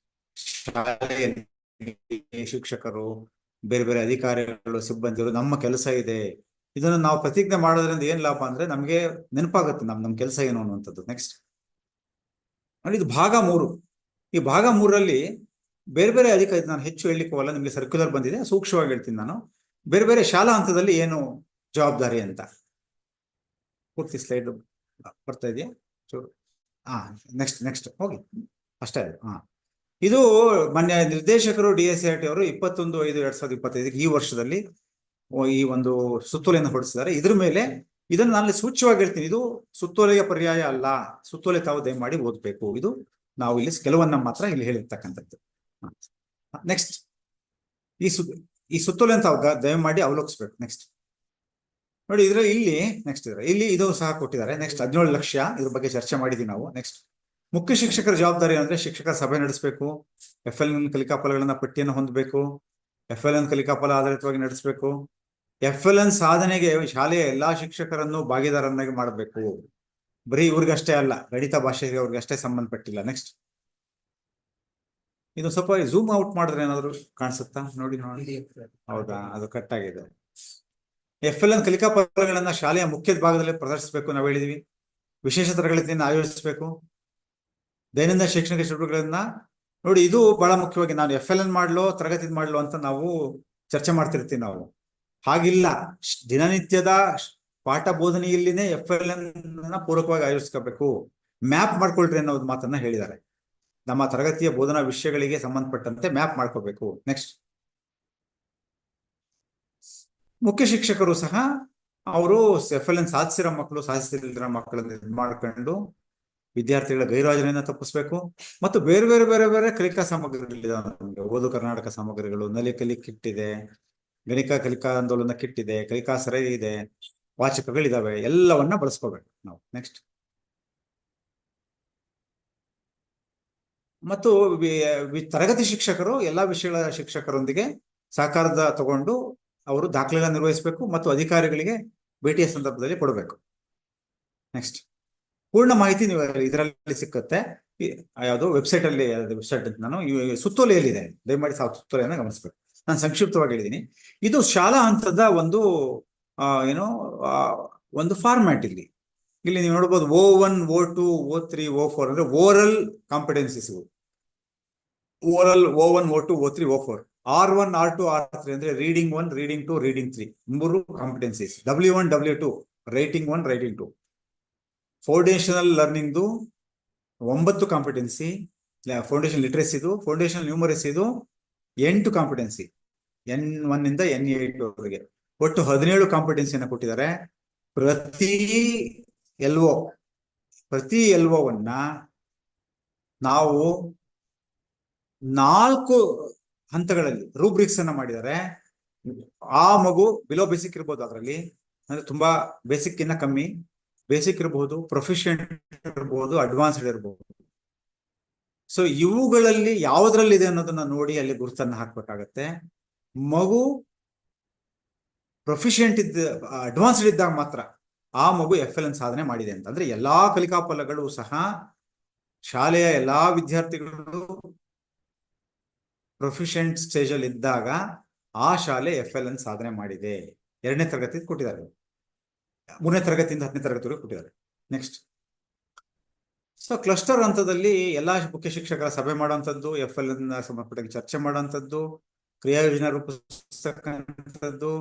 A: ಶಾಲೆಯಲ್ಲಿ ಶಿಕ್ಷಕರು, ಬೇರೆ ಬೇರೆ ಅಧಿಕಾರಿಗಳು, ಸಿಬ್ಬಂದಿಗಳು, ನಮ್ಮ ಕೆಲಸ ಇದೆ. ಇದನ್ನು ನಾವು ಪ್ರತಿಜ್ಞೆ ಮಾಡೋದ್ರಿಂದ ಏನ್ ಲಾಭ ಅಂದ್ರೆ ನಮ್ಗೆ ನೆನಪಾಗುತ್ತೆ ನಮ್ ಕೆಲಸ ಏನು ಅನ್ನುವಂಥದ್ದು. ನೆಕ್ಸ್ಟ್ ನೋಡಿ, ಇದು ಭಾಗ 3. ಈ ಭಾಗ 3ರಲ್ಲಿ ಬೇರೆ ಬೇರೆ ಅಧಿಕಾರಿ, ನಾನು ಹೆಚ್ಚು ಹೇಳಲಿಕ್ಕೆ ಹೋಗಲ್ಲ, ನಿಮ್ಗೆ ಸರ್ಕ್ಯುಲರ್ ಬಂದಿದೆ, ಸೂಕ್ಷ್ಮವಾಗಿ ಹೇಳ್ತೀನಿ ನಾನು. ಬೇರೆ ಬೇರೆ ಶಾಲಾ ಹಂತದಲ್ಲಿ ಏನು ಜವಾಬ್ದಾರಿ ಅಂತ. ಪೂರ್ತಿ ಸ್ಲೈಡ್ ಬರ್ತಾ ಇದೆಯಾ? ನೆಕ್ಸ್ಟ್ ಹೋಗಿ, ಅಷ್ಟೇ. ಇದು ಮಾನ್ಯ ನಿರ್ದೇಶಕರು DSCRT ಅವರು 21/5/2025 ಈ ವರ್ಷದಲ್ಲಿ ಈ ಒಂದು ಸುತ್ತೋಲೆಯನ್ನು ಹೊರಡಿಸಿದ್ದಾರೆ. ಇದ್ರ ಮೇಲೆ ಇದನ್ನು ನಾನು ಸೂಚ್ಯವಾಗಿ ಹೇಳ್ತೀನಿ, ಇದು ಸುತ್ತೋಲೆಯ ಪರ್ಯಾಯ ಅಲ್ಲ. ಸುತ್ತೋಲೆ ತಾವು ದಯಮಾಡಿ ಓದ್ಬೇಕು. ಇದು ನಾವು ಇಲ್ಲಿ ಕೆಲವನ್ನ ಮಾತ್ರ ಇಲ್ಲಿ ಹೇಳಿರ್ತಕ್ಕಂಥದ್ದು. ನೆಕ್ಸ್ಟ್, ಈ ಸುತ್ತೋಲೆ ತಾವು ದಯಮಾಡಿ ಅವಲೋಕಿಸ್ಬೇಕು. ನೆಕ್ಸ್ಟ್ ನೋಡಿ, ಇಲ್ಲಿ ಇದು ಸಹ ಕೊಟ್ಟಿದ್ದಾರೆ. ನೆಕ್ಸ್ಟ್ 17 ಲಕ್ಷ, ಇದ್ರ ಬಗ್ಗೆ ಚರ್ಚೆ ಮಾಡಿದೀವಿ ನಾವು. ನೆಕ್ಸ್ಟ್, ಮುಖ್ಯ ಶಿಕ್ಷಕರ ಜವಾಬ್ದಾರಿ ಅಂದ್ರೆ ಶಿಕ್ಷಕರ ಸಭೆ ನಡೆಸಬೇಕು, FLN ಕಲಿಕಾಫಲಗಳನ್ನ ಪಟ್ಟಿಯನ್ನು ಹೊಂದಬೇಕು, FLN ಕಲಿಕಾಫಲ ಆಧಾರಿತವಾಗಿ ನಡೆಸಬೇಕು, FLN ಸಾಧನೆಗೆ ಶಾಲೆಯ ಎಲ್ಲಾ ಶಿಕ್ಷಕರನ್ನು ಭಾಗಿದಾರನ್ನಾಗಿ ಮಾಡಬೇಕು. ಬರೀ ಇವ್ರಿಗಷ್ಟೇ ಅಲ್ಲ, ಗಣಿತ ಭಾಷೆಗೆ ಅವ್ರಿಗಷ್ಟೇ ಸಂಬಂಧಪಟ್ಟಿಲ್ಲ. ನೆಕ್ಸ್ಟ್, ಇದು ಸ್ವಲ್ಪ ಝೂಮ್ ಔಟ್ ಮಾಡಿದ್ರೆ ಏನಾದ್ರು ಕಾಣಿಸುತ್ತಾ? ನೋಡಿ. ಹೌದಾ, ಅದು ಕಟ್ ಆಗಿದೆ. FLN ಕಲಿಕಾಫಲಗಳನ್ನ ಶಾಲೆಯ ಮುಖ್ಯ ಭಾಗದಲ್ಲಿ ಪ್ರದರ್ಶಿಸಬೇಕು. ನಾವು ಹೇಳಿದೀವಿ. ವಿಶೇಷ ತರಗತಿಯನ್ನು ಆಯೋಜಿಸಬೇಕು. ದೈನಂದಿನ ಶೈಕ್ಷಣಿಕ ಚಟುವಟಿಕೆಗಳನ್ನ ನೋಡಿ, ಇದು ಬಹಳ ಮುಖ್ಯವಾಗಿ ನಾನು FLN ಮಾಡ್ಲೋ ತರಗತಿ ಮಾಡ್ಲೋ ಅಂತ ನಾವು ಚರ್ಚೆ ಮಾಡ್ತಿರ್ತೀವಿ. ನಾವು ಹಾಗಿಲ್ಲ, ದಿನನಿತ್ಯದ ಪಾಠ ಬೋಧನೆಯಲ್ಲಿನೇ FLN ಪೂರಕವಾಗಿ ಆಯೋಜಿಸ್ಕೋಬೇಕು. ಮ್ಯಾಪ್ ಮಾಡ್ಕೊಳ್ರಿ ಅನ್ನೋದು ಮಾತನ್ನ ಹೇಳಿದ್ದಾರೆ. ನಮ್ಮ ತರಗತಿಯ ಬೋಧನಾ ವಿಷಯಗಳಿಗೆ ಸಂಬಂಧಪಟ್ಟಂತೆ ಮ್ಯಾಪ್ ಮಾಡ್ಕೋಬೇಕು. ನೆಕ್ಸ್ಟ್, ಮುಖ್ಯ ಶಿಕ್ಷಕರು ಸಹ ಅವರು FLN ಸಾಧಿಸಿರೋ ಮಕ್ಕಳು, ಸಾಧಿಸಿದ ಮಕ್ಕಳನ್ನ ಮಾಡ್ಕೊಂಡು ವಿದ್ಯಾರ್ಥಿಗಳ ಗೈರುಹಾಜರಿಯನ್ನು ತಪ್ಪಿಸ್ಬೇಕು. ಮತ್ತು ಬೇರೆ ಬೇರೆ ಬೇರೆ ಬೇರೆ ಕಲಿಕಾ ಸಾಮಗ್ರಿಗಳಿದೆ. ಓದು ಕರ್ನಾಟಕ ಸಾಮಗ್ರಿಗಳು, ನಲಿಕಲಿ ಕಿಟ್ ಇದೆ, ಗಣಿತ ಕಲಿಕಾ ಆಂದೋಲನ ಕಿಟ್ ಇದೆ, ಕಲಿಕಾ ಸರೈ ಇದೆ, ವಾಚಕಗಳಿದಾವೆ, ಎಲ್ಲವನ್ನ ಬಳಸ್ಕೋಬೇಕು ನಾವು. ನೆಕ್ಸ್ಟ್, ಮತ್ತು ತರಗತಿ ಶಿಕ್ಷಕರು ಎಲ್ಲಾ ವಿಷಯಗಳ ಶಿಕ್ಷಕರೊಂದಿಗೆ ಸಹಕಾರದ ತಗೊಂಡು ಅವರು ದಾಖಲೆಗಳನ್ನು ನಿರ್ವಹಿಸಬೇಕು ಮತ್ತು ಅಧಿಕಾರಿಗಳಿಗೆ ಭೇಟಿಯ ಸಂದರ್ಭದಲ್ಲಿ ಕೊಡಬೇಕು. ನೆಕ್ಸ್ಟ್, ಪೂರ್ಣ ಮಾಹಿತಿ ನೀವು ಇದರಲ್ಲಿ ಸಿಕ್ಕುತ್ತೆ. ಯಾವುದು ವೆಬ್ಸೈಟ್ ಅಲ್ಲಿ, ವೆಬ್ಸೈಟ್ ಅಂತ ನಾನು ಸುತ್ತೋಲೆಯಲ್ಲಿದೆ, ದಯಮಾಡಿ ಸುತ್ತೋಲೆಯನ್ನು ಗಮನಿಸಬೇಕು. ನಾನು ಸಂಕ್ಷಿಪ್ತವಾಗಿ ಹೇಳಿದ್ದೀನಿ. ಇದು ಶಾಲಾ ಹಂತದ ಒಂದು ಒಂದು ಫಾರ್ಮ್ಯಾಟ್. ಇಲ್ಲಿ ನೀವು ನೋಡ್ಬೋದು O1, O2, O3, O4 ಅಂದ್ರೆ oral ಕಾಂಪಿಟೆನ್ಸಿಸ್. Oral O1, O2, O3, O4. R1, R2, R3 ಅಂದ್ರೆ reading 1, reading 2, reading 3 3 competencies. W1, W2 writing 1, writing 2. Foundational ಲರ್ನಿಂಗ್ದು 9 ಕಾಂಪಿಟೆನ್ಸಿ. ಫೌಂಡೇಶನ್ ಲಿಟ್ರಸಿದು, ಫೌಂಡೇಶನ್ ನ್ಯೂಮರಸಿದು 8 ಕಾಂಪಿಟೆನ್ಸಿ, N1 ಇಂದ N8 ವರೆಗೆ ಒಟ್ಟು 17 ಕಾಂಪಿಟೆನ್ಸಿಯನ್ನು ಕೊಟ್ಟಿದ್ದಾರೆ. ಪ್ರತಿ LOವನ್ನ ನಾವು 4 ಹಂತಗಳಲ್ಲಿ ರೂಬ್ರಿಕ್ಸ್ ಅನ್ನ ಮಾಡಿದ್ದಾರೆ. ಆ ಮಗು ಬಿಲೋ ಬೇಸಿಕ್ ಇರ್ಬೋದು, ಅದರಲ್ಲಿ ಅಂದ್ರೆ ತುಂಬಾ ಬೇಸಿಕ್ ಇನ್ನ ಕಮ್ಮಿ, ಬೇಸಿಕ್ ಇರಬಹುದು, ಪ್ರೊಫಿಷಿಯಂಟ್ ಇರಬಹುದು, ಅಡ್ವಾನ್ಸ್ಡ್ ಇರಬಹುದು. ಸೊ ಇವುಗಳಲ್ಲಿ ಯಾವುದ್ರಲ್ಲಿದೆ ಅನ್ನೋದನ್ನ ನೋಡಿ ಅಲ್ಲಿ ಗುರುತನ್ನ ಹಾಕ್ಬೇಕಾಗತ್ತೆ. ಮಗು ಪ್ರೊಫಿಷಿಯಂಟ್ ಅಡ್ವಾನ್ಸ್ಡ್ ಇದ್ದಾಗ ಮಾತ್ರ ಆ ಮಗು FLN ಸಾಧನೆ ಮಾಡಿದೆ ಅಂತ. ಅಂದ್ರೆ ಎಲ್ಲಾ ಕಲಿಕಾ ಫಲಗಳು ಸಹ ಶಾಲೆಯ ಎಲ್ಲಾ ವಿದ್ಯಾರ್ಥಿಗಳು ಪ್ರೊಫಿಷಿಯಂಟ್ ಸ್ಟೇಜ್ ಅಲ್ಲಿ ಇದ್ದಾಗ ಆ ಶಾಲೆ FLN ಸಾಧನೆ ಮಾಡಿದೆ. 2ನೇ ತರಗತಿ ಕೊಟ್ಟಿದ್ದಾರೆ, 3ನೇ ತರಗತಿಯಿಂದ 10ನೇ ತರಗತಿವರೆಗೂ ಕೊಟ್ಟಿದ್ದಾರೆ. ನೆಕ್ಸ್ಟ್, ಸೊ ಕ್ಲಸ್ಟರ್ ಹಂತದಲ್ಲಿ ಎಲ್ಲಾ ಮುಖ್ಯ ಶಿಕ್ಷಕರ ಸಭೆ ಮಾಡುವಂಥದ್ದು, FLN ಸಂಬಂಧಪಟ್ಟ ಚರ್ಚೆ ಮಾಡುವಂಥದ್ದು, ಕ್ರಿಯಾಯೋಜನೆ ರೂಪಿಸ್ತಕ್ಕಂಥದ್ದು.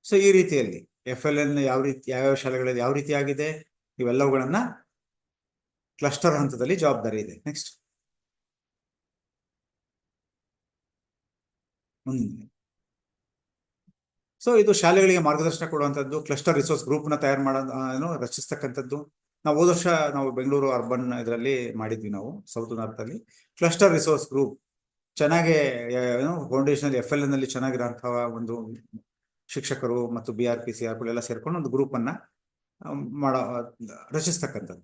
A: ಸೊ ಈ ರೀತಿಯಲ್ಲಿ FLN ಯಾವ ರೀತಿ, ಯಾವ್ಯಾವ ಶಾಲೆಗಳಲ್ಲಿ ಯಾವ ರೀತಿ ಆಗಿದೆ, ಇವೆಲ್ಲವುಗಳನ್ನ ಕ್ಲಸ್ಟರ್ ಹಂತದಲ್ಲಿ ಜವಾಬ್ದಾರಿ ಇದೆ. ನೆಕ್ಸ್ಟ್, ಸೊ ಇದು ಶಾಲೆಗಳಿಗೆ ಮಾರ್ಗದರ್ಶನ ಕೊಡುವಂಥದ್ದು, ಕ್ಲಸ್ಟರ್ ರಿಸೋರ್ಸ್ ಗ್ರೂಪ್ ನ ತಯಾರು ಮಾಡೋದು, ರಚಿಸ್ತಕ್ಕಂಥದ್ದು. ನಾವು ಹೋದ ವರ್ಷ ನಾವು ಬೆಂಗಳೂರು ಅರ್ಬನ್ ಇದರಲ್ಲಿ ಮಾಡಿದ್ವಿ, ನಾವು ಸೌತ್ ನಾರ್ತ್ ಅಲ್ಲಿ ಕ್ಲಸ್ಟರ್ ರಿಸೋರ್ಸ್ ಗ್ರೂಪ್. ಚೆನ್ನಾಗಿ ಏನು ಫೌಂಡೇಶನ್ FLN ಅಲ್ಲಿ ಚೆನ್ನಾಗಿರೋಂತಹ ಒಂದು ಶಿಕ್ಷಕರು ಮತ್ತು BRP CRP ಎಲ್ಲ ಸೇರ್ಕೊಂಡು ಒಂದು ಗ್ರೂಪ್ ಅನ್ನ ರಚಿಸ್ತಕ್ಕಂಥದ್ದು.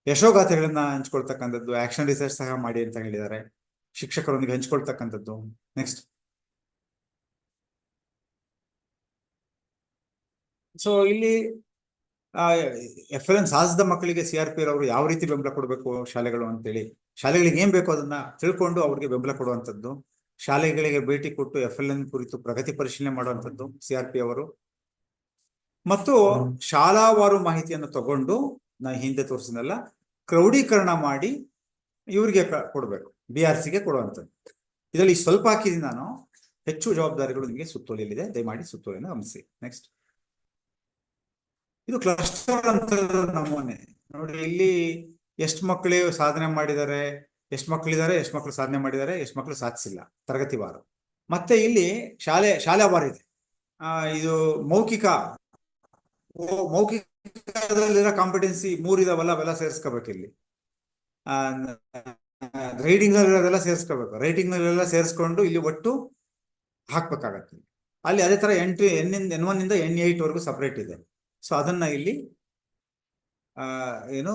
A: ಯಶೋಗಾಥೆಗಳನ್ನ ಹಂಚ್ಕೊಳ್ತಕ್ಕಂಥದ್ದು, ಆಕ್ಷನ್ ರಿಸರ್ಚ್ ಸಹ ಮಾಡಿ ಅಂತ ಹೇಳಿದ್ದಾರೆ, ಶಿಕ್ಷಕರೊಂದಿಗೆ ಹಂಚ್ಕೊಳ್ತಕ್ಕಂಥದ್ದು. ನೆಕ್ಸ್ಟ್, ಸೊ ಇಲ್ಲಿ FLN ಸಾಧಿಸಿದ ಮಕ್ಕಳಿಗೆ CRP ಅವರು ಯಾವ ರೀತಿ ಬೆಂಬಲ ಕೊಡಬೇಕು ಶಾಲೆಗಳು ಅಂತೇಳಿ, ಶಾಲೆಗಳಿಗೆ ಏನ್ ಬೇಕು ಅದನ್ನ ತಿಳ್ಕೊಂಡು ಅವ್ರಿಗೆ ಬೆಂಬಲ ಕೊಡುವಂಥದ್ದು, ಶಾಲೆಗಳಿಗೆ ಭೇಟಿ ಕೊಟ್ಟು FLN ಕುರಿತು ಪ್ರಗತಿ ಪರಿಶೀಲನೆ ಮಾಡುವಂಥದ್ದು CRP ಅವರು, ಮತ್ತು ಶಾಲಾವಾರು ಮಾಹಿತಿಯನ್ನು ತಗೊಂಡು ನಾ ಹಿಂದೆ ತೋರಿಸಿನಲ್ಲ ಕ್ರೌಢೀಕರಣ ಮಾಡಿ ಇವ್ರಿಗೆ ಕೊಡ್ಬೇಕು, BRCಗೆ ಕೊಡುವಂಥದ್ದು. ಇದರಲ್ಲಿ ಸ್ವಲ್ಪ ಹಾಕಿದ್ದೀನಿ ನಾನು, ಹೆಚ್ಚು ಜವಾಬ್ದಾರಿಗಳು ನಿಮಗೆ ಸುತ್ತೋಲೆಯಲ್ಲಿದೆ, ದಯಮಾಡಿ ಸುತ್ತೋಲೆಯನ್ನು ಗಮನಿಸಿ. ನೆಕ್ಸ್ಟ್, ಇದು ಕ್ಲಸ್ಟರ್ ಅಂತ ನಮೂನೆ ನೋಡಿ. ಇಲ್ಲಿ ಎಷ್ಟು ಮಕ್ಕಳು ಸಾಧನೆ ಮಾಡಿದ್ದಾರೆ, ಎಷ್ಟು ಮಕ್ಕಳಿದ್ದಾರೆ, ಎಷ್ಟು ಮಕ್ಕಳು ಸಾಧನೆ ಮಾಡಿದ್ದಾರೆ, ಎಷ್ಟು ಮಕ್ಕಳು ಸಾಧಿಸಿಲ್ಲ, ತರಗತಿ ವಾರ. ಮತ್ತೆ ಇಲ್ಲಿ ಶಾಲಾವಾರ ಇದೆ. ಇದು ಮೌಖಿಕದಲ್ಲಿರೋ ಕಾಂಪಿಟೆನ್ಸಿ 3 ಇದಾವಲ್ಲ, ಅವೆಲ್ಲ ಸೇರಿಸ್ಕೋಬೇಕು. ಇಲ್ಲಿ ರೈಟಿಂಗ್ ನಲ್ಲಿರೋದೆಲ್ಲ ಸೇರಿಸ್ಕೋಬೇಕು, ರೈಟಿಂಗ್ ನಲ್ಲೆಲ್ಲ ಸೇರಿಸ್ಕೊಂಡು ಇಲ್ಲಿ ಒಟ್ಟು ಹಾಕ್ಬೇಕಾಗತ್ತೆ. ಅಲ್ಲಿ ಅದೇ ತರ N1 ಇಂದ N8 ವರೆಗೂ ಸಪರೇಟ್ ಇದೆ. ಸೊ ಅದನ್ನ ಇಲ್ಲಿ ಏನು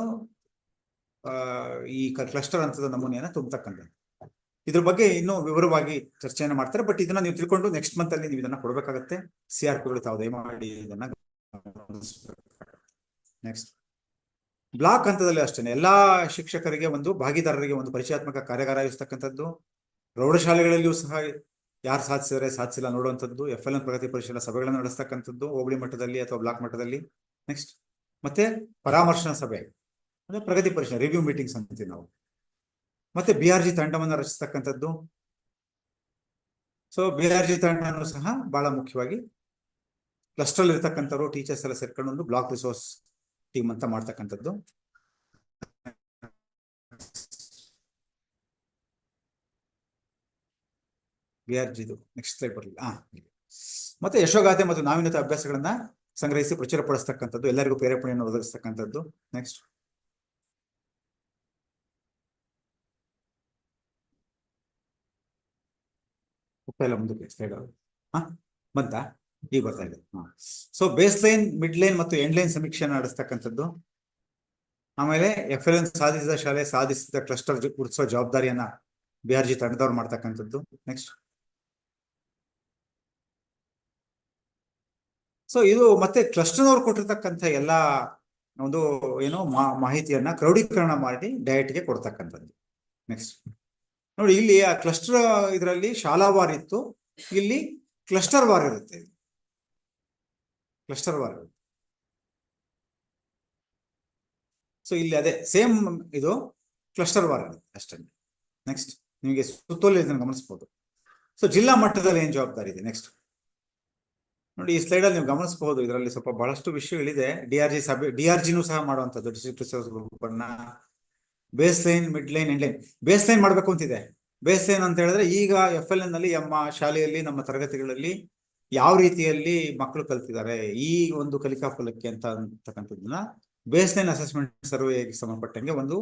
A: ಈ ಕ್ಲಸ್ಟರ್ ಹಂತದ ನಮೂನೆಯನ್ನ ತುಂಬತಕ್ಕಂಥದ್ದು. ಇದ್ರ ಬಗ್ಗೆ ಇನ್ನೂ ವಿವರವಾಗಿ ಚರ್ಚೆಯನ್ನು ಮಾಡ್ತಾರೆ. ಬಟ್ ಇದನ್ನ ನೀವು ತಿಳ್ಕೊಂಡು ನೆಕ್ಸ್ಟ್ ಮಂತ್ ಅಲ್ಲಿ ನೀವು ಇದನ್ನ ಕೊಡಬೇಕಾಗತ್ತೆ. CRPಗಳು ತಾವು ದಯಮಾಡಿ ಇದನ್ನ. ನೆಕ್ಸ್ಟ್, ಬ್ಲಾಕ್ ಹಂತದಲ್ಲಿ ಅಷ್ಟೇ ಎಲ್ಲಾ ಶಿಕ್ಷಕರಿಗೆ ಒಂದು ಭಾಗಿದಾರರಿಗೆ ಒಂದು ಪರಿಚಯಾತ್ಮಕ ಕಾರ್ಯಾಗಾರ ಆಯೋಜಿಸ್ತಕ್ಕಂಥದ್ದು. ಪ್ರೌಢಶಾಲೆಗಳಲ್ಲಿಯೂ ಸಹ ಯಾರು ಸಾಧಿಸಿಲ್ಲ ನೋಡುವಂಥದ್ದು, FLN ಪ್ರಗತಿ ಪರಿಶೀಲನಾ ಸಭೆಗಳನ್ನು ನಡೆಸ್ತಕ್ಕಂಥದ್ದು ಹೋಬಳಿ ಮಟ್ಟದಲ್ಲಿ ಅಥವಾ ಬ್ಲಾಕ್ ಮಟ್ಟದಲ್ಲಿ. ನೆಕ್ಸ್ಟ್, ಮತ್ತೆ ಪರಾಮರ್ಶನ ಸಭೆ ಅಂದ್ರೆ ಪ್ರಗತಿ ಪರಿಶೀಲನೆ, ರಿವ್ಯೂ ಮೀಟಿಂಗ್ಸ್ ಅಂತೀವಿ ನಾವು. ಮತ್ತೆ BRG ತಂಡವನ್ನು ರಚಿಸ್ತಕ್ಕಂಥದ್ದು. ಸೊ BRG ತಂಡನೂ ಸಹ ಬಹಳ ಮುಖ್ಯವಾಗಿ ಕ್ಲಸ್ಟರ್ ಇರ್ತಕ್ಕಂಥವ್ರು ಟೀಚರ್ಸ್ ಎಲ್ಲ ಸೇರ್ಕೊಂಡು ಒಂದು ಬ್ಲಾಕ್ ರಿಸೋರ್ಸ್ ಟೀಮ್ ಅಂತ ಮಾಡ್ತಕ್ಕಂಥದ್ದು. BRGದು ನೆಕ್ಸ್ಟ್ ಸ್ಲೈಡ್ ಬರಲಿಲ್ಲ. ಮತ್ತೆ ಯಶೋಗಾಥೆ ಮತ್ತು ನಾವೀನ್ಯತೆ ಅಭ್ಯಾಸಗಳನ್ನ ಸಂಗ್ರಹಿಸಿ ಪ್ರಚುರಪಡಿಸ್ತಕ್ಕಂಥದ್ದು, ಎಲ್ಲರಿಗೂ ಪ್ರೇರೇಪಣೆಯನ್ನು ಒದಗಿಸ್ತಕ್ಕಂಥದ್ದು. ನೆಕ್ಸ್ಟ್, ಇಲ್ಲ ಮುಂದಕ್ಕೆ ಸ್ಲೈಡ್ ಬಂತ, ಈಗ ಬರ್ತಾ ಇದೆ. So base line, mid line ಮತ್ತು ಎಂಡ್ ಲೈನ್ ಸಮೀಕ್ಷೆಯನ್ನು ನಡೆಸ್ತಕ್ಕಂಥದ್ದು. ಆಮೇಲೆ FLN ಸಾಧಿಸಿದ ಶಾಲೆ ಸಾಧಿಸಿದ ಕ್ಲಸ್ಟರ್ ಗುರುತಿಸುವ ಜವಾಬ್ದಾರಿಯನ್ನ BRG ತಂಡದವ್ರು ಮಾಡ್ತಕ್ಕಂಥದ್ದು. ನೆಕ್ಸ್ಟ್, ಸೊ ಇದು ಮತ್ತೆ ಕ್ಲಸ್ಟರ್ನವ್ರು ಕೊಟ್ಟಿರ್ತಕ್ಕಂಥ ಎಲ್ಲ ಒಂದು ಏನೋ ಮಾಹಿತಿಯನ್ನ ಕ್ರೌಢೀಕರಣ ಮಾಡಿ ಡಯಟ್ಗೆ ಕೊಡ್ತಕ್ಕಂಥದ್ದು. ನೆಕ್ಸ್ಟ್ ನೋಡಿ, ಇಲ್ಲಿ ಆ ಕ್ಲಸ್ಟರ್ ಇದರಲ್ಲಿ ಶಾಲಾವಾರ ಇತ್ತು, ಇಲ್ಲಿ ಕ್ಲಸ್ಟರ್ ವಾರ್ ಇರುತ್ತೆ. ಕ್ಲಸ್ಟರ್ ವಾರ್ ಇರುತ್ತೆ. ಸೊ ಇಲ್ಲಿ ಅದೇ ಸೇಮ್ ಇದು ಕ್ಲಸ್ಟರ್ ವಾರ್ ಇರುತ್ತೆ ಅಷ್ಟೇ. ನೆಕ್ಸ್ಟ್, ನಿಮಗೆ ಸುತ್ತೋಲೆ ಇದನ್ನು ಗಮನಿಸಬಹುದು. ಸೊ ಜಿಲ್ಲಾ ಮಟ್ಟದಲ್ಲಿ ಏನ್ ಜವಾಬ್ದಾರಿ ಇದೆ. ನೆಕ್ಸ್ಟ್ ನೋಡಿ, ಈ ಸ್ಲೈಡ್ ಅಲ್ಲಿ ನೀವು ಗಮನಿಸಬಹುದು, ಇದರಲ್ಲಿ ಸ್ವಲ್ಪ ಬಹಳಷ್ಟು ವಿಷಯಗಳಿದೆ. DRG ಸಭೆ, DRGನೂ ಸಹ ಮಾಡುವಂಥದ್ದು, ಡಿಸ್ಟ್ರಿಕ್ಟ್ ರಿಸೋರ್ಸ್ ಗ್ರೂಪ್ ಅನ್ನ base line, mid line, end line. Base line ಮಾಡ್ಬೇಕು ಅಂತಿದೆ. ಬೇಸ್ ಲೈನ್ ಅಂತ ಹೇಳಿದ್ರೆ ಈಗ FLN ನಲ್ಲಿ ನಮ್ಮ ಶಾಲೆಯಲ್ಲಿ ನಮ್ಮ ತರಗತಿಗಳಲ್ಲಿ ಯಾವ ರೀತಿಯಲ್ಲಿ ಮಕ್ಕಳು ಕಲ್ತಿದ್ದಾರೆ, ಈ ಒಂದು ಕಲಿಕಾ ಫಲಕ್ಕೆ ಅಂತಕ್ಕಂಥದ್ದನ್ನ ಬೇಸ್ ಲೈನ್ ಅಸೆಸ್ಮೆಂಟ್ ಸರ್ವೆಗೆ ಸಂಬಂಧಪಟ್ಟಂಗೆ ಒಂದು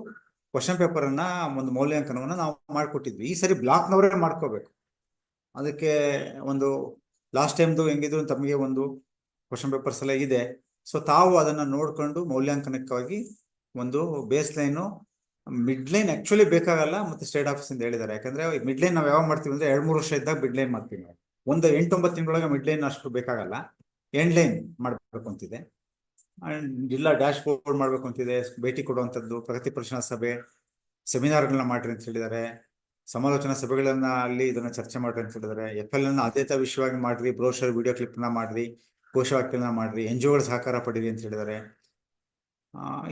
A: ಕ್ವಶನ್ ಪೇಪರ್ ಅನ್ನ, ಒಂದು ಮೌಲ್ಯಾಂಕನವನ್ನ ನಾವು ಮಾಡ್ಕೊಟ್ಟಿದ್ವಿ. ಈ ಸರಿ ಬ್ಲಾಕ್ನವರೇ ಮಾಡ್ಕೋಬೇಕು. ಅದಕ್ಕೆ ಒಂದು ಲಾಸ್ಟ್ ಟೈಮ್ದು ಹೆಂಗಿದ್ರು ತಮಗೆ ಒಂದು ಕ್ವಶನ್ ಪೇಪರ್ಸ್ ಎಲ್ಲ ಇದೆ. ಸೊ ತಾವು ಅದನ್ನ ನೋಡ್ಕೊಂಡು ಮೌಲ್ಯಾಂಕನಕ್ಕಾಗಿ ಒಂದು base line, mid line actually ಬೇಕಾಗಲ್ಲ, ಮತ್ತೆ ಸ್ಟೇಟ್ ಆಫೀಸ್ ಇಂದ ಹೇಳಿದ್ದಾರೆ. ಯಾಕಂದ್ರೆ ಮಿಡ್ ಲೈನ್ ನಾವು ಯಾವಾಗ ಮಾಡ್ತೀವಿ ಅಂದ್ರೆ 2-3 ವರ್ಷ ಇದ್ದಾಗ ಮಿಡ್ ಲೈನ್ ಮಾಡ್ತೀವಿ ನಾವು. ಒಂದು 8-9 ತಿಂಗಳೊಳಗೆ ಮಿಡ್ ಲೈನ್ ಅಷ್ಟು ಬೇಕಾಗಲ್ಲ, ಎಂಡ್ ಲೈನ್ ಮಾಡ್ಬೇಕು. ಮಾಡಬೇಕು ಅಂತಿದೆ. ಜಿಲ್ಲಾ ಡ್ಯಾಶ್ ಬೋರ್ಡ್ ಮಾಡಬೇಕು ಅಂತಿದೆ, ಭೇಟಿ ಕೊಡುವಂಥದ್ದು, ಪ್ರಗತಿ ಪರಿಶೀಲನಾ ಸಭೆ, ಸೆಮಿನಾರ್ಗಳನ್ನ ಮಾಡ್ರಿ ಅಂತ ಹೇಳಿದ್ದಾರೆ, ಸಮಾಲೋಚನಾ ಸಭೆಗಳನ್ನ ಅಲ್ಲಿ ಇದನ್ನ ಚರ್ಚೆ ಮಾಡ್ರಿ ಅಂತ ಹೇಳಿದ್ದಾರೆ, FL ಆದ್ಯತ ವಿಷಯವಾಗಿ ಮಾಡ್ರಿ, ಬ್ರೋಷರ್ ವಿಡಿಯೋ ಕ್ಲಿಪ್ನ ಮಾಡ್ರಿ, ಘೋಷವಾಕ್ಯನ ಮಾಡ್ರಿ, NGOಗಳ ಸಹಕಾರ ಪಡೀರಿ ಅಂತ ಹೇಳಿದ್ದಾರೆ.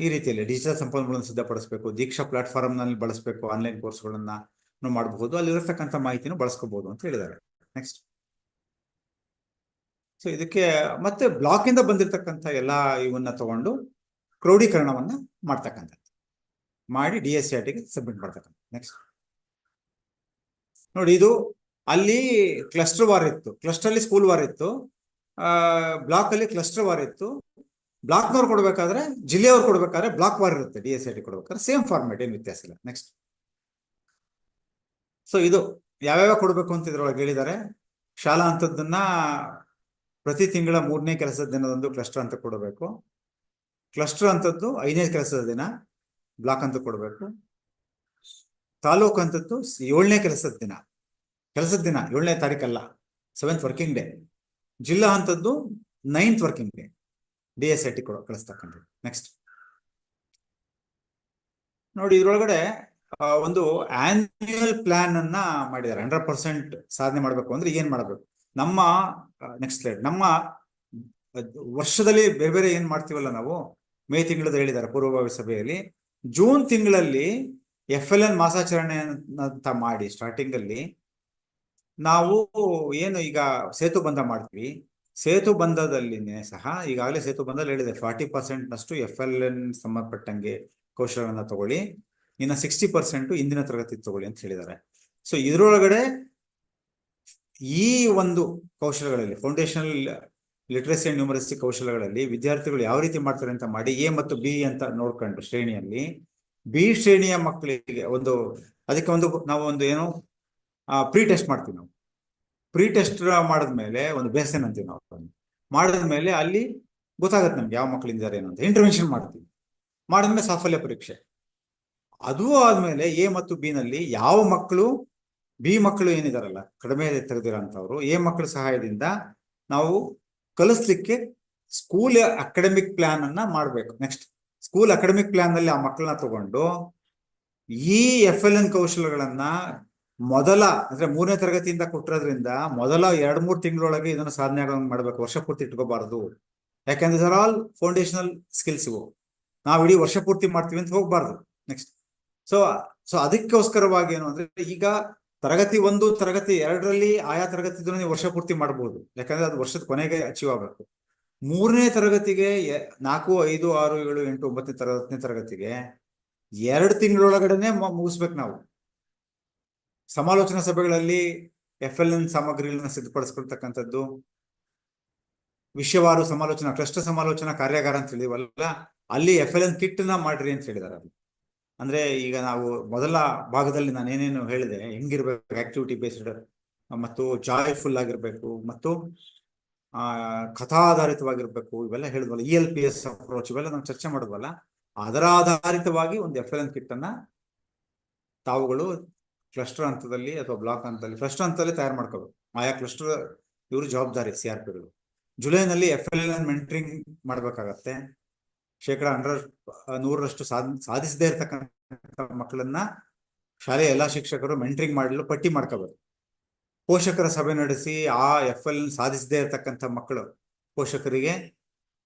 A: ಈ ರೀತಿಯಲ್ಲಿ ಡಿಜಿಟಲ್ ಸಂಪನ್ಮೂಲವನ್ನು ಸಿದ್ಧಪಡಿಸಬೇಕು, ದೀಕ್ಷಾ ಪ್ಲಾಟ್ಫಾರ್ಮ್ ನಲ್ಲಿ ಬಳಸಬೇಕು, ಆನ್ಲೈನ್ ಕೋರ್ಸ್ಗಳನ್ನ ಮಾಡಬಹುದು, ಅಲ್ಲಿರತಕ್ಕಂಥ ಮಾಹಿತಿನೂ ಬಳಸ್ಕೋಬಹುದು ಅಂತ ಹೇಳಿದ್ದಾರೆ. ನೆಕ್ಸ್ಟ್, ಸೊ ಇದಕ್ಕೆ ಮತ್ತೆ ಬ್ಲಾಕ್ ಇಂದ ಬಂದಿರತಕ್ಕಂಥ ಎಲ್ಲಾ ಇವನ್ನ ತಗೊಂಡು ಕ್ರೋಢೀಕರಣವನ್ನ ಮಾಡ್ತಕ್ಕಂಥದ್ದು ಮಾಡಿ DSCRTಗೆ ಸಬ್ಮಿಟ್ ಮಾಡ್ತಕ್ಕಂಥ. ನೆಕ್ಸ್ಟ್ ನೋಡಿ, ಇದು ಅಲ್ಲಿ ಕ್ಲಸ್ಟರ್ ವಾರ್ ಇತ್ತು, ಕ್ಲಸ್ಟರ್ ಅಲ್ಲಿ ಸ್ಕೂಲ್ ವಾರ್ ಇತ್ತು, ಬ್ಲಾಕ್ ಅಲ್ಲಿ ಕ್ಲಸ್ಟರ್ ವಾರ್ ಇತ್ತು. ಬ್ಲಾಕ್ನವ್ರು ಕೊಡ್ಬೇಕಾದ್ರೆ, ಜಿಲ್ಲೆಯವ್ರು ಕೊಡ್ಬೇಕಾದ್ರೆ ಬ್ಲಾಕ್ ವಾರ್ ಇರುತ್ತೆ, DSCRT ಕೊಡ್ಬೇಕಾದ್ರೆ ಸೇಮ್ ಫಾರ್ಮೇಟ್, ಏನು ವ್ಯತ್ಯಾಸ ಇಲ್ಲ. ನೆಕ್ಸ್ಟ್, ಸೊ ಇದು ಯಾವ್ಯಾವ ಕೊಡ್ಬೇಕು ಅಂತ ಇದ್ರೊಳಗೆ ಹೇಳಿದ್ದಾರೆ. ಶಾಲಾ ಹಂತದನ್ನ ಪ್ರತಿ ತಿಂಗಳ 3ನೇ ಕೆಲಸದ ದಿನದಂದು ಕ್ಲಸ್ಟರ್ ಅಂತ ಕೊಡಬೇಕು. ಕ್ಲಸ್ಟರ್ ಅಂತದ್ದು 5ನೇ ಕೆಲಸದ ದಿನ ಬ್ಲಾಕ್ ಅಂತ ಕೊಡಬೇಕು. ತಾಲೂಕು ಅಂತದ್ದು 7ನೇ ಕೆಲಸದ ದಿನ 7ನೇ ತಾರೀಕಲ್ಲ, 7th ವರ್ಕಿಂಗ್ ಡೇ. ಜಿಲ್ಲಾ ಹಂತದ್ದು 9th ವರ್ಕಿಂಗ್ ಡೇ DSCRT ಕಳಿಸ್ತಕ್ಕಂಥದ್ದು. ನೆಕ್ಸ್ಟ್ ನೋಡಿ, ಇದ್ರೊಳಗಡೆ ಒಂದು ಆನ್ಯುಯಲ್ ಪ್ಲಾನ್ ಅನ್ನ ಮಾಡಿದ್ದಾರೆ. 100% ಸಾಧನೆ ಮಾಡಬೇಕು ಅಂದ್ರೆ ಏನ್ ಮಾಡಬೇಕು, ನಮ್ಮ ನೆಕ್ಸ್ಟ್ ಸ್ಲೈಡ್, ನಮ್ಮ ವರ್ಷದಲ್ಲಿ ಬೇರೆ ಬೇರೆ ಏನ್ ಮಾಡ್ತೀವಲ್ಲ ನಾವು, ಮೇ ತಿಂಗಳದ ಹೇಳಿದ್ದಾರೆ ಪೂರ್ವಭಾವಿ ಸಭೆಯಲ್ಲಿ. ಜೂನ್ ತಿಂಗಳಲ್ಲಿ FLN ಮಾಸಾಚರಣೆ ಅಂತ ಮಾಡಿ ಸ್ಟಾರ್ಟಿಂಗ್ ಅಲ್ಲಿ ನಾವು ಏನು ಈಗ ಸೇತುಬಂಧ ಮಾಡ್ತೀವಿ, ಸೇತುಬಂಧದಲ್ಲಿನೇ ಸಹ ಈಗಾಗಲೇ ಸೇತುಬಂಧದಲ್ಲಿ ಹೇಳಿದೆ 40% ನಷ್ಟು FLN ಸಂಬಂಧಪಟ್ಟಂಗೆ ಕೌಶಲಗಳನ್ನ ತಗೊಳ್ಳಿ, ಇನ್ನು 60% ಇಂದಿನ ತರಗತಿ ತಗೊಳ್ಳಿ ಅಂತ ಹೇಳಿದ್ದಾರೆ. ಸೊ ಇದರೊಳಗಡೆ ಈ ಒಂದು ಕೌಶಲಗಳಲ್ಲಿ, ಫೌಂಡೇಶನಲ್ ಲಿಟ್ರಸಿ ಅಂಡ್ ನ್ಯೂಮರಸಿ ಕೌಶಲಗಳಲ್ಲಿ ವಿದ್ಯಾರ್ಥಿಗಳು ಯಾವ ರೀತಿ ಮಾಡ್ತಾರೆ ಅಂತ ಮಾಡಿ A ಮತ್ತು B ಅಂತ ನೋಡ್ಕೊಂಡು ಶ್ರೇಣಿಯಲ್ಲಿ B ಶ್ರೇಣಿಯ ಮಕ್ಕಳಿಗೆ ಅದಕ್ಕೆ ನಾವು ಏನು ಪ್ರೀ ಟೆಸ್ಟ್ ಮಾಡ್ತೀವಿ. ನಾವು ಪ್ರೀ ಟೆಸ್ಟ್ ಮಾಡಿದ್ಮೇಲೆ ಒಂದು ಬೇಸನ್ ಅಂತೀವಿ ನಾವು, ಮಾಡಿದ್ಮೇಲೆ ಅಲ್ಲಿ ಗೊತ್ತಾಗತ್ತೆ ನಮ್ಗೆ ಯಾವ ಮಕ್ಕಳಿದ್ದಾರೆ ಏನು ಅಂತ. ಇಂಟರ್ವೆನ್ಷನ್ ಮಾಡ್ತೀವಿ, ಮಾಡಿದ್ಮೇಲೆ ಸಾಫಲ್ಯ ಪರೀಕ್ಷೆ. ಅದು ಆದ್ಮೇಲೆ A ಮತ್ತು B ನಲ್ಲಿ ಯಾವ ಮಕ್ಕಳು, B ಮಕ್ಕಳು ಏನಿದಾರಲ್ಲ ಕಡಿಮೆ ತೆಗೆದಿರೋಂಥವ್ರು, A ಮಕ್ಕಳ ಸಹಾಯದಿಂದ ನಾವು ಕಲಿಸ್ಲಿಕ್ಕೆ ಸ್ಕೂಲ್ ಅಕಾಡೆಮಿಕ್ ಪ್ಲಾನ್ ಅನ್ನ ಮಾಡಬೇಕು. ನೆಕ್ಸ್ಟ್, ಸ್ಕೂಲ್ ಅಕಾಡೆಮಿಕ್ ಪ್ಲಾನ್ ನಲ್ಲಿ ಆ ಮಕ್ಕಳನ್ನ ತಗೊಂಡು ಈ FLN ಕೌಶಲಗಳನ್ನ ಅಂದ್ರೆ 3ನೇ ತರಗತಿಯಿಂದ ಕೊಟ್ಟಿರೋದ್ರಿಂದ ಮೊದಲ 2-3 ತಿಂಗಳೊಳಗೆ ಇದನ್ನು ಸಾಧನೆ ಮಾಡ್ಬೇಕು, ವರ್ಷ ಪೂರ್ತಿ ಇಟ್ಕೋಬಾರದು. ಯಾಕಂದ್ರೆ ಆರ್ ಆಲ್ ಫೌಂಡೇಶನಲ್ ಸ್ಕಿಲ್ಸ್ ಇವು, ನಾವು ಇಡೀ ವರ್ಷ ಪೂರ್ತಿ ಮಾಡ್ತೀವಿ ಅಂತ ಹೋಗ್ಬಾರ್ದು. ನೆಕ್ಸ್ಟ್, ಸೊ ಅದಕ್ಕೋಸ್ಕರವಾಗಿ ಏನು ಅಂದ್ರೆ, ಈಗ ತರಗತಿ 1, ತರಗತಿ 2ರಲ್ಲಿ ಆಯಾ ತರಗತಿ ನೀವು ವರ್ಷ ಪೂರ್ತಿ ಮಾಡಬಹುದು, ಯಾಕಂದ್ರೆ ಅದು ವರ್ಷದ ಕೊನೆಗೆ ಅಚೀವ್ ಆಗಬೇಕು. 3ನೇ ತರಗತಿಗೆ 4, 5, 6, 7, 8, 9ನೇ ತರಗತಿಗೆ 2 ತಿಂಗಳೊಳಗಡೆನೆ ಮುಗಿಸ್ಬೇಕು. ನಾವು ಸಮಾಲೋಚನಾ ಸಭೆಗಳಲ್ಲಿ FLN ಸಾಮಗ್ರಿಗಳನ್ನ ಸಿದ್ಧಪಡಿಸ್ಕೊಳ್ತಕ್ಕಂಥದ್ದು, ವಿಷಯವಾರು ಸಮಾಲೋಚನಾ, ಕ್ಲಸ್ಟರ್ ಸಮಾಲೋಚನಾ ಕಾರ್ಯಾಗಾರ ಅಂತ ಹೇಳಿವಲ್ಲ, ಅಲ್ಲಿ FLN ಕಿಟ್ ನ ಮಾಡ್ರಿ ಅಂತ ಹೇಳಿದಾರೆ. ಅಂದ್ರೆ ಈಗ ನಾವು ಮೊದಲ ಭಾಗದಲ್ಲಿ ನಾನು ಏನೇನು ಹೇಳಿದೆ, ಹೆಂಗಿರ್ಬೇಕು ಆಕ್ಟಿವಿಟಿ ಬೇಸ್ಡ್ ಮತ್ತು ಜಾಯ್ಫುಲ್ ಆಗಿರ್ಬೇಕು ಮತ್ತು ಕಥಾಧಾರಿತವಾಗಿರ್ಬೇಕು, ಇವೆಲ್ಲ ಹೇಳಿದ್ವಲ್ಲ, ELPS ಅಪ್ರೋಚ್, ಇವೆಲ್ಲ ನಾವು ಚರ್ಚೆ ಮಾಡಿದ್ವಲ್ಲ. ಅದರ ಆಧಾರಿತವಾಗಿ ಒಂದು FLN ಕಿಟ್ ಅನ್ನ ತಾವುಗಳು ಕ್ಲಸ್ಟರ್ ಹಂತದಲ್ಲಿ ಅಥವಾ ಬ್ಲಾಕ್ ಹಂತದಲ್ಲಿ, ಕ್ಲಸ್ಟರ್ ಹಂತದಲ್ಲಿ ತಯಾರು ಮಾಡ್ಕೋಬೇಕು. ಆಯಾ ಕ್ಲಸ್ಟರ್ ಇವರು ಜವಾಬ್ದಾರಿ CRPಗಳು. ಜುಲೈನಲ್ಲಿ FLN ಮೆಂಟರಿಂಗ್ ಮಾಡ್ಬೇಕಾಗತ್ತೆ. 100% ಸಾಧಿಸದೇ ಇರತಕ್ಕಂಥ ಮಕ್ಕಳನ್ನ ಶಾಲೆಯ ಎಲ್ಲಾ ಶಿಕ್ಷಕರು ಮೆಂಟರಿಂಗ್ ಮಾಡಲು ಪಟ್ಟಿ ಮಾಡ್ಕೋಬೇಕು. ಪೋಷಕರ ಸಭೆ ನಡೆಸಿ ಆ FLN ಸಾಧಿಸದೇ ಇರತಕ್ಕಂಥ ಮಕ್ಕಳು ಪೋಷಕರಿಗೆ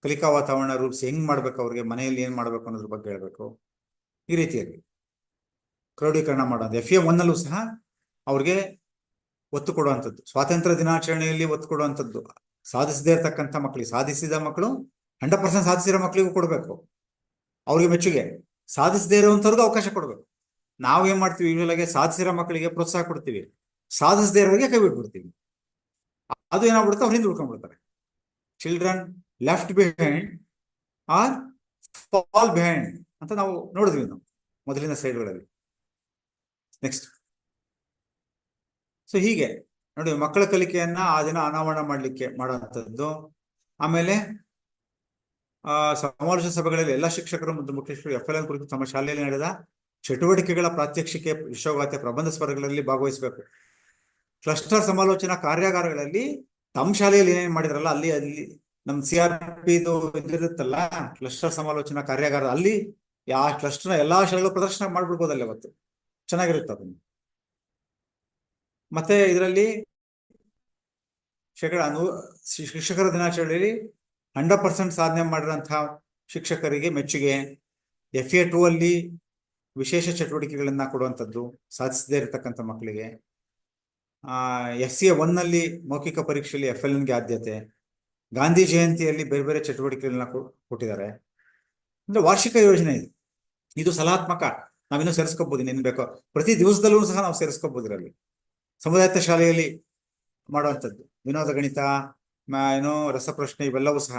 A: ಕಲಿಕಾ ವಾತಾವರಣ ರೂಪಿಸಿ ಹೆಂಗ್ ಮಾಡ್ಬೇಕು, ಅವ್ರಿಗೆ ಮನೆಯಲ್ಲಿ ಏನ್ ಮಾಡ್ಬೇಕು ಅನ್ನೋದ್ರ ಬಗ್ಗೆ ಹೇಳ್ಬೇಕು. ಈ ರೀತಿಯಾಗಿ ಕ್ರೋಢೀಕರಣ ಮಾಡೋದು. FA1 ನಲ್ಲೂ ಸಹ ಅವ್ರಿಗೆ ಒತ್ತು ಕೊಡುವಂಥದ್ದು, ಸ್ವಾತಂತ್ರ್ಯ ದಿನಾಚರಣೆಯಲ್ಲಿ ಒತ್ತು ಕೊಡುವಂಥದ್ದು. ಸಾಧಿಸದೇ ಇರತಕ್ಕಂಥ ಮಕ್ಕಳಿಗೆ, ಸಾಧಿಸಿದ ಮಕ್ಕಳು 100% ಸಾಧಿಸಿರೋ ಮಕ್ಕಳಿಗೂ ಕೊಡಬೇಕು, ಅವ್ರಿಗೆ ಮೆಚ್ಚುಗೆ. ಸಾಧಿಸದೇ ಇರುವಂಥವ್ರಿಗೂ ಅವಕಾಶ ಕೊಡ್ಬೇಕು. ನಾವು ಏನ್ ಮಾಡ್ತೀವಿ, ಯೂಶುವಲ್ ಸಾಧಿಸಿರೋ ಮಕ್ಕಳಿಗೆ ಪ್ರೋತ್ಸಾಹ ಕೊಡ್ತೀವಿ, ಸಾಧಿಸದೇ ಇರೋರಿಗೆ ಕೈ ಬಿಟ್ಬಿಡ್ತೀವಿ. ಅದು ಏನಾಗ್ಬಿಡುತ್ತೆ, ಅವ್ರು ಹಿಂದೆ ಉಳ್ಕೊಂಡ್ಬಿಡ್ತಾರೆ. Children left behind or fall behind ಅಂತ ನಾವು ನೋಡಿದ್ವಿ ನಾವು ಮೊದಲಿನ ಸ್ಲೈಡ್ಗಳಲ್ಲಿ. ನೆಕ್ಸ್ಟ್, ಸೊ ಹೀಗೆ ನೋಡಿ, ಮಕ್ಕಳ ಕಲಿಕೆಯನ್ನ ಆ ದಿನ ಅನಾವರಣ ಮಾಡ್ಲಿಕ್ಕೆ ಮಾಡುವಂಥದ್ದು. ಆಮೇಲೆ ಸಮಾಲೋಚನಾ ಸಭೆಗಳಲ್ಲಿ ಎಲ್ಲ ಶಿಕ್ಷಕರು ಮತ್ತು ಮುಖ್ಯಸ್ಥರು FLN ಕುರಿತು ತಮ್ಮ ಶಾಲೆಯಲ್ಲಿ ನಡೆದ ಚಟುವಟಿಕೆಗಳ ಪ್ರಾತ್ಯಕ್ಷಿಕೆ, ವಿಶ್ವಗಾಥೆ, ಪ್ರಬಂಧ ಸ್ಪರ್ಧೆಗಳಲ್ಲಿ ಭಾಗವಹಿಸಬೇಕು. ಕ್ಲಸ್ಟರ್ ಸಮಾಲೋಚನಾ ಕಾರ್ಯಾಗಾರಗಳಲ್ಲಿ ತಮ್ಮ ಶಾಲೆಯಲ್ಲಿ ಏನೇನು ಮಾಡಿದ್ರಲ್ಲ ಅಲ್ಲಿ ನಮ್ CRP ಇದಿರುತ್ತಲ್ಲ, ಕ್ಲಸ್ಟರ್ ಸಮಾಲೋಚನಾ ಕಾರ್ಯಾಗಾರ, ಅಲ್ಲಿ ಯಾವ ಕ್ಲಸ್ಟರ್ ಎಲ್ಲಾ ಶಾಲೆಗಳು ಪ್ರದರ್ಶನ ಮಾಡ್ಬಿಡ್ಬೋದಲ್ಲ ಅವತ್ತು, ಚೆನ್ನಾಗಿರುತ್ತೆ ಅದನ್ನು. ಮತ್ತೆ ಇದರಲ್ಲಿ ಶಿಕ್ಷಕರ ದಿನಾಚರಣೆಯಲ್ಲಿ 100% ಸಾಧನೆ ಮಾಡಿರುವಂತಹ ಶಿಕ್ಷಕರಿಗೆ ಮೆಚ್ಚುಗೆ. FA2 ಅಲ್ಲಿ ವಿಶೇಷ ಚಟುವಟಿಕೆಗಳನ್ನ ಕೊಡುವಂಥದ್ದು ಸಾಧಿಸದೇ ಇರತಕ್ಕಂಥ ಮಕ್ಕಳಿಗೆ. FCA 1 ಅಲ್ಲಿ ಮೌಖಿಕ ಪರೀಕ್ಷೆಯಲ್ಲಿ FLNಗೆ ಆದ್ಯತೆ. ಗಾಂಧಿ ಜಯಂತಿಯಲ್ಲಿ ಬೇರೆ ಬೇರೆ ಚಟುವಟಿಕೆಗಳನ್ನ ಕೊಟ್ಟಿದ್ದಾರೆ. ಅಂದ್ರೆ ವಾರ್ಷಿಕ ಯೋಜನೆ ಇದು ಸಲಾತ್ಮಕ. ನಾವಿನ್ನೂ ಸೇರಿಸ್ಕೋಬಹುದು, ಇನ್ನೇನು ಬೇಕೋ ಪ್ರತಿ ದಿವಸದಲ್ಲೂ ಸಹ ನಾವು ಸೇರಿಸ್ಕೋಬಹುದು. ಇದರಲ್ಲಿ ಸಮುದಾಯ ಶಾಲೆಯಲ್ಲಿ ಮಾಡುವಂಥದ್ದು ವಿನೋದ ಗಣಿತ, ರಸಪ್ರಶ್ನೆ, ಇವೆಲ್ಲವೂ ಸಹ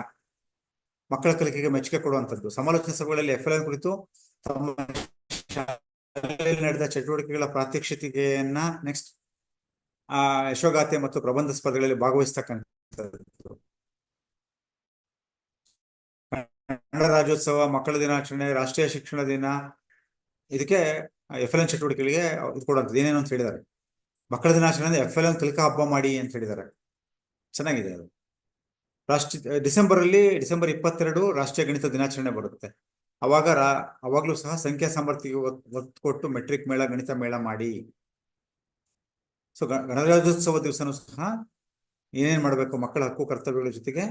A: ಮಕ್ಕಳ ಕಲಿಕೆಗೆ ಮೆಚ್ಚುಗೆ ಕೊಡುವಂಥದ್ದು. ಸಮಾಲೋಚನಾ ಸಭೆಗಳಲ್ಲಿ FLN ಕುರಿತು ತಮ್ಮ ಶಾಲೆಯಲ್ಲಿ ನಡೆದ ಚಟುವಟಿಕೆಗಳ ಪ್ರಾತ್ಯಕ್ಷಿಕೆಯನ್ನ ನೆಕ್ಸ್ಟ್ ಯಶೋಗಾಥೆ ಮತ್ತು ಪ್ರಬಂಧ ಸ್ಪರ್ಧೆಗಳಲ್ಲಿ ಭಾಗವಹಿಸ್ತಕ್ಕಂಥದ್ದು. ಕನ್ನಡ ರಾಜ್ಯೋತ್ಸವ, ಮಕ್ಕಳ ದಿನಾಚರಣೆ, ರಾಷ್ಟ್ರೀಯ ಶಿಕ್ಷಣ ದಿನ, ಇದಕ್ಕೆ FLN ಚಟುವಟಿಕೆಗಳಿಗೆ ಇದು ಕೊಡುವಂಥದ್ದು. ಏನೇನು ಅಂತ ಹೇಳಿದ್ದಾರೆ, ಮಕ್ಕಳ ದಿನಾಚರಣೆ FLN ಕಲಿಕಾ ಹಬ್ಬ ಮಾಡಿ ಅಂತ ಹೇಳಿದ್ದಾರೆ. ಚೆನ್ನಾಗಿದೆ ಅದು. ಡಿಸೆಂಬರ್ 22 ರಾಷ್ಟ್ರೀಯ ಗಣಿತ ದಿನಾಚರಣೆ ಬರುತ್ತೆ. ಅವಾಗ್ಲೂ ಸಹ ಸಂಖ್ಯಾ ಸಾಮರ್ಥ್ಯಕ್ಕೆ ಒತ್ತು ಕೊಟ್ಟು ಮೆಟ್ರಿಕ್ ಮೇಳ, ಗಣಿತ ಮೇಳ ಮಾಡಿ. ಸೊ ಗಣರಾಜ್ಯೋತ್ಸವ ದಿವಸನೂ ಸಹ ಏನೇನ್ ಮಾಡಬೇಕು, ಮಕ್ಕಳ ಹಕ್ಕು ಕರ್ತವ್ಯಗಳ ಜೊತೆಗೆ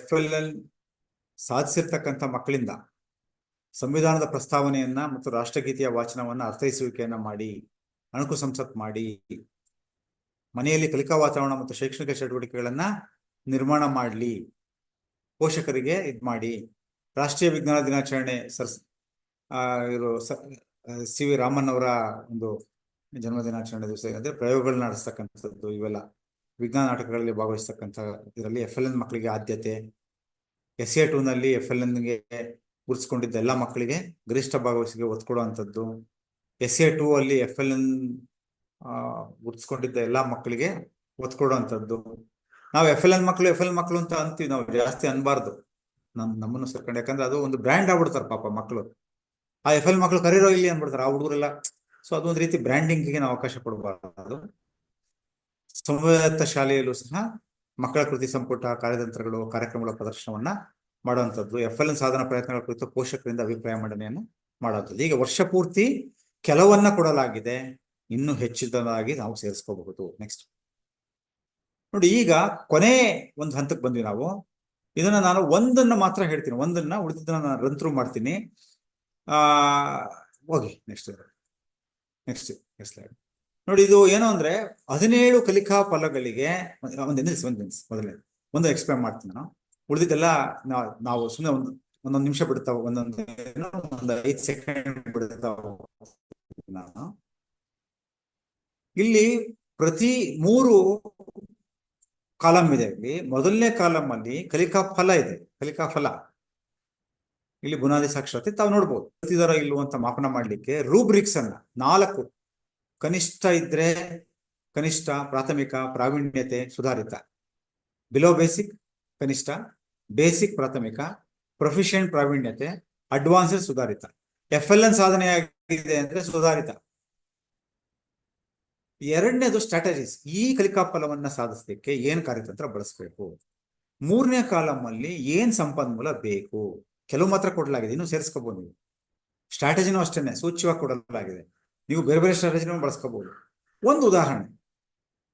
A: FLN ಸಾಧಿಸಿರ್ತಕ್ಕಂಥ ಮಕ್ಕಳಿಂದ ಸಂವಿಧಾನದ ಪ್ರಸ್ತಾವನೆಯನ್ನ ಮತ್ತು ರಾಷ್ಟ್ರಗೀತೆಯ ವಾಚನವನ್ನ ಅರ್ಥೈಸುವಿಕೆಯನ್ನ ಮಾಡಿ, ಅಣಕು ಸಂಸತ್ ಮಾಡಿ, ಮನೆಯಲ್ಲಿ ಕಲಿಕಾ ವಾತಾವರಣ ಮತ್ತು ಶೈಕ್ಷಣಿಕ ಚಟುವಟಿಕೆಗಳನ್ನ ನಿರ್ಮಾಣ ಮಾಡಲಿ, ಪೋಷಕರಿಗೆ ಮಾಡಿ. ರಾಷ್ಟ್ರೀಯ ವಿಜ್ಞಾನ ದಿನಾಚರಣೆ CV ರಾಮನ್ ಅವರ ಒಂದು ಜನ್ಮ ದಿನಾಚರಣೆ ದಿವಸ ಅಂದ್ರೆ ಪ್ರಯೋಗಗಳನ್ನ ನಡೆಸ್ತಕ್ಕಂಥದ್ದು, ಇವೆಲ್ಲ ವಿಜ್ಞಾನ ನಾಟಕಗಳಲ್ಲಿ ಭಾಗವಹಿಸ್ತಕ್ಕಂಥ ಇದರಲ್ಲಿ FLN ಮಕ್ಕಳಿಗೆ ಆದ್ಯತೆ. SA2 ನಲ್ಲಿ FLNಗೆ ಗುರುತಿಸಿಕೊಂಡಿದ್ದ ಎಲ್ಲ ಮಕ್ಕಳಿಗೆ ಗರಿಷ್ಠ ಭಾಗವಹಿಸಿಗೆ ಒತ್ತು ಕೊಡುವಂಥದ್ದು. SA2 ಅಲ್ಲಿ FLN ಗುರುತಿಸ್ಕೊಂಡಿದ್ದ ಎಲ್ಲಾ ಮಕ್ಕಳಿಗೆ ಒತ್ತು ಕೊಡುವಂಥದ್ದು. ನಾವು FLN ಮಕ್ಕಳು ಅಂತ ಅಂತೀವಿ, ನಾವು ಜಾಸ್ತಿ ಅನ್ಬಾರ್ದು. ನಮ್ಮನ್ನು ಸೇರ್ಕೊಂಡು, ಯಾಕಂದ್ರೆ ಅದು ಒಂದು ಬ್ರ್ಯಾಂಡ್ ಆಗ್ಬಿಡ್ತಾರೆ ಪಾಪ ಮಕ್ಕಳು. FLN ಮಕ್ಕಳು ಕರೀರೋ ಇಲ್ಲಿ ಅಂದ್ಬಿಡ್ತಾರೆ ಆ ಹುಡುಗರೆಲ್ಲ. ಸೊ ಅದೊಂದು ರೀತಿ ಬ್ರ್ಯಾಂಡಿಂಗ್ಗೆ ನಾವು ಅವಕಾಶ ಕೊಡಬಾರದು. ಸಮುದಾಯ ಶಾಲೆಯಲ್ಲೂ ಸಹ ಮಕ್ಕಳ ಕೃತಿ ಸಂಪುಟ, ಕಾರ್ಯತಂತ್ರಗಳು, ಕಾರ್ಯಕ್ರಮಗಳ ಪ್ರದರ್ಶನವನ್ನ ಮಾಡುವಂಥದ್ದು. FLN ಸಾಧನ ಪ್ರಯತ್ನಗಳ ಕುರಿತು ಪೋಷಕರಿಂದ ಅಭಿಪ್ರಾಯ ಮಂಡನೆಯನ್ನು ಮಾಡುವಂಥದ್ದು. ಈಗ ವರ್ಷ ಪೂರ್ತಿ ಕೆಲವನ್ನ ಕೊಡಲಾಗಿದೆ, ಇನ್ನೂ ಹೆಚ್ಚಿನದಾಗಿ ನಾವು ಸೇರಿಸ್ಕೋಬಹುದು. ನೆಕ್ಸ್ಟ್ ನೋಡಿ, ಈಗ ಕೊನೆ ಒಂದು ಹಂತಕ್ಕೆ ಬಂದ್ವಿ ನಾವು. ಇದನ್ನ ನಾನು ಒಂದನ್ನ ಮಾತ್ರ ಹೇಳ್ತೀನಿ, ಒಂದನ್ನ ಉಳಿದಿದ್ದನ್ನ ನಾನು ರನ್ ಥ್ರೂ ಮಾಡ್ತೀನಿ. ಹೋಗಿ ನೆಕ್ಸ್ಟ್ ಸ್ಲೈಡ್ ನೋಡಿ. ಇದು ಏನು ಅಂದ್ರೆ 17 ಕಲಿಕಾ ಫಲಗಳಿಗೆ ಮೊದಲನೇ ಒಂದು ಎಕ್ಸ್ಪ್ಲೇನ್ ಮಾಡ್ತೀನಿ ನಾನು. ಉಳಿದಿದ್ದೆಲ್ಲ ನಾವು ಸುಮ್ಮನೆ ಒಂದೊಂದು ನಿಮಿಷ ಬಿಡ್ತಾವ, ಒಂದು 5 ಸೆಕೆಂಡ್ ಬಿಡ್ತಾವ. ನಾನು ಇಲ್ಲಿ ಪ್ರತಿ 3 ಕಾಲಮ್ ಇದೆ. ಇಲ್ಲಿ ಮೊದಲನೇ ಕಾಲಮ್ ಅಲ್ಲಿ ಕಲಿಕಾ ಫಲ ಇದೆ. ಕಲಿಕಾ ಫಲ ಇಲ್ಲಿ ಬುನಾದಿ ಸಾಕ್ಷರತೆ ತಾವು ನೋಡ್ಬೋದು. ಪ್ರತಿದರ ಇಲ್ಲುವಂತ ಮಾಪನ ಮಾಡ್ಲಿಕ್ಕೆ ರೂಬ್ರಿಕ್ಸ್ ಅನ್ನ 4 ಕನಿಷ್ಠ ಇದ್ರೆ ಕನಿಷ್ಠ, ಪ್ರಾಥಮಿಕ, ಪ್ರಾವೀಣ್ಯತೆ, ಸುಧಾರಿತ, ಬಿಲೋ ಬೇಸಿಕ್ ಕನಿಷ್ಠ, ಬೇಸಿಕ್ ಪ್ರಾಥಮಿಕ, ಪ್ರೊಫಿಷಿಯಂಟ್ ಪ್ರಾವೀಣ್ಯತೆ, ಅಡ್ವಾನ್ಸ್ಡ್ ಸುಧಾರಿತ. FLN ಸಾಧನೆಯಾಗಿದೆ ಅಂದ್ರೆ ಸುಧಾರಿತ. ಎರಡನೇದು ಸ್ಟ್ರಾಟಜೀಸ್. ಈ ಕಲಿಕಾ ಫಲವನ್ನ ಸಾಧಿಸಲಿಕ್ಕೆ ಏನ್ ಕಾರ್ಯತಂತ್ರ ಬಳಸಬೇಕು. 3ನೇ ಕಾಲಮ್ ಅಲ್ಲಿ ಏನ್ ಸಂಪನ್ಮೂಲ ಬೇಕು, ಕೆಲವು ಮಾತ್ರ ಕೊಡಲಾಗಿದೆ, ಇನ್ನು ಸೇರಿಸ್ಕೋಬಹುದು ನೀವು. ಸ್ಟ್ರಾಟಜಿನೂ ಅಷ್ಟೇನೆ ಸೂಚ್ಯವಾಗಿ ಕೊಡಲಾಗಿದೆ, ನೀವು ಬೇರೆ ಬೇರೆ ಸ್ಟ್ರಾಟಜಿನೂ ಬಳಸ್ಕೋಬಹುದು. ಒಂದು ಉದಾಹರಣೆ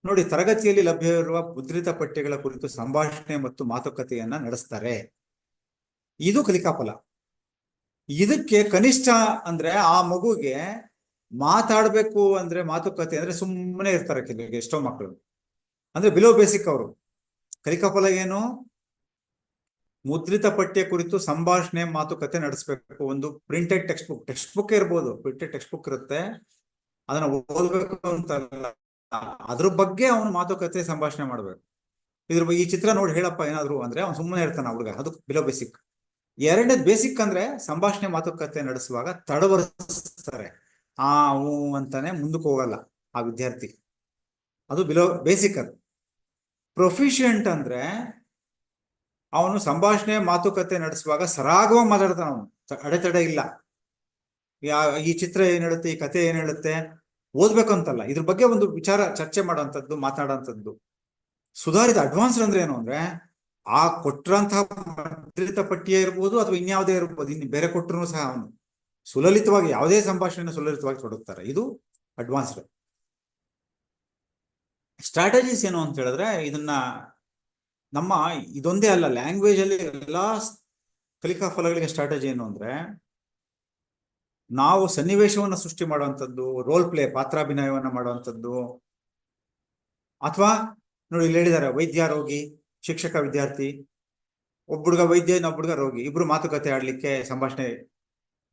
A: ನೋಡಿ, ತರಗತಿಯಲ್ಲಿ ಲಭ್ಯವಿರುವ ಮುದ್ರಿತ ಪಠ್ಯಗಳ ಕುರಿತು ಸಂಭಾಷಣೆ ಮತ್ತು ಮಾತುಕತೆಯನ್ನ ನಡೆಸ್ತಾರೆ. ಇದು ಕಲಿಕಾ ಫಲ. ಇದಕ್ಕೆ ಕನಿಷ್ಠ ಅಂದ್ರೆ ಆ ಮಗುಗೆ ಮಾತಾಡ್ಬೇಕು ಅಂದ್ರೆ, ಮಾತುಕತೆ ಅಂದ್ರೆ ಸುಮ್ಮನೆ ಇರ್ತಾರೆ ಕೆಲವರಿಗೆ, ಎಷ್ಟೋ ಮಕ್ಕಳು. ಅಂದ್ರೆ ಬಿಲೋ ಬೇಸಿಕ್ ಅವರು. ಕಲಿಕಾ ಫಲ ಏನು, ಮುದ್ರಿತ ಪಠ್ಯ ಕುರಿತು ಸಂಭಾಷಣೆ, ಮಾತುಕತೆ ನಡೆಸಬೇಕು. ಒಂದು ಪ್ರಿಂಟೆಡ್ ಟೆಕ್ಸ್ಟ್ ಬುಕ್ ಇರ್ಬೋದು, ಪ್ರಿಂಟೆಡ್ ಟೆಕ್ಸ್ಟ್ ಬುಕ್ ಇರುತ್ತೆ, ಅದನ್ನ ಓದ್ಬೇಕು ಅಂತಲ್ಲ, ಅದ್ರ ಬಗ್ಗೆ ಅವನು ಮಾತುಕತೆ, ಸಂಭಾಷಣೆ ಮಾಡ್ಬೇಕು. ಈ ಚಿತ್ರ ನೋಡಿ ಹೇಳಪ್ಪ ಏನಾದ್ರು ಅಂದ್ರೆ ಅವ್ನು ಸುಮ್ಮನೆ ಇರ್ತಾನೆ ಹುಡುಗ, ಅದು ಬಿಲೋ ಬೇಸಿಕ್. ಎರಡನೇದು ಬೇಸಿಕ್ ಅಂದ್ರೆ ಸಂಭಾಷಣೆ, ಮಾತುಕತೆ ನಡೆಸುವಾಗ ತಡವರಿಸ್ತಾರೆ, ಹೂ ಅಂತಾನೆ ಮುಂದಕ್ಕೆ ಹೋಗಲ್ಲ ಆ ವಿದ್ಯಾರ್ಥಿ, ಅದು ಬಿಲೋ ಬೇಸಿಕ್. ಅದು ಪ್ರೊಫಿಷಿಯಂಟ್ ಅಂದ್ರೆ ಅವನು ಸಂಭಾಷಣೆ, ಮಾತುಕತೆ ನಡೆಸುವಾಗ ಸರಾಗವಾಗಿ ಮಾತಾಡ್ತಾನ, ಅವನು ಅಡೆತಡೆ ಇಲ್ಲ. ಈ ಚಿತ್ರ ಏನ್ ಹೇಳುತ್ತೆ, ಈ ಕತೆ ಏನ್ ಹೇಳುತ್ತೆ, ಓದ್ಬೇಕು ಅಂತಲ್ಲ, ಇದ್ರ ಬಗ್ಗೆ ಒಂದು ವಿಚಾರ ಚರ್ಚೆ ಮಾಡೋಂಥದ್ದು, ಮಾತಾಡೋಂಥದ್ದು. ಸುಧಾರಿತ ಅಡ್ವಾನ್ಸ್ಡ್ ಅಂದ್ರೆ ಏನು ಅಂದ್ರೆ ಆ ಕೊಟ್ಟಿರಂತಹ ಮುದ್ರಿತ ಪಟ್ಟಿಯೇ ಇರ್ಬೋದು ಅಥವಾ ಇನ್ಯಾವುದೇ ಇರ್ಬೋದು, ಇನ್ನು ಬೇರೆ ಕೊಟ್ಟರು ಸಹ ಅವನು ಸುಲಲಿತವಾಗಿ ಯಾವುದೇ ಸಂಭಾಷಣೆಯನ್ನು ಸುಲಲಿತವಾಗಿ ತೊಡಗ್ತಾರೆ. ಇದು ಅಡ್ವಾನ್ಸ್ಡ್. ಸ್ಟ್ರಾಟಜೀಸ್ ಏನು ಅಂತ ಹೇಳಿದ್ರೆ, ಇದನ್ನ ನಮ್ಮ ಇದೊಂದೇ ಅಲ್ಲ, ಲ್ಯಾಂಗ್ವೇಜ್ ಅಲ್ಲಿ ಎಲ್ಲಾ ಕಲಿಕಾ ಫಲಗಳಿಗೆ ಸ್ಟ್ರಾಟಜಿ ಏನು ಅಂದ್ರೆ, ನಾವು ಸನ್ನಿವೇಶವನ್ನ ಸೃಷ್ಟಿ ಮಾಡುವಂಥದ್ದು, ರೋಲ್ ಪ್ಲೇ ಪಾತ್ರಾಭಿನಯವನ್ನ ಮಾಡುವಂಥದ್ದು, ಅಥವಾ ನೋಡಿ ಇಲ್ಲಿ ಹೇಳಿದ್ದಾರೆ ವೈದ್ಯ ರೋಗಿ, ಶಿಕ್ಷಕ ವಿದ್ಯಾರ್ಥಿ, ಒಬ್ಬ ಹುಡುಗ ವೈದ್ಯ ಇನ್ನೊಬ್ಬ ಹುಡುಗ ರೋಗಿ, ಇಬ್ರು ಮಾತುಕತೆ ಆಡ್ಲಿಕ್ಕೆ ಸಂಭಾಷಣೆ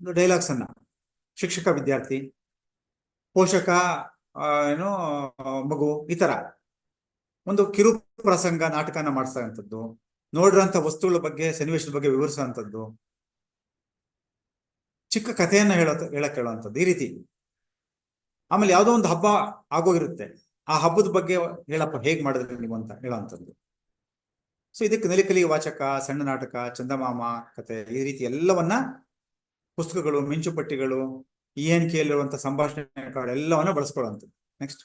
A: ಡೈಲಾಗ್ಸ್ ಅನ್ನ, ಶಿಕ್ಷಕ ವಿದ್ಯಾರ್ಥಿ, ಪೋಷಕ ಏನು ಮಗು, ಈ ತರ ಒಂದು ಕಿರು ಪ್ರಸಂಗ ನಾಟಕನ ಮಾಡಿಸ್ತಕ್ಕಂಥದ್ದು, ನೋಡಿರೋಂಥ ವಸ್ತುಗಳ ಬಗ್ಗೆ ಸನ್ನಿವೇಶದ ಬಗ್ಗೆ ವಿವರಿಸುವಂಥದ್ದು, ಚಿಕ್ಕ ಕಥೆಯನ್ನ ಹೇಳಕ್ ಹೇಳುವಂಥದ್ದು, ಈ ರೀತಿ. ಆಮೇಲೆ ಯಾವುದೋ ಒಂದು ಹಬ್ಬ ಆಗೋಗಿರುತ್ತೆ, ಆ ಹಬ್ಬದ ಬಗ್ಗೆ ಹೇಳಪ್ಪ ಹೇಗ್ ಮಾಡಿದ್ರಿ ನೀವು ಅಂತ ಹೇಳುವಂಥದ್ದು. ಸೊ ಇದಕ್ಕೆ ನಲಿಕಲಿ ವಾಚಕ, ಸಣ್ಣ ನಾಟಕ, ಚಂದಮಾಮ ಕತೆ, ಈ ರೀತಿ ಎಲ್ಲವನ್ನ ಪುಸ್ತಕಗಳು, ಮಿಂಚುಪಟ್ಟಿಗಳು, ENKಯಲ್ಲಿರುವಂತಹ ಸಂಭಾಷಣೆ ಕಾರ್ಡ್ ಎಲ್ಲವನ್ನ ಬಳಸ್ಕೊಳ್ಳುವಂಥದ್ದು. ನೆಕ್ಸ್ಟ್.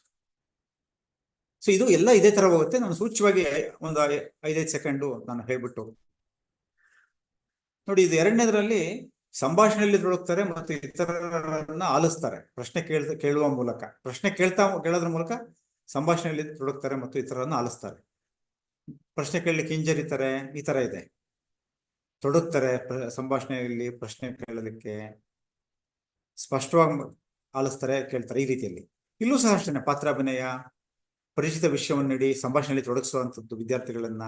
A: ಸೊ ಇದು ಎಲ್ಲ ಇದೇ ತರ ಹೋಗುತ್ತೆ. ನಾನು ಸೂಚ್ಯವಾಗಿ ಒಂದು 5-5 ಸೆಕೆಂಡು ನಾನು ಹೇಳ್ಬಿಟ್ಟು ನೋಡಿ, ಇದು ಎರಡನೇದ್ರಲ್ಲಿ ಸಂಭಾಷಣೆಯಲ್ಲಿ ತೊಡಗ್ತಾರೆ ಮತ್ತು ಇತರರನ್ನ ಆಲಿಸ್ತಾರೆ, ಪ್ರಶ್ನೆ ಕೇಳುವ ಮೂಲಕ, ಪ್ರಶ್ನೆ ಕೇಳೋದ್ರ ಮೂಲಕ ಸಂಭಾಷಣೆಯಲ್ಲಿ ತೊಡಗ್ತಾರೆ ಮತ್ತು ಇತರರನ್ನ ಆಲಿಸ್ತಾರೆ. ಪ್ರಶ್ನೆ ಕೇಳಲಿಕ್ಕೆ ಹಿಂಜರಿತಾರೆ, ಈ ತರ ಇದೆ. ತೊಡಗ್ತಾರೆ ಸಂಭಾಷಣೆಯಲ್ಲಿ, ಪ್ರಶ್ನೆ ಕೇಳಲಿಕ್ಕೆ ಸ್ಪಷ್ಟವಾಗಿ ಆಲಿಸ್ತಾರೆ, ಕೇಳ್ತಾರೆ, ಈ ರೀತಿಯಲ್ಲಿ. ಇಲ್ಲೂ ಸಹ ಅಷ್ಟೇ ಪಾತ್ರಾಭಿನಯ, ಪರಿಚಿತ ವಿಷಯವನ್ನು ನೀಡಿ ಸಂಭಾಷಣೆಯಲ್ಲಿ ತೊಡಗಿಸುವಂಥದ್ದು, ವಿದ್ಯಾರ್ಥಿಗಳನ್ನ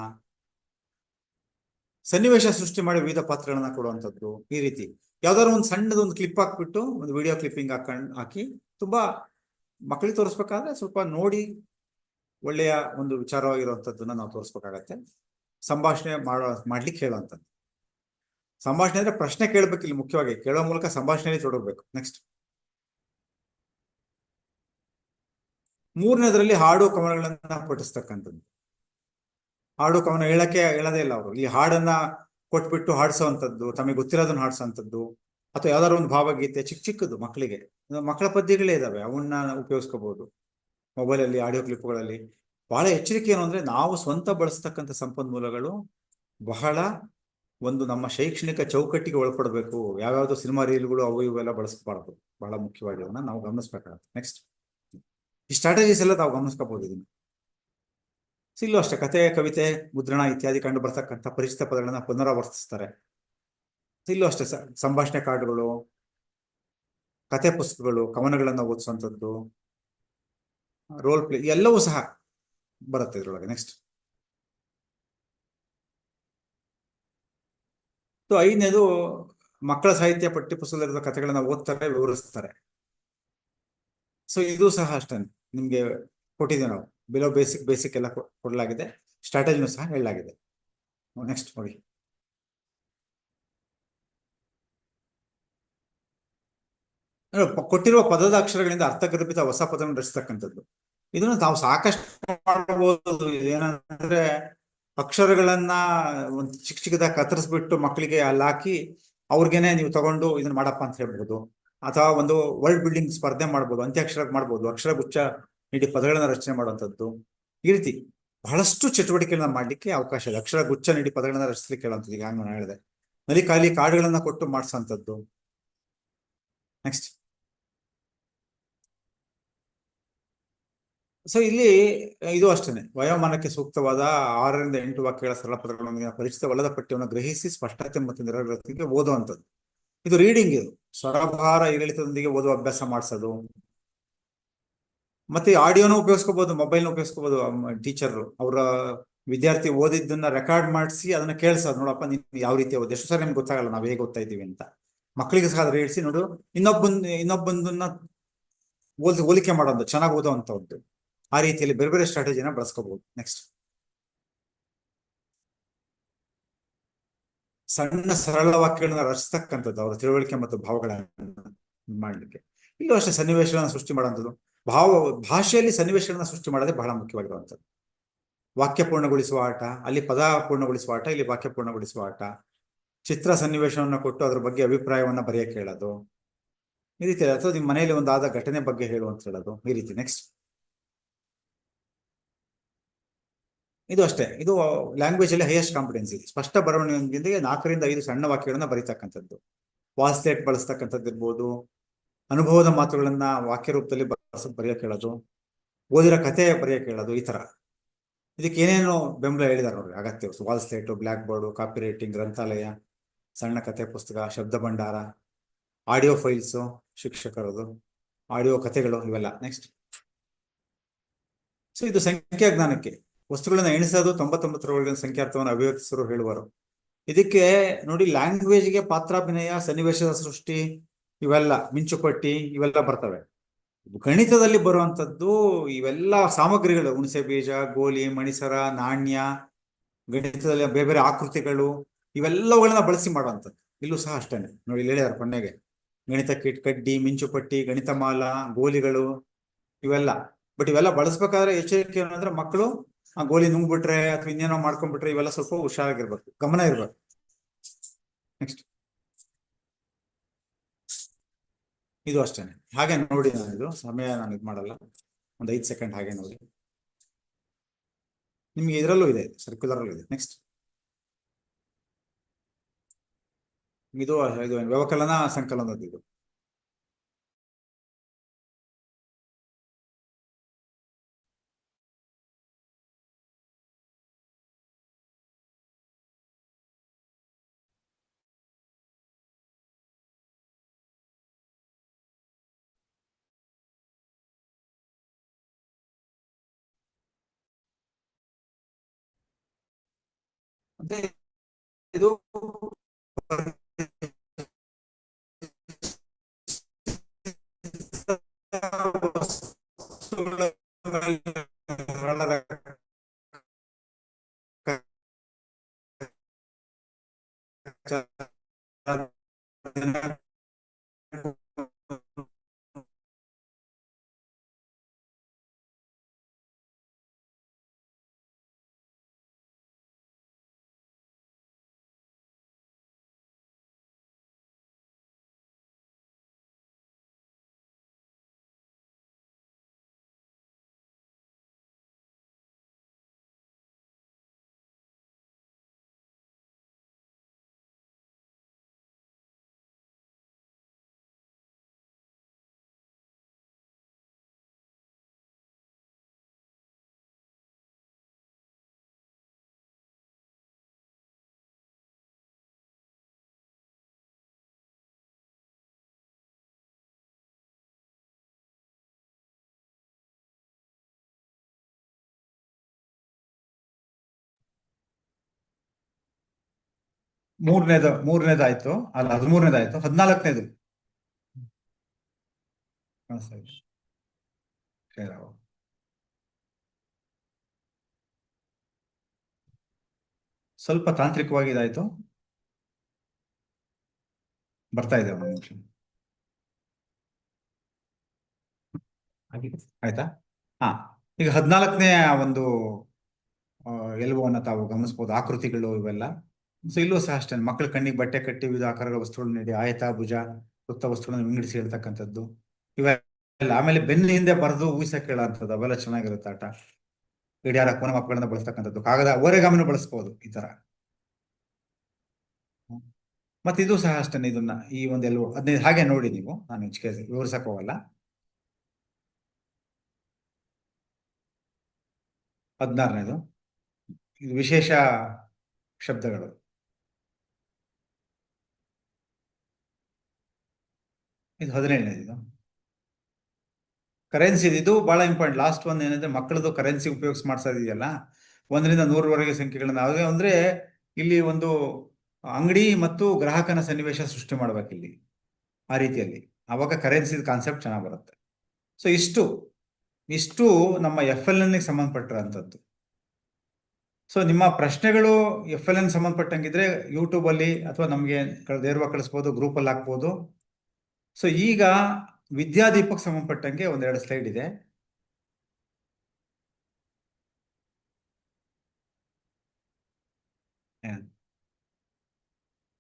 A: ಸನ್ನಿವೇಶ ಸೃಷ್ಟಿ ಮಾಡಿ ವಿವಿಧ ಪಾತ್ರಗಳನ್ನ ಕೊಡುವಂಥದ್ದು, ಈ ರೀತಿ. ಯಾವ್ದಾದ್ರು ಒಂದು ಸಣ್ಣದೊಂದು ಕ್ಲಿಪ್ ಹಾಕ್ಬಿಟ್ಟು ಒಂದು ವಿಡಿಯೋ ಕ್ಲಿಪ್ಪಿಂಗ್ ಹಾಕಿ ತುಂಬಾ ಮಕ್ಕಳಿಗೆ ತೋರಿಸ್ಬೇಕಾದ್ರೆ ಸ್ವಲ್ಪ ನೋಡಿ ಒಳ್ಳೆಯ ಒಂದು ವಿಚಾರವಾಗಿರುವಂಥದ್ದನ್ನ ನಾವು ತೋರಿಸ್ಬೇಕಾಗತ್ತೆ. ಸಂಭಾಷಣೆ ಮಾಡ್ಲಿಕ್ಕೆ ಹೇಳುವಂಥದ್ದು. ಸಂಭಾಷಣೆ ಅಂದ್ರೆ ಪ್ರಶ್ನೆ ಕೇಳಬೇಕು, ಇಲ್ಲಿ ಮುಖ್ಯವಾಗಿ ಕೇಳೋ ಮೂಲಕ ಸಂಭಾಷಣೆಯಲ್ಲಿ ತೊಡಗಬೇಕು. ನೆಕ್ಸ್ಟ್. ಮೂರನೇದ್ರಲ್ಲಿ ಹಾಡು ಕವನಗಳನ್ನ ಪಠಿಸ್ತಕ್ಕಂಥದ್ದು. ಹಾಡು ಕವನ ಹೇಳೋದೇ ಇಲ್ಲ ಅವರು. ಈ ಹಾಡನ್ನ ಕೊಟ್ಬಿಟ್ಟು ಹಾಡಿಸೋವಂಥದ್ದು, ತಮಗೆ ಗೊತ್ತಿರೋದನ್ನ ಹಾಡಿಸೋವಂಥದ್ದು, ಅಥವಾ ಯಾವ್ದಾದ್ರು ಒಂದು ಭಾವಗೀತೆ ಚಿಕ್ಕದು ಮಕ್ಕಳಿಗೆ, ಮಕ್ಕಳ ಪದ್ಯಗಳೇ ಇದಾವೆ, ಅವನ್ನ ಉಪಯೋಗಿಸ್ಕೋಬಹುದು ಮೊಬೈಲಲ್ಲಿ, ಆಡಿಯೋ ಕ್ಲಿಪ್ಗಳಲ್ಲಿ. ಬಹಳ ಎಚ್ಚರಿಕೆ ಏನು ಅಂದ್ರೆ, ನಾವು ಸ್ವಂತ ಬಳಸ್ತಕ್ಕಂಥ ಸಂಪನ್ಮೂಲಗಳು ಬಹಳ ಒಂದು ನಮ್ಮ ಶೈಕ್ಷಣಿಕ ಚೌಕಟ್ಟಿಗೆ ಒಳಪಡಬೇಕು. ಯಾವ್ಯಾವ್ದು ಸಿನಿಮಾ ರೀಲ್ಗಳು ಅವು ಇವೆಲ್ಲ ಬಳಸಬಾರ್ದು, ಬಹಳ ಮುಖ್ಯವಾಗಿ ಅದನ್ನ ನಾವು ಗಮನಿಸ್ಬೇಕಾಗುತ್ತೆ. ನೆಕ್ಸ್ಟ್. ಈ ಸ್ಟ್ರಾಟಜೀಸ್ ಎಲ್ಲ ನಾವು ಗಮನಿಸ್ಕೋಬಹುದು ಇದನ್ನ. ಇಲ್ಲೂ ಅಷ್ಟೇ ಕತೆ, ಕವಿತೆ, ಮುದ್ರಣ ಇತ್ಯಾದಿ ಕಂಡು ಬರ್ತಕ್ಕಂಥ ಪರಿಚಿತ ಪದಗಳನ್ನ ಪುನರಾವರ್ತಿಸ್ತಾರೆ. ಇಲ್ಲೂ ಅಷ್ಟೇ ಸಂಭಾಷಣೆ ಕಾರ್ಡ್ಗಳು, ಕತೆ ಪುಸ್ತಕಗಳು, ಕವನಗಳನ್ನ ಓದಿಸುವಂಥದ್ದು, ರೋಲ್ ಪ್ಲೇ ಎಲ್ಲವೂ ಸಹ ಬರುತ್ತೆ ಇದ್ರೊಳಗೆ. ನೆಕ್ಸ್ಟ್. ಐದನೇದು ಮಕ್ಕಳ ಸಾಹಿತ್ಯ ಪಠ್ಯ ಪುಸ್ತಕದಲ್ಲಿರುವ ಕಥೆಗಳನ್ನ ಓದ್ತಾರೆ, ವಿವರಿಸ್ತಾರೆ. ಸೊ ಇದು ಸಹ ಅಷ್ಟೇ ನಿಮ್ಗೆ ಕೊಟ್ಟಿದ್ದೀವಿ ನಾವು, ಬಿಲೋ ಬೇಸಿಕ್ ಎಲ್ಲ ಕೊಡಲಾಗಿದೆ, ಸ್ಟ್ರಾಟಜಿನೂ ಸಹ ಹೇಳಲಾಗಿದೆ. ನೆಕ್ಸ್ಟ್ ನೋಡಿ. ಕೊಟ್ಟಿರುವ ಪದದ ಅಕ್ಷರಗಳಿಂದ ಅರ್ಥಗರ್ಭಿತ ಹೊಸ ಪದವನ್ನು ರಚಿಸ್ತಕ್ಕಂಥದ್ದು. ಇದನ್ನು ನಾವು ಸಾಕಷ್ಟು ಮಾಡಬಹುದು. ಏನಂದ್ರೆ ಅಕ್ಷರಗಳನ್ನ ಒಂದು ಚಿಕ್ಕದಾಗಿ ಕತ್ತರಿಸ್ಬಿಟ್ಟು ಮಕ್ಕಳಿಗೆ ಅಲ್ಲಿ ಹಾಕಿ ಅವ್ರಿಗೇನೆ ನೀವು ತಗೊಂಡು ಇದನ್ನ ಮಾಡಪ್ಪ ಅಂತ ಹೇಳ್ಬಹುದು. ಅಥವಾ ಒಂದು ವರ್ಲ್ಡ್ ಬಿಲ್ಡಿಂಗ್ ಸ್ಪರ್ಧೆ ಮಾಡ್ಬೋದು, ಅಂತ್ಯಾಕ್ಷರ ಮಾಡ್ಬೋದು, ಅಕ್ಷರಗುಚ್ಛ ನೀಡಿ ಪದಗಳನ್ನ ರಚನೆ ಮಾಡುವಂಥದ್ದು, ಈ ರೀತಿ ಬಹಳಷ್ಟು ಚಟುವಟಿಕೆಗಳನ್ನ ಮಾಡ್ಲಿಕ್ಕೆ ಅವಕಾಶ ಇದೆ. ಅಕ್ಷರಗುಚ್ಛ ನೀಡಿ ಪದಗಳನ್ನ ರಚಿಸ್ಲಿಕ್ಕೆ ಹೇಳುವಂಥದ್ದು, ಈಗ ನಾನು ಹೇಳಿದೆ. ನಲಿಕಾಲಿ ಕಾರ್ಡ್ಗಳನ್ನ ಕೊಟ್ಟು ಮಾಡಿಸುವಂಥದ್ದು. ನೆಕ್ಸ್ಟ್. ಸೊ ಇಲ್ಲಿ ಇದು ಅಷ್ಟೇನೆ, ವಯೋಮಾನಕ್ಕೆ ಸೂಕ್ತವಾದ 6ರಿಂದ 8 ವಾಕ್ಯಗಳ ಸರಳ ಪದಗಳೊಂದಿಗೆ ಪರಿಚಿತವಲ್ಲದ ಪಠ್ಯವನ್ನು ಗ್ರಹಿಸಿ ಸ್ಪಷ್ಟತೆ ಮತ್ತು ನಿರರ್ಥಕ್ಕೆ ಓದುವಂಥದ್ದು. ಇದು ರೀಡಿಂಗ್. ಇದು ಸ್ವರಭಾರ ಏರಿಳಿತದೊಂದಿಗೆ ಓದುವ ಅಭ್ಯಾಸ ಮಾಡಿಸೋದು. ಮತ್ತೆ ಆಡಿಯೋನು ಉಪಯೋಗಿಸ್ಕೋಬಹುದು, ಮೊಬೈಲ್ನ ಉಪಯೋಗಿಸ್ಕೋಬಹುದು. ಟೀಚರ್ ಅವರ ವಿದ್ಯಾರ್ಥಿ ಓದಿದ್ದನ್ನ ರೆಕಾರ್ಡ್ ಮಾಡಿಸಿ ಅದನ್ನ ಕೇಳಿಸೋದು, ನೋಡಪ್ಪ ನೀನು ಯಾವ ರೀತಿ ಓದಿ, ಎಷ್ಟು ಸರಿ ನಿಮ್ಗೆ ಗೊತ್ತಾಗಲ್ಲ ನಾವು ಹೇಗೆ ಓದ್ತಾ ಇದ್ದೀವಿ ಅಂತ. ಮಕ್ಕಳಿಗೆ ಸಹ ಅದ್ರ ಹೇಳಿಸಿ, ನೋಡು ಇನ್ನೊಬ್ಬಂದನ್ನ ಹೋಲಿಕೆ ಮಾಡೋದು, ಚೆನ್ನಾಗಿ ಓದುವಂಥದ್ದು. ಆ ರೀತಿಯಲ್ಲಿ ಬೇರೆ ಬೇರೆ ಸ್ಟ್ರಾಟಜಿನ ಬಳಸ್ಕೋಬಹುದು. ನೆಕ್ಸ್ಟ್. ಸಣ್ಣ ಸರಳ ವಾಕ್ಯಗಳನ್ನ ರಚಿಸ್ತಕ್ಕಂಥದ್ದು, ಅವರ ತಿಳುವಳಿಕೆ ಮತ್ತು ಭಾವಗಳನ್ನ ಮಾಡ್ಲಿಕ್ಕೆ. ಇಲ್ಲೂ ಅಷ್ಟೇ ಸನ್ನಿವೇಶಗಳನ್ನ ಸೃಷ್ಟಿ ಮಾಡುವಂಥದ್ದು. ಭಾಷೆಯಲ್ಲಿ ಸನ್ನಿವೇಶಗಳನ್ನ ಸೃಷ್ಟಿ ಮಾಡೋದೇ ಬಹಳ ಮುಖ್ಯವಾಗಿರುವಂಥದ್ದು. ವಾಕ್ಯ ಪೂರ್ಣಗೊಳಿಸುವ ಆಟ, ಅಲ್ಲಿ ಪದ ಪೂರ್ಣಗೊಳಿಸುವ ಆಟ, ಇಲ್ಲಿ ವಾಕ್ಯ ಪೂರ್ಣಗೊಳಿಸುವ ಆಟ. ಚಿತ್ರ ಸನ್ನಿವೇಶವನ್ನ ಕೊಟ್ಟು ಅದ್ರ ಬಗ್ಗೆ ಅಭಿಪ್ರಾಯವನ್ನ ಬರೆಯಕ್ಕೆ ಹೇಳೋದು, ಈ ರೀತಿ. ಅಥವಾ ನಿಮ್ಮ ಮನೆಯಲ್ಲಿ ಒಂದಾದ ಘಟನೆ ಬಗ್ಗೆ ಹೇಳುವಂತ ಹೇಳೋದು, ಈ ರೀತಿ. ನೆಕ್ಸ್ಟ್. ಇದು ಅಷ್ಟೇ, ಇದು ಲ್ಯಾಂಗ್ವೇಜ್ ಅಲ್ಲಿ ಹೈಯೆಸ್ಟ್ ಕಾಂಪಿಟೆನ್ಸಿ. ಸ್ಪಷ್ಟ ಬರವಣಿಗೆಯೊಂದಿಗೆ 4 ರಿಂದ 5 ಸಣ್ಣ ವಾಕ್ಯಗಳನ್ನ ಬರೀತಕ್ಕಂಥದ್ದು, ವಾಯ್ಸ್ಲೇಟ್ ಬಳಸ್ತಕ್ಕಂಥದ್ದು ಇರ್ಬೋದು, ಅನುಭವದ ಮಾತುಗಳನ್ನ ವಾಕ್ಯ ರೂಪದಲ್ಲಿ ಬರೆಯಕ್ಕೆ ಹೇಳೋದು, ಓದಿರೋ ಕಥೆ ಬರೆಯಕ್ಕೆ ಹೇಳೋದು, ಈ ತರ. ಇದಕ್ಕೆ ಏನೇನು ಬೆಂಬಲ ಹೇಳಿದಾರೆ ನೋಡ್ರಿ ಅಗತ್ಯ. ವಾಲ್ಸ್ಲೇಟ್, ಬ್ಲಾಕ್ ಬೋರ್ಡ್, ಕಾಪಿ ರೈಟಿಂಗ್, ಗ್ರಂಥಾಲಯ, ಸಣ್ಣ ಕಥೆ ಪುಸ್ತಕ, ಶಬ್ದ ಭಂಡಾರ, ಆಡಿಯೋ ಫೈಲ್ಸ್, ಶಿಕ್ಷಕರದು ಆಡಿಯೋ ಕಥೆಗಳು, ಇವೆಲ್ಲ. ನೆಕ್ಸ್ಟ್. ಸೊ ಇದು ಸಂಖ್ಯಾ ಜ್ಞಾನಕ್ಕೆ. ವಸ್ತುಗಳನ್ನ ಎಣಿಸೋದು, 99 ಸಂಖ್ಯಾರ್ಥವನ್ನು ಅಭಿವ್ಯಕ್ತಿಸರು ಹೇಳುವರು. ಇದಕ್ಕೆ ನೋಡಿ, ಲ್ಯಾಂಗ್ವೇಜ್ಗೆ ಪಾತ್ರಾಭಿನಯ, ಸನ್ನಿವೇಶದ ಸೃಷ್ಟಿ, ಇವೆಲ್ಲ, ಮಿಂಚುಪಟ್ಟಿ, ಇವೆಲ್ಲ ಬರ್ತವೆ. ಗಣಿತದಲ್ಲಿ ಬರುವಂತದ್ದು ಇವೆಲ್ಲ ಸಾಮಗ್ರಿಗಳು, ಹುಣಸೆ ಬೀಜ, ಗೋಲಿ, ಮಣಿಸರ, ನಾಣ್ಯ, ಗಣಿತದಲ್ಲಿ ಬೇರೆ ಬೇರೆ ಆಕೃತಿಗಳು, ಇವೆಲ್ಲವುಗಳನ್ನ ಬಳಸಿ ಮಾಡುವಂಥದ್ದು. ಇಲ್ಲೂ ಸಹ ಅಷ್ಟೇನೆ ನೋಡಿ, ಇಲ್ಲಿ ಹೇಳಿದಾರೆ ಕೊನೆಗೆ, ಗಣಿತ ಕಿಟ್, ಕಡ್ಡಿ, ಮಿಂಚುಪಟ್ಟಿ, ಗಣಿತಮಾಲ, ಗೋಲಿಗಳು, ಇವೆಲ್ಲ. ಬಟ್ ಇವೆಲ್ಲ ಬಳಸ್ಬೇಕಾದ್ರೆ ಎಚ್ಚರಿಕೆ ಏನಂದ್ರೆ, ಮಕ್ಕಳು ಆ ಗೋಲಿ ನುಂಗ್ಬಿಟ್ರೆ ಅಥವಾ ಇನ್ನೇನೋ ಮಾಡ್ಕೊಂಡ್ಬಿಟ್ರೆ ಇವೆಲ್ಲ ಸ್ವಲ್ಪ ಹುಷಾರಾಗಿರ್ಬೇಕು, ಗಮನ ಇರ್ಬೇಕು. ನೆಕ್ಸ್ಟ್. ಇದು ಅಷ್ಟೇನೆ, ಹಾಗೆ ನೋಡಿ. ನಾನು ಇದು ಸಮಯ ನಾನು ಇದು ಮಾಡಲ್ಲ, ಒಂದು 5 ಸೆಕೆಂಡ್ ಹಾಗೆ ನೋಡಿ. ನಿಮ್ಗೆ ಇದರಲ್ಲೂ ಇದೆ, ಸರ್ಕ್ಯುಲರ್ ಅಲ್ಲೂ ಇದೆ. ನೆಕ್ಸ್ಟ್. ಇದು ಇದು ವ್ಯವಕಲನ ಸಂಕಲನದ್ದು ಇದು. ಮತ್ತೆ ಇದು ಮೂರನೇದಾಯ್ತು, ಅಲ್ಲ 13ನೇದಾಯ್ತು, 14ನೇದು. ಸ್ವಲ್ಪ ತಾಂತ್ರಿಕವಾಗಿ ಇದಾಯ್ತು, ಬರ್ತಾ ಇದೆ ಒಂದು ನಿಮಿಷ. ಆಯ್ತಾ? ಹಾ, ಈಗ 14ನೇ ಒಂದು ಎಲ್ಬವನ್ನ ತಾವು ಗಮನಿಸಬಹುದು, ಆಕೃತಿಗಳು ಇವೆಲ್ಲ. ಸೊ ಇಲ್ಲೂ ಸಹ ಅಷ್ಟೇ, ಮಕ್ಕಳ ಕಣ್ಣಿಗೆ ಬಟ್ಟೆ ಕಟ್ಟಿ ವಿವಿಧ ಆಕಾರಗಳ ವಸ್ತುಗಳನ್ನು ನೀಡಿ ಆಯತ, ಭುಜ, ವೃತ್ತ ವಸ್ತುಗಳನ್ನು ವಿಂಗಡಿಸಿ ಹೇಳ್ತಕ್ಕಂಥದ್ದು ಇವೆಲ್ಲ. ಆಮೇಲೆ ಬೆನ್ನ ಹಿಂದೆ ಬರೆದು ಊಹಿಸಕ್ಕೆ ಹೇಳೋಂಥದ್ದು, ಅವೆಲ್ಲ ಚೆನ್ನಾಗಿರುತ್ತೆ ಆಟ. ಗಡಿಯಾರ, ಕೋನ ಮಾಪುಗಳನ್ನ ಬಳಸ್ತಕ್ಕಂಥದ್ದು, ಕಾಗದ, ಓರೆಗಾಮನ ಬಳಸ್ಬೋದು ಈ ತರ. ಮತ್ತೆ ಇದು ಸಹ ಅಷ್ಟೇ, ಇದನ್ನ ಈ ಒಂದು 15 ಹಾಗೆ ನೋಡಿ ನೀವು, ನಾನು ಹೆಚ್ಚಿಗೆ ವಿವರಿಸಕ್ ಹೋಗಲ್ಲ. 16ನೇದು ಇದು ವಿಶೇಷ ಶಬ್ದಗಳು. ಇದು 17ನೇದು. ಇದು ಕರೆನ್ಸಿ, ಇದು ಬಹಳ ಇಂಪಾರ್ಟೆಂಟ್. ಲಾಸ್ಟ್ ಒಂದು ಏನಂದ್ರೆ, ಮಕ್ಕಳದು ಕರೆನ್ಸಿ ಉಪಯೋಗಿಸಿ ಮಾಡ್ಸೋದಿದೆಯಲ್ಲ, 1ರಿಂದ 100ರವರೆಗೆ ಸಂಖ್ಯೆಗಳನ್ನ. ಅಂದ್ರೆ ಇಲ್ಲಿ ಒಂದು ಅಂಗಡಿ ಮತ್ತು ಗ್ರಾಹಕನ ಸನ್ನಿವೇಶ ಸೃಷ್ಟಿ ಮಾಡ್ಬೇಕು ಇಲ್ಲಿ, ಆ ರೀತಿಯಲ್ಲಿ. ಅವಾಗ ಕರೆನ್ಸಿ ಕಾನ್ಸೆಪ್ಟ್ ಚೆನ್ನಾಗಿ ಬರುತ್ತೆ. ಸೊ ಇಷ್ಟು ನಮ್ಮ FLN ಸಂಬಂಧಪಟ್ಟಿರೋಂಥದ್ದು. ಸೊ ನಿಮ್ಮ ಪ್ರಶ್ನೆಗಳು FLN ಸಂಬಂಧಪಟ್ಟಂಗಿದ್ರೆ ಯೂಟ್ಯೂಬ್ ಅಲ್ಲಿ ಅಥವಾ ನಮಗೆ ನೇರವಾಗಿ ಕಳಿಸ್ಬೋದು, ಗ್ರೂಪಲ್ಲಿ ಹಾಕ್ಬೋದು. ಸೊ ಈಗ ವಿದ್ಯಾದೀಪಕ್ಕೆ ಸಂಬಂಧಪಟ್ಟಂಗೆ 1-2 ಸ್ಲೈಡ್ ಇದೆ.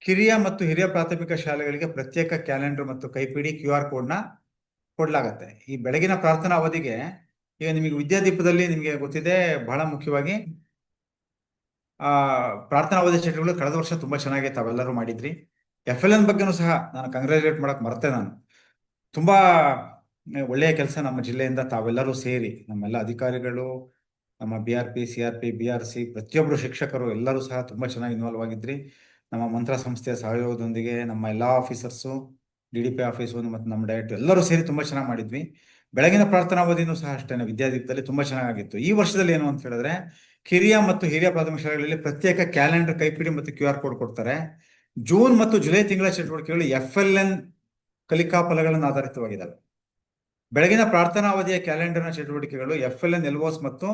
A: ಕಿರಿಯ ಮತ್ತು ಹಿರಿಯ ಪ್ರಾಥಮಿಕ ಶಾಲೆಗಳಿಗೆ ಪ್ರತ್ಯೇಕ ಕ್ಯಾಲೆಂಡರ್ ಮತ್ತು ಕೈಪಿಡಿ QR ಕೋಡ್ನ ಕೊಡ್ಲಾಗತ್ತೆ. ಈ ಬೆಳಗಿನ ಪ್ರಾರ್ಥನಾ ಅವಧಿಗೆ ಈಗ ನಿಮಗೆ ವಿದ್ಯಾದೀಪದಲ್ಲಿ ನಿಮಗೆ ಗೊತ್ತಿದೆ, ಬಹಳ ಮುಖ್ಯವಾಗಿ ಪ್ರಾರ್ಥನಾ ಅವಧಿ ಚಟುವಟಿಕೆಗಳು ಕಳೆದ ವರ್ಷ ತುಂಬಾ ಚೆನ್ನಾಗಿ ತಾವೆಲ್ಲರೂ ಮಾಡಿದ್ರಿ. FLN ಬಗ್ಗೆನೂ ಸಹ ನಾನು ಕಂಗ್ರಾಚುಲೇಟ್ ಮಾಡಕ್ ಮರ್ತೆ ನಾನು. ತುಂಬಾ ಒಳ್ಳೆಯ ಕೆಲಸ ನಮ್ಮ ಜಿಲ್ಲೆಯಿಂದ ತಾವೆಲ್ಲರೂ ಸೇರಿ, ನಮ್ಮೆಲ್ಲ ಅಧಿಕಾರಿಗಳು, ನಮ್ಮ BRP, CRP, BRC, ಪ್ರತಿಯೊಬ್ಬರು ಶಿಕ್ಷಕರು ಎಲ್ಲರೂ ಸಹ ತುಂಬಾ ಚೆನ್ನಾಗಿ ಇನ್ವಾಲ್ವ್ ಆಗಿದ್ರಿ. ನಮ್ಮ ಮಂತ್ರ ಸಂಸ್ಥೆಯ ಸಹಯೋಗದೊಂದಿಗೆ ನಮ್ಮ ಎಲ್ಲ ಆಫೀಸರ್ಸು, DDP ಆಫೀಸು ಮತ್ತು ನಮ್ಮ ಡೈರೆಕ್ಟರ್ ಎಲ್ಲರೂ ಸೇರಿ ತುಂಬಾ ಚೆನ್ನಾಗಿ ಮಾಡಿದ್ವಿ. ಬೆಳಗಿನ ಪ್ರಾರ್ಥನಾ ಅವಧಿನೂ ಸಹ ಅಷ್ಟೇ ವಿದ್ಯಾದೀಪದಲ್ಲಿ ತುಂಬಾ ಚೆನ್ನಾಗಿತ್ತು. ಈ ವರ್ಷದಲ್ಲಿ ಏನು ಅಂತ ಹೇಳಿದ್ರೆ, ಕಿರಿಯ ಮತ್ತು ಹಿರಿಯ ಪ್ರಾಥಮಿಕ ಶಾಲೆಗಳಲ್ಲಿ ಪ್ರತ್ಯೇಕ ಕ್ಯಾಲೆಂಡರ್, ಕೈಪಿಡಿ ಮತ್ತು QR ಕೋಡ್ ಕೊಡ್ತಾರೆ. ಜೂನ್ ಮತ್ತು ಜುಲೈ ತಿಂಗಳ ಚಟುವಟಿಕೆಗಳು FLN ಕಲಿಕಾ ಫಲಗಳನ್ನು ಆಧಾರಿತವಾಗಿದ್ದಾವೆ. ಬೆಳಗಿನ ಪ್ರಾರ್ಥನಾ ಅವಧಿಯ ಕ್ಯಾಲೆಂಡರ್ನ ಚಟುವಟಿಕೆಗಳು FLN LOS ಮತ್ತು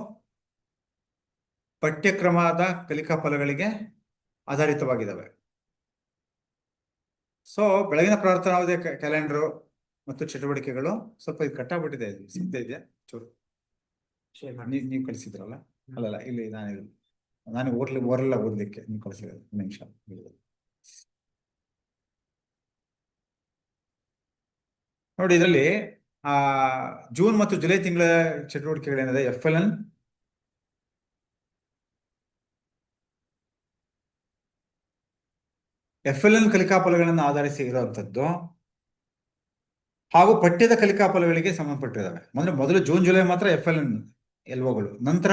A: ಪಠ್ಯಕ್ರಮದ ಕಲಿಕಾ ಫಲಗಳಿಗೆ ಆಧಾರಿತವಾಗಿದ್ದಾವೆ. ಸೊ ಬೆಳಗಿನ ಪ್ರಾರ್ಥನಾ ಅವಧಿಯ ಕ್ಯಾಲೆಂಡರ್ ಮತ್ತು ಚಟುವಟಿಕೆಗಳು ಸ್ವಲ್ಪ ಇದು ಕಟ್ಟಾಗ್ಬಿಟ್ಟಿದೆ, ಸಿಗ್ತಾ ಇದೆಯಾ ಚೂರು? ನೀವು ಕಳಿಸಿದ್ರಲ್ಲ, ಅಲ್ಲಲ್ಲ ಇಲ್ಲಿ ನಾನು ಓರಲ್ಲ ಓದಲಿಕ್ಕೆ ನೀವು ಕಳಿಸಿರೋದು. ಒಂದು ನಿಮಿಷ. ನೋಡಿ, ಇದರಲ್ಲಿ ಜೂನ್ ಮತ್ತು ಜುಲೈ ತಿಂಗಳ ಚಟುವಟಿಕೆಗಳೇನಿದೆ, FLN ಕಲಿಕಾ ಫಲಗಳನ್ನು ಆಧರಿಸಿ ಇರುವಂತದ್ದು ಹಾಗೂ ಪಠ್ಯದ ಕಲಿಕಾ ಫಲಗಳಿಗೆ ಸಂಬಂಧಪಟ್ಟಿದ್ದಾವೆ. ಮೊದಲು ಜೂನ್ ಜುಲೈ ಮಾತ್ರ FLN LOಗಳು, ನಂತರ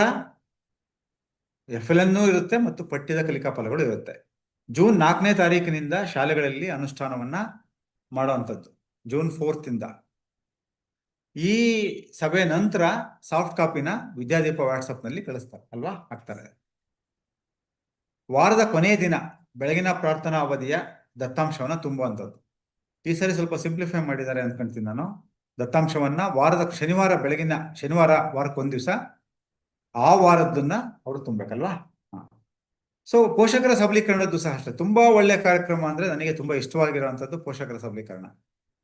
A: FLN ಇರುತ್ತೆ ಮತ್ತು ಪಠ್ಯದ ಕಲಿಕಾ ಫಲಗಳು ಇರುತ್ತೆ. ಜೂನ್ 4ನೇ ತಾರೀಕಿನಿಂದ ಶಾಲೆಗಳಲ್ಲಿ ಅನುಷ್ಠಾನವನ್ನ ಮಾಡುವಂಥದ್ದು, ಜೂನ್ 4 ಇಂದ. ಈ ಸಭೆ ನಂತರ ಸಾಫ್ಟ್ ಕಾಪಿನ ವಿದ್ಯಾದೀಪ ವಾಟ್ಸಪ್ನಲ್ಲಿ ಕಳಿಸ್ತಾರೆ ಅಲ್ವಾ, ಹಾಕ್ತಾರೆ. ವಾರದ ಕೊನೆಯ ದಿನ ಬೆಳಗಿನ ಪ್ರಾರ್ಥನಾ ಅವಧಿಯ ದತ್ತಾಂಶವನ್ನ ತುಂಬುವಂಥದ್ದು. ಈ ಸರಿ ಸ್ವಲ್ಪ ಸಿಂಪ್ಲಿಫೈ ಮಾಡಿದ್ದಾರೆ ಅನ್ಕೊಂತೀನಿ ನಾನು. ದತ್ತಾಂಶವನ್ನ ವಾರದ ಶನಿವಾರ ವಾರಕ್ಕೊಂದು ದಿವಸ ಆ ವಾರದ್ದನ್ನ ಅವರು ತುಂಬಬೇಕಲ್ವಾ. ಸೊ ಪೋಷಕರ ಸಬಲೀಕರಣದ್ದು ಸಹ ಅಷ್ಟೇ ತುಂಬಾ ಒಳ್ಳೆಯ ಕಾರ್ಯಕ್ರಮ. ಅಂದ್ರೆ ನನಗೆ ತುಂಬಾ ಇಷ್ಟವಾಗಿರುವಂಥದ್ದು ಪೋಷಕರ ಸಬಲೀಕರಣ.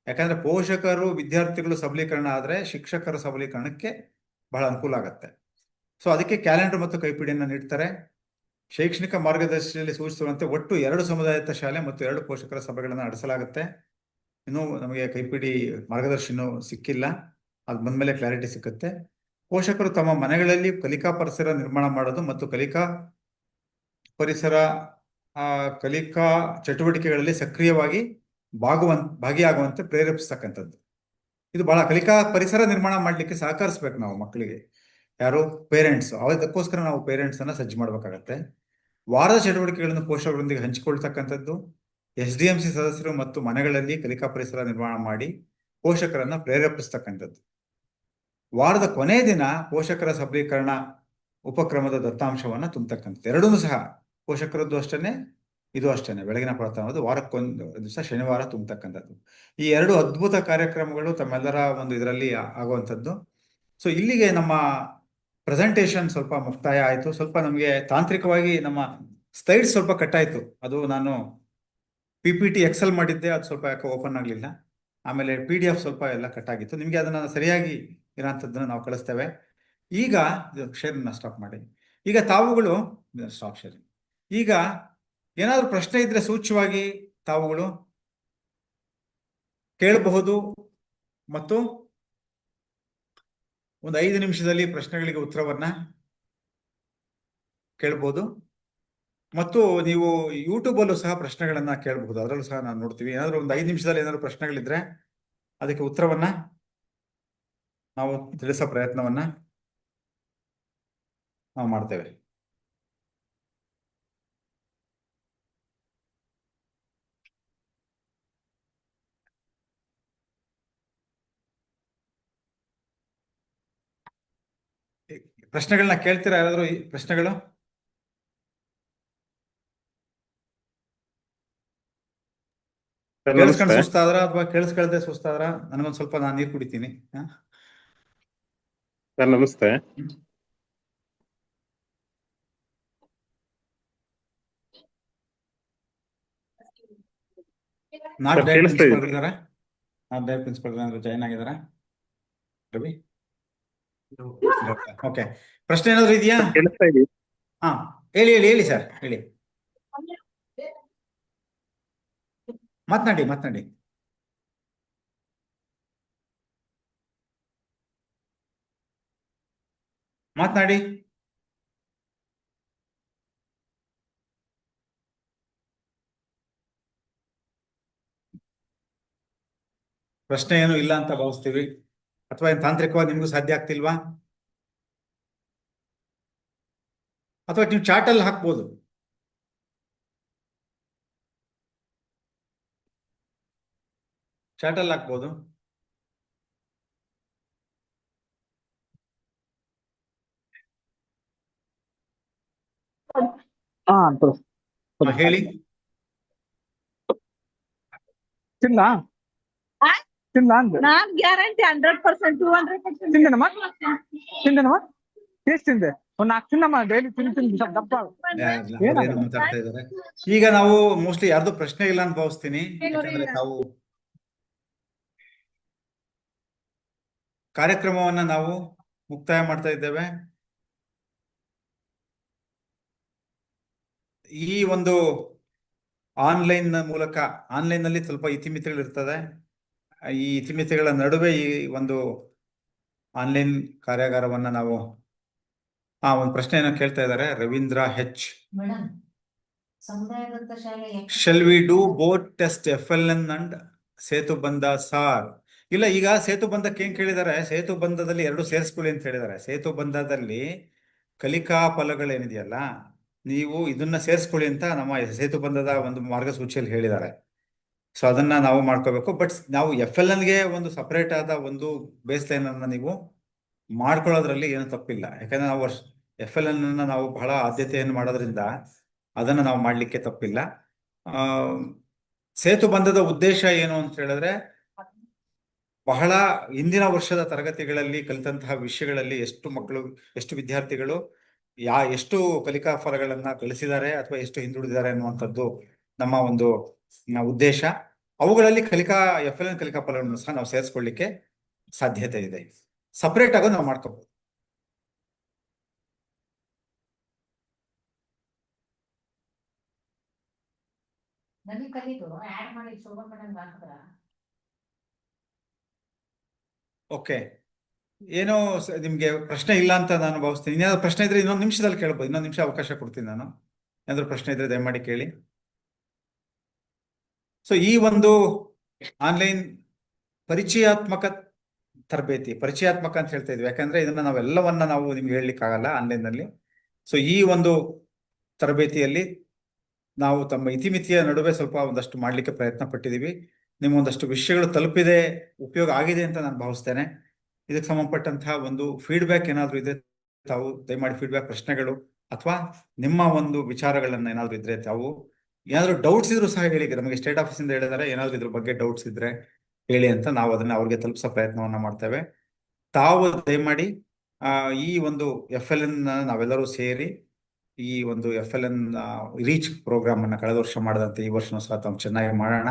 A: ಯಾಕಂದ್ರೆ ಪೋಷಕರು, ವಿದ್ಯಾರ್ಥಿಗಳು ಸಬಲೀಕರಣ ಆದ್ರೆ ಶಿಕ್ಷಕರ ಸಬಲೀಕರಣಕ್ಕೆ ಬಹಳ ಅನುಕೂಲ ಆಗತ್ತೆ. ಸೊ ಅದಕ್ಕೆ ಕ್ಯಾಲೆಂಡರ್ ಮತ್ತು ಕೈಪಿಡಿಯನ್ನು ನೀಡ್ತಾರೆ. ಶೈಕ್ಷಣಿಕ ಮಾರ್ಗದರ್ಶಿಯಲ್ಲಿ ಸೂಚಿಸುವಂತೆ ಒಟ್ಟು 2 ಸಮುದಾಯದ ಶಾಲೆ ಮತ್ತು 2 ಪೋಷಕರ ಸಭೆಗಳನ್ನು ನಡೆಸಲಾಗುತ್ತೆ. ಇನ್ನೂ ನಮಗೆ ಕೈಪಿಡಿ ಮಾರ್ಗದರ್ಶಿನೂ ಸಿಕ್ಕಿಲ್ಲ, ಅದು ಬಂದ್ಮೇಲೆ ಕ್ಲಾರಿಟಿ ಸಿಕ್ಕುತ್ತೆ. ಪೋಷಕರು ತಮ್ಮ ಮನೆಗಳಲ್ಲಿ ಕಲಿಕಾ ಪರಿಸರ ನಿರ್ಮಾಣ ಮಾಡೋದು ಮತ್ತು ಕಲಿಕಾ ಚಟುವಟಿಕೆಗಳಲ್ಲಿ ಸಕ್ರಿಯವಾಗಿ ಭಾಗಿಯಾಗುವಂತೆ ಪ್ರೇರೇಪಿಸ್ತಕ್ಕಂಥದ್ದು. ಇದು ಬಹಳ ಕಲಿಕಾ ಪರಿಸರ ನಿರ್ಮಾಣ ಮಾಡಲಿಕ್ಕೆ ಸಹಕರಿಸ್ಬೇಕು ನಾವು ಮಕ್ಕಳಿಗೆ. ಯಾರು? ಪೇರೆಂಟ್ಸ್. ಅದಕ್ಕೋಸ್ಕರ ನಾವು ಪೇರೆಂಟ್ಸ್ ಅನ್ನ ಸಜ್ಜು ಮಾಡ್ಬೇಕಾಗತ್ತೆ. ವಾರದ ಚಟುವಟಿಕೆಗಳನ್ನು ಪೋಷಕರೊಂದಿಗೆ ಹಂಚಿಕೊಳ್ತಕ್ಕಂಥದ್ದು, SDMC ಸದಸ್ಯರು ಮತ್ತು ಮನೆಗಳಲ್ಲಿ ಕಲಿಕಾ ಪರಿಸರ ನಿರ್ಮಾಣ ಮಾಡಿ ಪೋಷಕರನ್ನ ಪ್ರೇರೇಪಿಸ್ತಕ್ಕಂಥದ್ದು. ವಾರದ ಕೊನೆಯ ದಿನ ಪೋಷಕರ ಸಬಲೀಕರಣ ಉಪಕ್ರಮದ ದತ್ತಾಂಶವನ್ನ ತುಂಬತಕ್ಕಂಥದ್ದು. ಎರಡೂ ಸಹ ಪೋಷಕರದ್ದು ಅಷ್ಟೇನೆ, ಇದು ಅಷ್ಟೇನೆ. ಬೆಳಗಿನ ಪ್ರಾರ್ಥನಾ ವಾರಕ್ಕೊಂದು ದಿವಸ ಶನಿವಾರ ತುಂಬತಕ್ಕಂಥದ್ದು. ಈ 2 ಅದ್ಭುತ ಕಾರ್ಯಕ್ರಮಗಳು ತಮ್ಮೆಲ್ಲರ ಒಂದು ಇದರಲ್ಲಿ ಆಗುವಂಥದ್ದು. ಸೊ ಇಲ್ಲಿಗೆ ನಮ್ಮ ಪ್ರೆಸೆಂಟೇಶನ್ ಸ್ವಲ್ಪ ಮುಕ್ತಾಯ ಆಯಿತು. ಸ್ವಲ್ಪ ನಮಗೆ ತಾಂತ್ರಿಕವಾಗಿ ನಮ್ಮ ಸ್ಲೈಡ್ಸ್ ಸ್ವಲ್ಪ ಕಟ್ಟಾಯಿತು. ಅದು ನಾನು PPT ಎಕ್ಸೆಲ್ ಮಾಡಿದ್ದೆ, ಅದು ಸ್ವಲ್ಪ ಯಾಕೆ ಓಪನ್ ಆಗಲಿಲ್ಲ. ಆಮೇಲೆ PDF ಸ್ವಲ್ಪ ಎಲ್ಲ ಕಟ್ಟಾಗಿತ್ತು. ನಿಮಗೆ ಅದನ್ನ ಸರಿಯಾಗಿ ಇರೋಂಥದ್ದನ್ನು ನಾವು ಕಳಿಸ್ತೇವೆ. ಈಗ ಶೇರನ್ನ ಸ್ಟಾಪ್ ಮಾಡಿ. ಈಗ ತಾವುಗಳು ಸ್ಟಾಪ್ ಶೇರಿಂಗ್. ಈಗ ಏನಾದರೂ ಪ್ರಶ್ನೆ ಇದ್ರೆ ಸೂಚ್ಯವಾಗಿ ತಾವುಗಳು ಕೇಳಬಹುದು ಮತ್ತು ಒಂದು 5 ನಿಮಿಷದಲ್ಲಿ ಪ್ರಶ್ನೆಗಳಿಗೆ ಉತ್ತರವನ್ನ ಕೇಳಬಹುದು. ಮತ್ತು ನೀವು ಯೂಟ್ಯೂಬ್ ಅಲ್ಲೂ ಸಹ ಪ್ರಶ್ನೆಗಳನ್ನ ಕೇಳಬಹುದು, ಅದರಲ್ಲೂ ಸಹ ನಾನು ನೋಡ್ತೀವಿ. ಏನಾದರೂ ಒಂದು 5 ನಿಮಿಷದಲ್ಲಿ ಏನಾದರೂ ಪ್ರಶ್ನೆಗಳಿದ್ರೆ ಅದಕ್ಕೆ ಉತ್ತರವನ್ನ ನಾವು ತಿಳಿಸೋ ಪ್ರಯತ್ನವನ್ನ ನಾವು ಮಾಡ್ತೇವೆ. ಪ್ರಶ್ನೆಗಳನ್ನ ಕೇಳ್ತೀರಾ ಯಾರಾದರೂ? ಈ ಪ್ರಶ್ನೆಗಳು ಕೇಳಿಸ್ಕೊಂಡು ಸುಸ್ತಾದ್ರ ಅಥವಾ ಕೇಳಿಸ್ಕೊಳ್ದೆ ಸುಸ್ತಾದ್ರ? ನನಗೊಂದು ಸ್ವಲ್ಪ, ನಾನು ನೀರು ಕುಡಿತೀನಿ.
C: ಸರ್ ನಮಸ್ತೆ.
A: ನಾಲ್ಕು ಡೈರೆಕ್ಟ್ ಪ್ರಿನ್ಸಿಪಲ್ ಇದಾರೆ. ನಾಲ್ಕು ಡೈರೆಕ್ಟ್ ಪ್ರಿನ್ಸಿಪಲ್ ಜಾಯ್ನ್ ಆಗಿದಾರ. ರವಿ, ಓಕೆ. ಪ್ರಶ್ನೆ ಏನಾದ್ರು ಇದೆಯಾ?
C: ಕೇಳಿಸ್ತಾ ಇದೆಯಾ?
A: ಹಾ, ಹೇಳಿ ಸರ್, ಹೇಳಿ. ಮಾತನಾಡಿ. ಪ್ರಶ್ನೆ ಏನು ಇಲ್ಲ ಅಂತ ಭಾವಿಸ್ತೀವಿ, ಅಥವಾ ಏನ್ ತಾಂತ್ರಿಕವಾಗಿ ನಿಮ್ಗೂ ಸಾಧ್ಯ ಆಗ್ತಿಲ್ವಾ? ಅಥವಾ ನೀವು ಚಾಟ್ ಅಲ್ಲಿ ಹಾಕ್ಬೋದು. ಚಾಟ್ ಅಲ್ಲಿ ಹಾಕ್ಬೋದು.
C: ಹಾ
A: ಹೇಳಿ.
C: ತಿಂದ ತಿಂದ ಅಂದೆ
D: ನಾನ್ ಗ್ಯಾರಂಟಿ 100% 200%
C: ತಿಂದನಮ್ಮ ತಿಂದನಮ್ಮ ಟೇಸ್ಟ್ ತಿಂದೆ ಒಂದ್ 4 ತಿನ್ನಮ್ಮ ಡೈಲಿ ತಿಂದು ಸ್ವಲ್ಪ ದಪ್ಪ ಆಗು.
A: ಅವ್ರೇನೋ ಮಾತಾಡ್ತಾ ಇದಾರೆ. ಈಗ ನಾವು ಮೋಸ್ಟ್ಲಿ ಯಾರ್ದು ಪ್ರಶ್ನೆ ಇಲ್ಲ ಅಂತ ಭಾವಿಸ್ತೀನಿ, ಯಾಕಂದ್ರೆ ತಾವು ಕಾರ್ಯಕ್ರಮವನ್ನ ನಾವು ಮುಕ್ತಾಯ ಮಾಡ್ತಾ ಇದ್ದೇವೆ. ಈ ಒಂದು ಆನ್ಲೈನ್ ಮೂಲಕ, ಆನ್ಲೈನ್ ನಲ್ಲಿ ಸ್ವಲ್ಪ ಇತಿಮಿತಿಗಳು ಇರ್ತದೆ. ಈ ಇತಿಮಿತಿಗಳ ನಡುವೆ ಈ ಒಂದು ಆನ್ಲೈನ್ ಕಾರ್ಯಾಗಾರವನ್ನ ನಾವು ಒಂದು ಪ್ರಶ್ನೆಯನ್ನ ಕೇಳ್ತಾ ಇದ್ದಾರೆ ರವೀಂದ್ರ ಹೆಚ್.
E: ಮೇಡಮ್, ಸಮುದಾಯದತ್ತ ಶಾಲೆ
A: shall we do both test FLN and Setu ಬಂಧ ಸಾರ್? ಇಲ್ಲ, ಈಗ ಸೇತು ಬಂಧಕ್ಕೆ ಏನ್ ಕೇಳಿದ್ದಾರೆ, ಸೇತು ಬಂಧದಲ್ಲಿ 2 ಸೇರಿಸ್ಕೊಳ್ಳಿ ಅಂತ ಹೇಳಿದ್ದಾರೆ. ಸೇತು ಬಂಧದಲ್ಲಿ ಕಲಿಕಾ ಫಲಗಳೇನಿದೆಯಲ್ಲ, ನೀವು ಇದನ್ನ ಸೇರಿಸ್ಕೊಳ್ಳಿ ಅಂತ ನಮ್ಮ ಸೇತು ಬಂಧದ ಒಂದು ಮಾರ್ಗಸೂಚಿಯಲ್ಲಿ ಹೇಳಿದ್ದಾರೆ. ಸೊ ಅದನ್ನ ನಾವು ಮಾಡ್ಕೋಬೇಕು. ಬಟ್ ನಾವು FLNಗೆ ಒಂದು ಸಪರೇಟ್ ಆದ ಒಂದು ಬೇಸ್ ಲೈನ್ ಅನ್ನ ನೀವು ಮಾಡ್ಕೊಳ್ಳೋದ್ರಲ್ಲಿ ಏನು ತಪ್ಪಿಲ್ಲ. ಯಾಕಂದ್ರೆ ನಾವು FLN ಅನ್ನ ನಾವು ಬಹಳ ಆದ್ಯತೆಯನ್ನು ಮಾಡೋದ್ರಿಂದ ಅದನ್ನ ನಾವು ಮಾಡ್ಲಿಕ್ಕೆ ತಪ್ಪಿಲ್ಲ. ಸೇತು ಬಂಧದ ಉದ್ದೇಶ ಏನು ಅಂತ ಹೇಳಿದ್ರೆ, ಬಹಳ ಹಿಂದಿನ ವರ್ಷದ ತರಗತಿಗಳಲ್ಲಿ ಕಲಿತಂತಹ ವಿಷಯಗಳಲ್ಲಿ ಎಷ್ಟು ಮಕ್ಕಳು, ಎಷ್ಟು ವಿದ್ಯಾರ್ಥಿಗಳು ಎಷ್ಟು ಕಲಿಕಾ ಫಲಗಳನ್ನ ಗಳಿಸಿದ್ದಾರೆ ಅಥವಾ ಎಷ್ಟು ಹಿಂದುಳಿದಿದ್ದಾರೆ ಅನ್ನುವಂಥದ್ದು ನಮ್ಮ ಒಂದು ಉದ್ದೇಶ. ಅವುಗಳಲ್ಲಿ FLN ಕಲಿಕಾ ಫಲಗಳನ್ನು ಸಹ ನಾವು ಸೇರಿಸ್ಕೊಳ್ಳಿಕ್ಕೆ ಸಾಧ್ಯತೆ ಇದೆ. ಸಪರೇಟ್ ಆಗೋ ನಾವು ಮಾಡ್ಕೋಬಹುದು.
E: ನನಗೆ ಕಲಿತು ಆಡ್ ಮಾಡಿ ಶೋಭಾ ಮೇಡಮ್ ಹಾಕಿದ್ರ.
A: ಓಕೆ, ಏನೋ ನಿಮ್ಗೆ ಪ್ರಶ್ನೆ ಇಲ್ಲ ಅಂತ ನಾನು ಭಾವಿಸ್ತೀನಿ. ಏನಾದ್ರು ಪ್ರಶ್ನೆ ಇದ್ರೆ ಇನ್ನೊಂದು ನಿಮಿಷದಲ್ಲಿ ಕೇಳ್ಬೋದು. ಇನ್ನೊಂದು ನಿಮಿಷ ಅವಕಾಶ ಕೊಡ್ತೀನಿ ನಾನು. ಏನಾದ್ರು ಪ್ರಶ್ನೆ ಇದ್ರೆ ದಯಮಾಡಿ ಕೇಳಿ. ಸೊ ಈ ಒಂದು ಆನ್ಲೈನ್ ಪರಿಚಯಾತ್ಮಕ ತರಬೇತಿ, ಪರಿಚಯಾತ್ಮಕ ಅಂತ ಹೇಳ್ತಾ ಇದ್ವಿ ಯಾಕಂದ್ರೆ ಇದನ್ನ ನಾವೆಲ್ಲವನ್ನ ನಾವು ನಿಮ್ಗೆ ಹೇಳಲಿಕ್ಕೆ ಆಗಲ್ಲ ಆನ್ಲೈನ್ ನಲ್ಲಿ. ಸೊ ಈ ಒಂದು ತರಬೇತಿಯಲ್ಲಿ ನಾವು ತಮ್ಮ ಇತಿಮಿತಿಯ ನಡುವೆ ಸ್ವಲ್ಪ ಒಂದಷ್ಟು ಮಾಡ್ಲಿಕ್ಕೆ ಪ್ರಯತ್ನ ಪಟ್ಟಿದೀವಿ. ನಿಮ್ಗೊಂದಷ್ಟು ವಿಷಯಗಳು ತಲುಪಿದೆ, ಉಪಯೋಗ ಆಗಿದೆ ಅಂತ ನಾನು ಭಾವಿಸ್ತೇನೆ. ಇದಕ್ಕೆ ಸಂಬಂಧಪಟ್ಟಂತಹ ಒಂದು ಫೀಡ್ಬ್ಯಾಕ್ ಏನಾದ್ರು ಇದ್ರೆ ತಾವು ದಯಮಾಡಿ ಫೀಡ್ಬ್ಯಾಕ್, ಪ್ರಶ್ನೆಗಳು ಅಥವಾ ನಿಮ್ಮ ಒಂದು ವಿಚಾರಗಳನ್ನ ಏನಾದ್ರು ಇದ್ರೆ ತಾವು, ಏನಾದ್ರು ಡೌಟ್ಸ್ ಇದ್ರು ಸಹ ಹೇಳಿ. ನಮಗೆ ಸ್ಟೇಟ್ ಆಫೀಸ್ ಇಂದ ಹೇಳಿದಾರೆ, ಏನಾದ್ರು ಇದ್ರ ಬಗ್ಗೆ ಡೌಟ್ಸ್ ಇದ್ರೆ ಹೇಳಿ ಅಂತ ನಾವು ಅದನ್ನ ಅವ್ರಿಗೆ ತಲುಪಿಸೋ ಪ್ರಯತ್ನವನ್ನ ಮಾಡ್ತೇವೆ. ತಾವು ದಯಮಾಡಿ ಈ ಒಂದು FLN ನಾವೆಲ್ಲರೂ ಸೇರಿ ಈ ಒಂದು FLN ರೀಚ್ ಪ್ರೋಗ್ರಾಮ್ ಅನ್ನ ಕಳೆದ ವರ್ಷ ಮಾಡದಂತೆ ಈ ವರ್ಷನೂ ಸಹ ತಾವು ಚೆನ್ನಾಗಿ ಮಾಡೋಣ.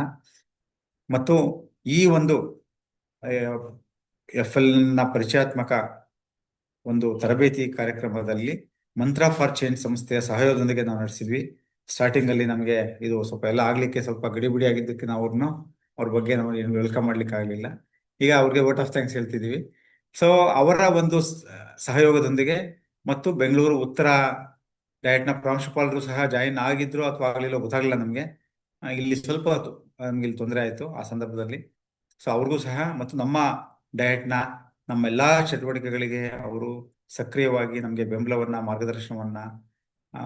A: ಮತ್ತು ಈ ಒಂದು FLN ಪರಿಚಯಾತ್ಮಕ ಒಂದು ತರಬೇತಿ ಕಾರ್ಯಕ್ರಮದಲ್ಲಿ ಮಂತ್ರ ಫಾರ್ ಚೇಂಜ್ ಸಂಸ್ಥೆಯ ಸಹಯೋಗದೊಂದಿಗೆ ನಾವು ನಡೆಸಿದ್ವಿ. ಸ್ಟಾರ್ಟಿಂಗ್ ಅಲ್ಲಿ ನಮಗೆ ಇದು ಸ್ವಲ್ಪ ಎಲ್ಲ ಆಗ್ಲಿಕ್ಕೆ ಸ್ವಲ್ಪ ಗಡಿಬಿಡಿ ಆಗಿದ್ದಕ್ಕೆ ನಾವು ಅವ್ರ ಬಗ್ಗೆ ನಾವು ಏನು ವೆಲ್ಕಮ್ ಮಾಡ್ಲಿಕ್ಕೆ ಆಗ್ಲಿಲ್ಲ. ಈಗ ಅವ್ರಿಗೆ ವೋಟ್ ಆಫ್ ಥ್ಯಾಂಕ್ಸ್ ಹೇಳ್ತಿದೀವಿ. ಸೊ ಅವರ ಒಂದು ಸಹಯೋಗದೊಂದಿಗೆ ಮತ್ತು ಬೆಂಗಳೂರು ಉತ್ತರ ಡಯಟ್ನ ಪ್ರಾಂಶುಪಾಲರು ಸಹ ಜಾಯಿನ್ ಆಗಿದ್ರು ಅಥವಾ ಆಗಲಿಲ್ಲ ಗೊತ್ತಾಗಲಿಲ್ಲ ನಮಗೆ. ಇಲ್ಲಿ ಸ್ವಲ್ಪ ನಮ್ಗೆ ಇಲ್ಲಿ ತೊಂದರೆ ಆಯಿತು ಆ ಸಂದರ್ಭದಲ್ಲಿ. ಸೊ ಅವ್ರಿಗೂ ಸಹ ಮತ್ತು ನಮ್ಮ ಡಯಟ್ನ ನಮ್ಮೆಲ್ಲಾ ಚಟುವಟಿಕೆಗಳಿಗೆ ಅವರು ಸಕ್ರಿಯವಾಗಿ ನಮಗೆ ಬೆಂಬಲವನ್ನ, ಮಾರ್ಗದರ್ಶನವನ್ನ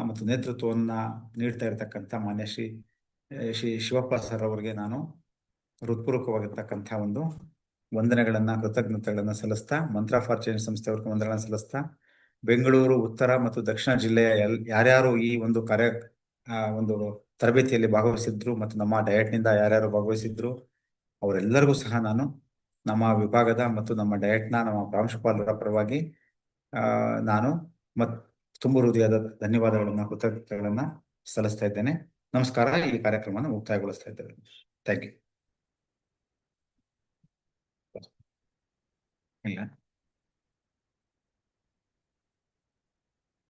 A: ಮತ್ತು ನೇತೃತ್ವವನ್ನ ನೀಡ್ತಾ ಇರತಕ್ಕಂಥ ಮಾನ್ಯ ಶ್ರೀ ಶಿವಪ್ಪ ಸರ್ ಅವರಿಗೆ ನಾನು ಹೃತ್ಪೂರ್ವಕವಾಗಿರ್ತಕ್ಕಂಥ ಒಂದು ವಂದನೆಗಳನ್ನ, ಕೃತಜ್ಞತೆಗಳನ್ನ ಸಲ್ಲಿಸ್ತಾ, ಮಂತ್ರ ಫಾರ್ ಚೇಂಜ್ ಸಂಸ್ಥೆಯವ್ರಿಗೆ ವಂದನೆಗಳನ್ನ ಸಲ್ಲಿಸ್ತಾ, ಬೆಂಗಳೂರು ಉತ್ತರ ಮತ್ತು ದಕ್ಷಿಣ ಜಿಲ್ಲೆಯ ಯಾರ್ಯಾರು ಈ ಒಂದು ಒಂದು ತರಬೇತಿಯಲ್ಲಿ ಭಾಗವಹಿಸಿದ್ರು ಮತ್ತು ನಮ್ಮ ಡಯಟ್ನಿಂದ ಯಾರ್ಯಾರು ಭಾಗವಹಿಸಿದ್ರು ಅವರೆಲ್ಲರಿಗೂ ಸಹ ನಾನು ನಮ್ಮ ವಿಭಾಗದ ಮತ್ತು ನಮ್ಮ ಡಯಟ್ನ ನಮ್ಮ ಪ್ರಾಂಶುಪಾಲರ ಪರವಾಗಿ ನಾನು ತುಂಬ ಹೃದಯದ ಧನ್ಯವಾದಗಳನ್ನ, ಕೃತಜ್ಞತೆಗಳನ್ನ ಸಲ್ಲಿಸ್ತಾ ಇದ್ದೇನೆ. ನಮಸ್ಕಾರ. ಈ ಕಾರ್ಯಕ್ರಮವನ್ನು ಮುಕ್ತಾಯಗೊಳಿಸ್ತಾ ಇದ್ದೇವೆ. Thank you. ಇಲ್ಲ.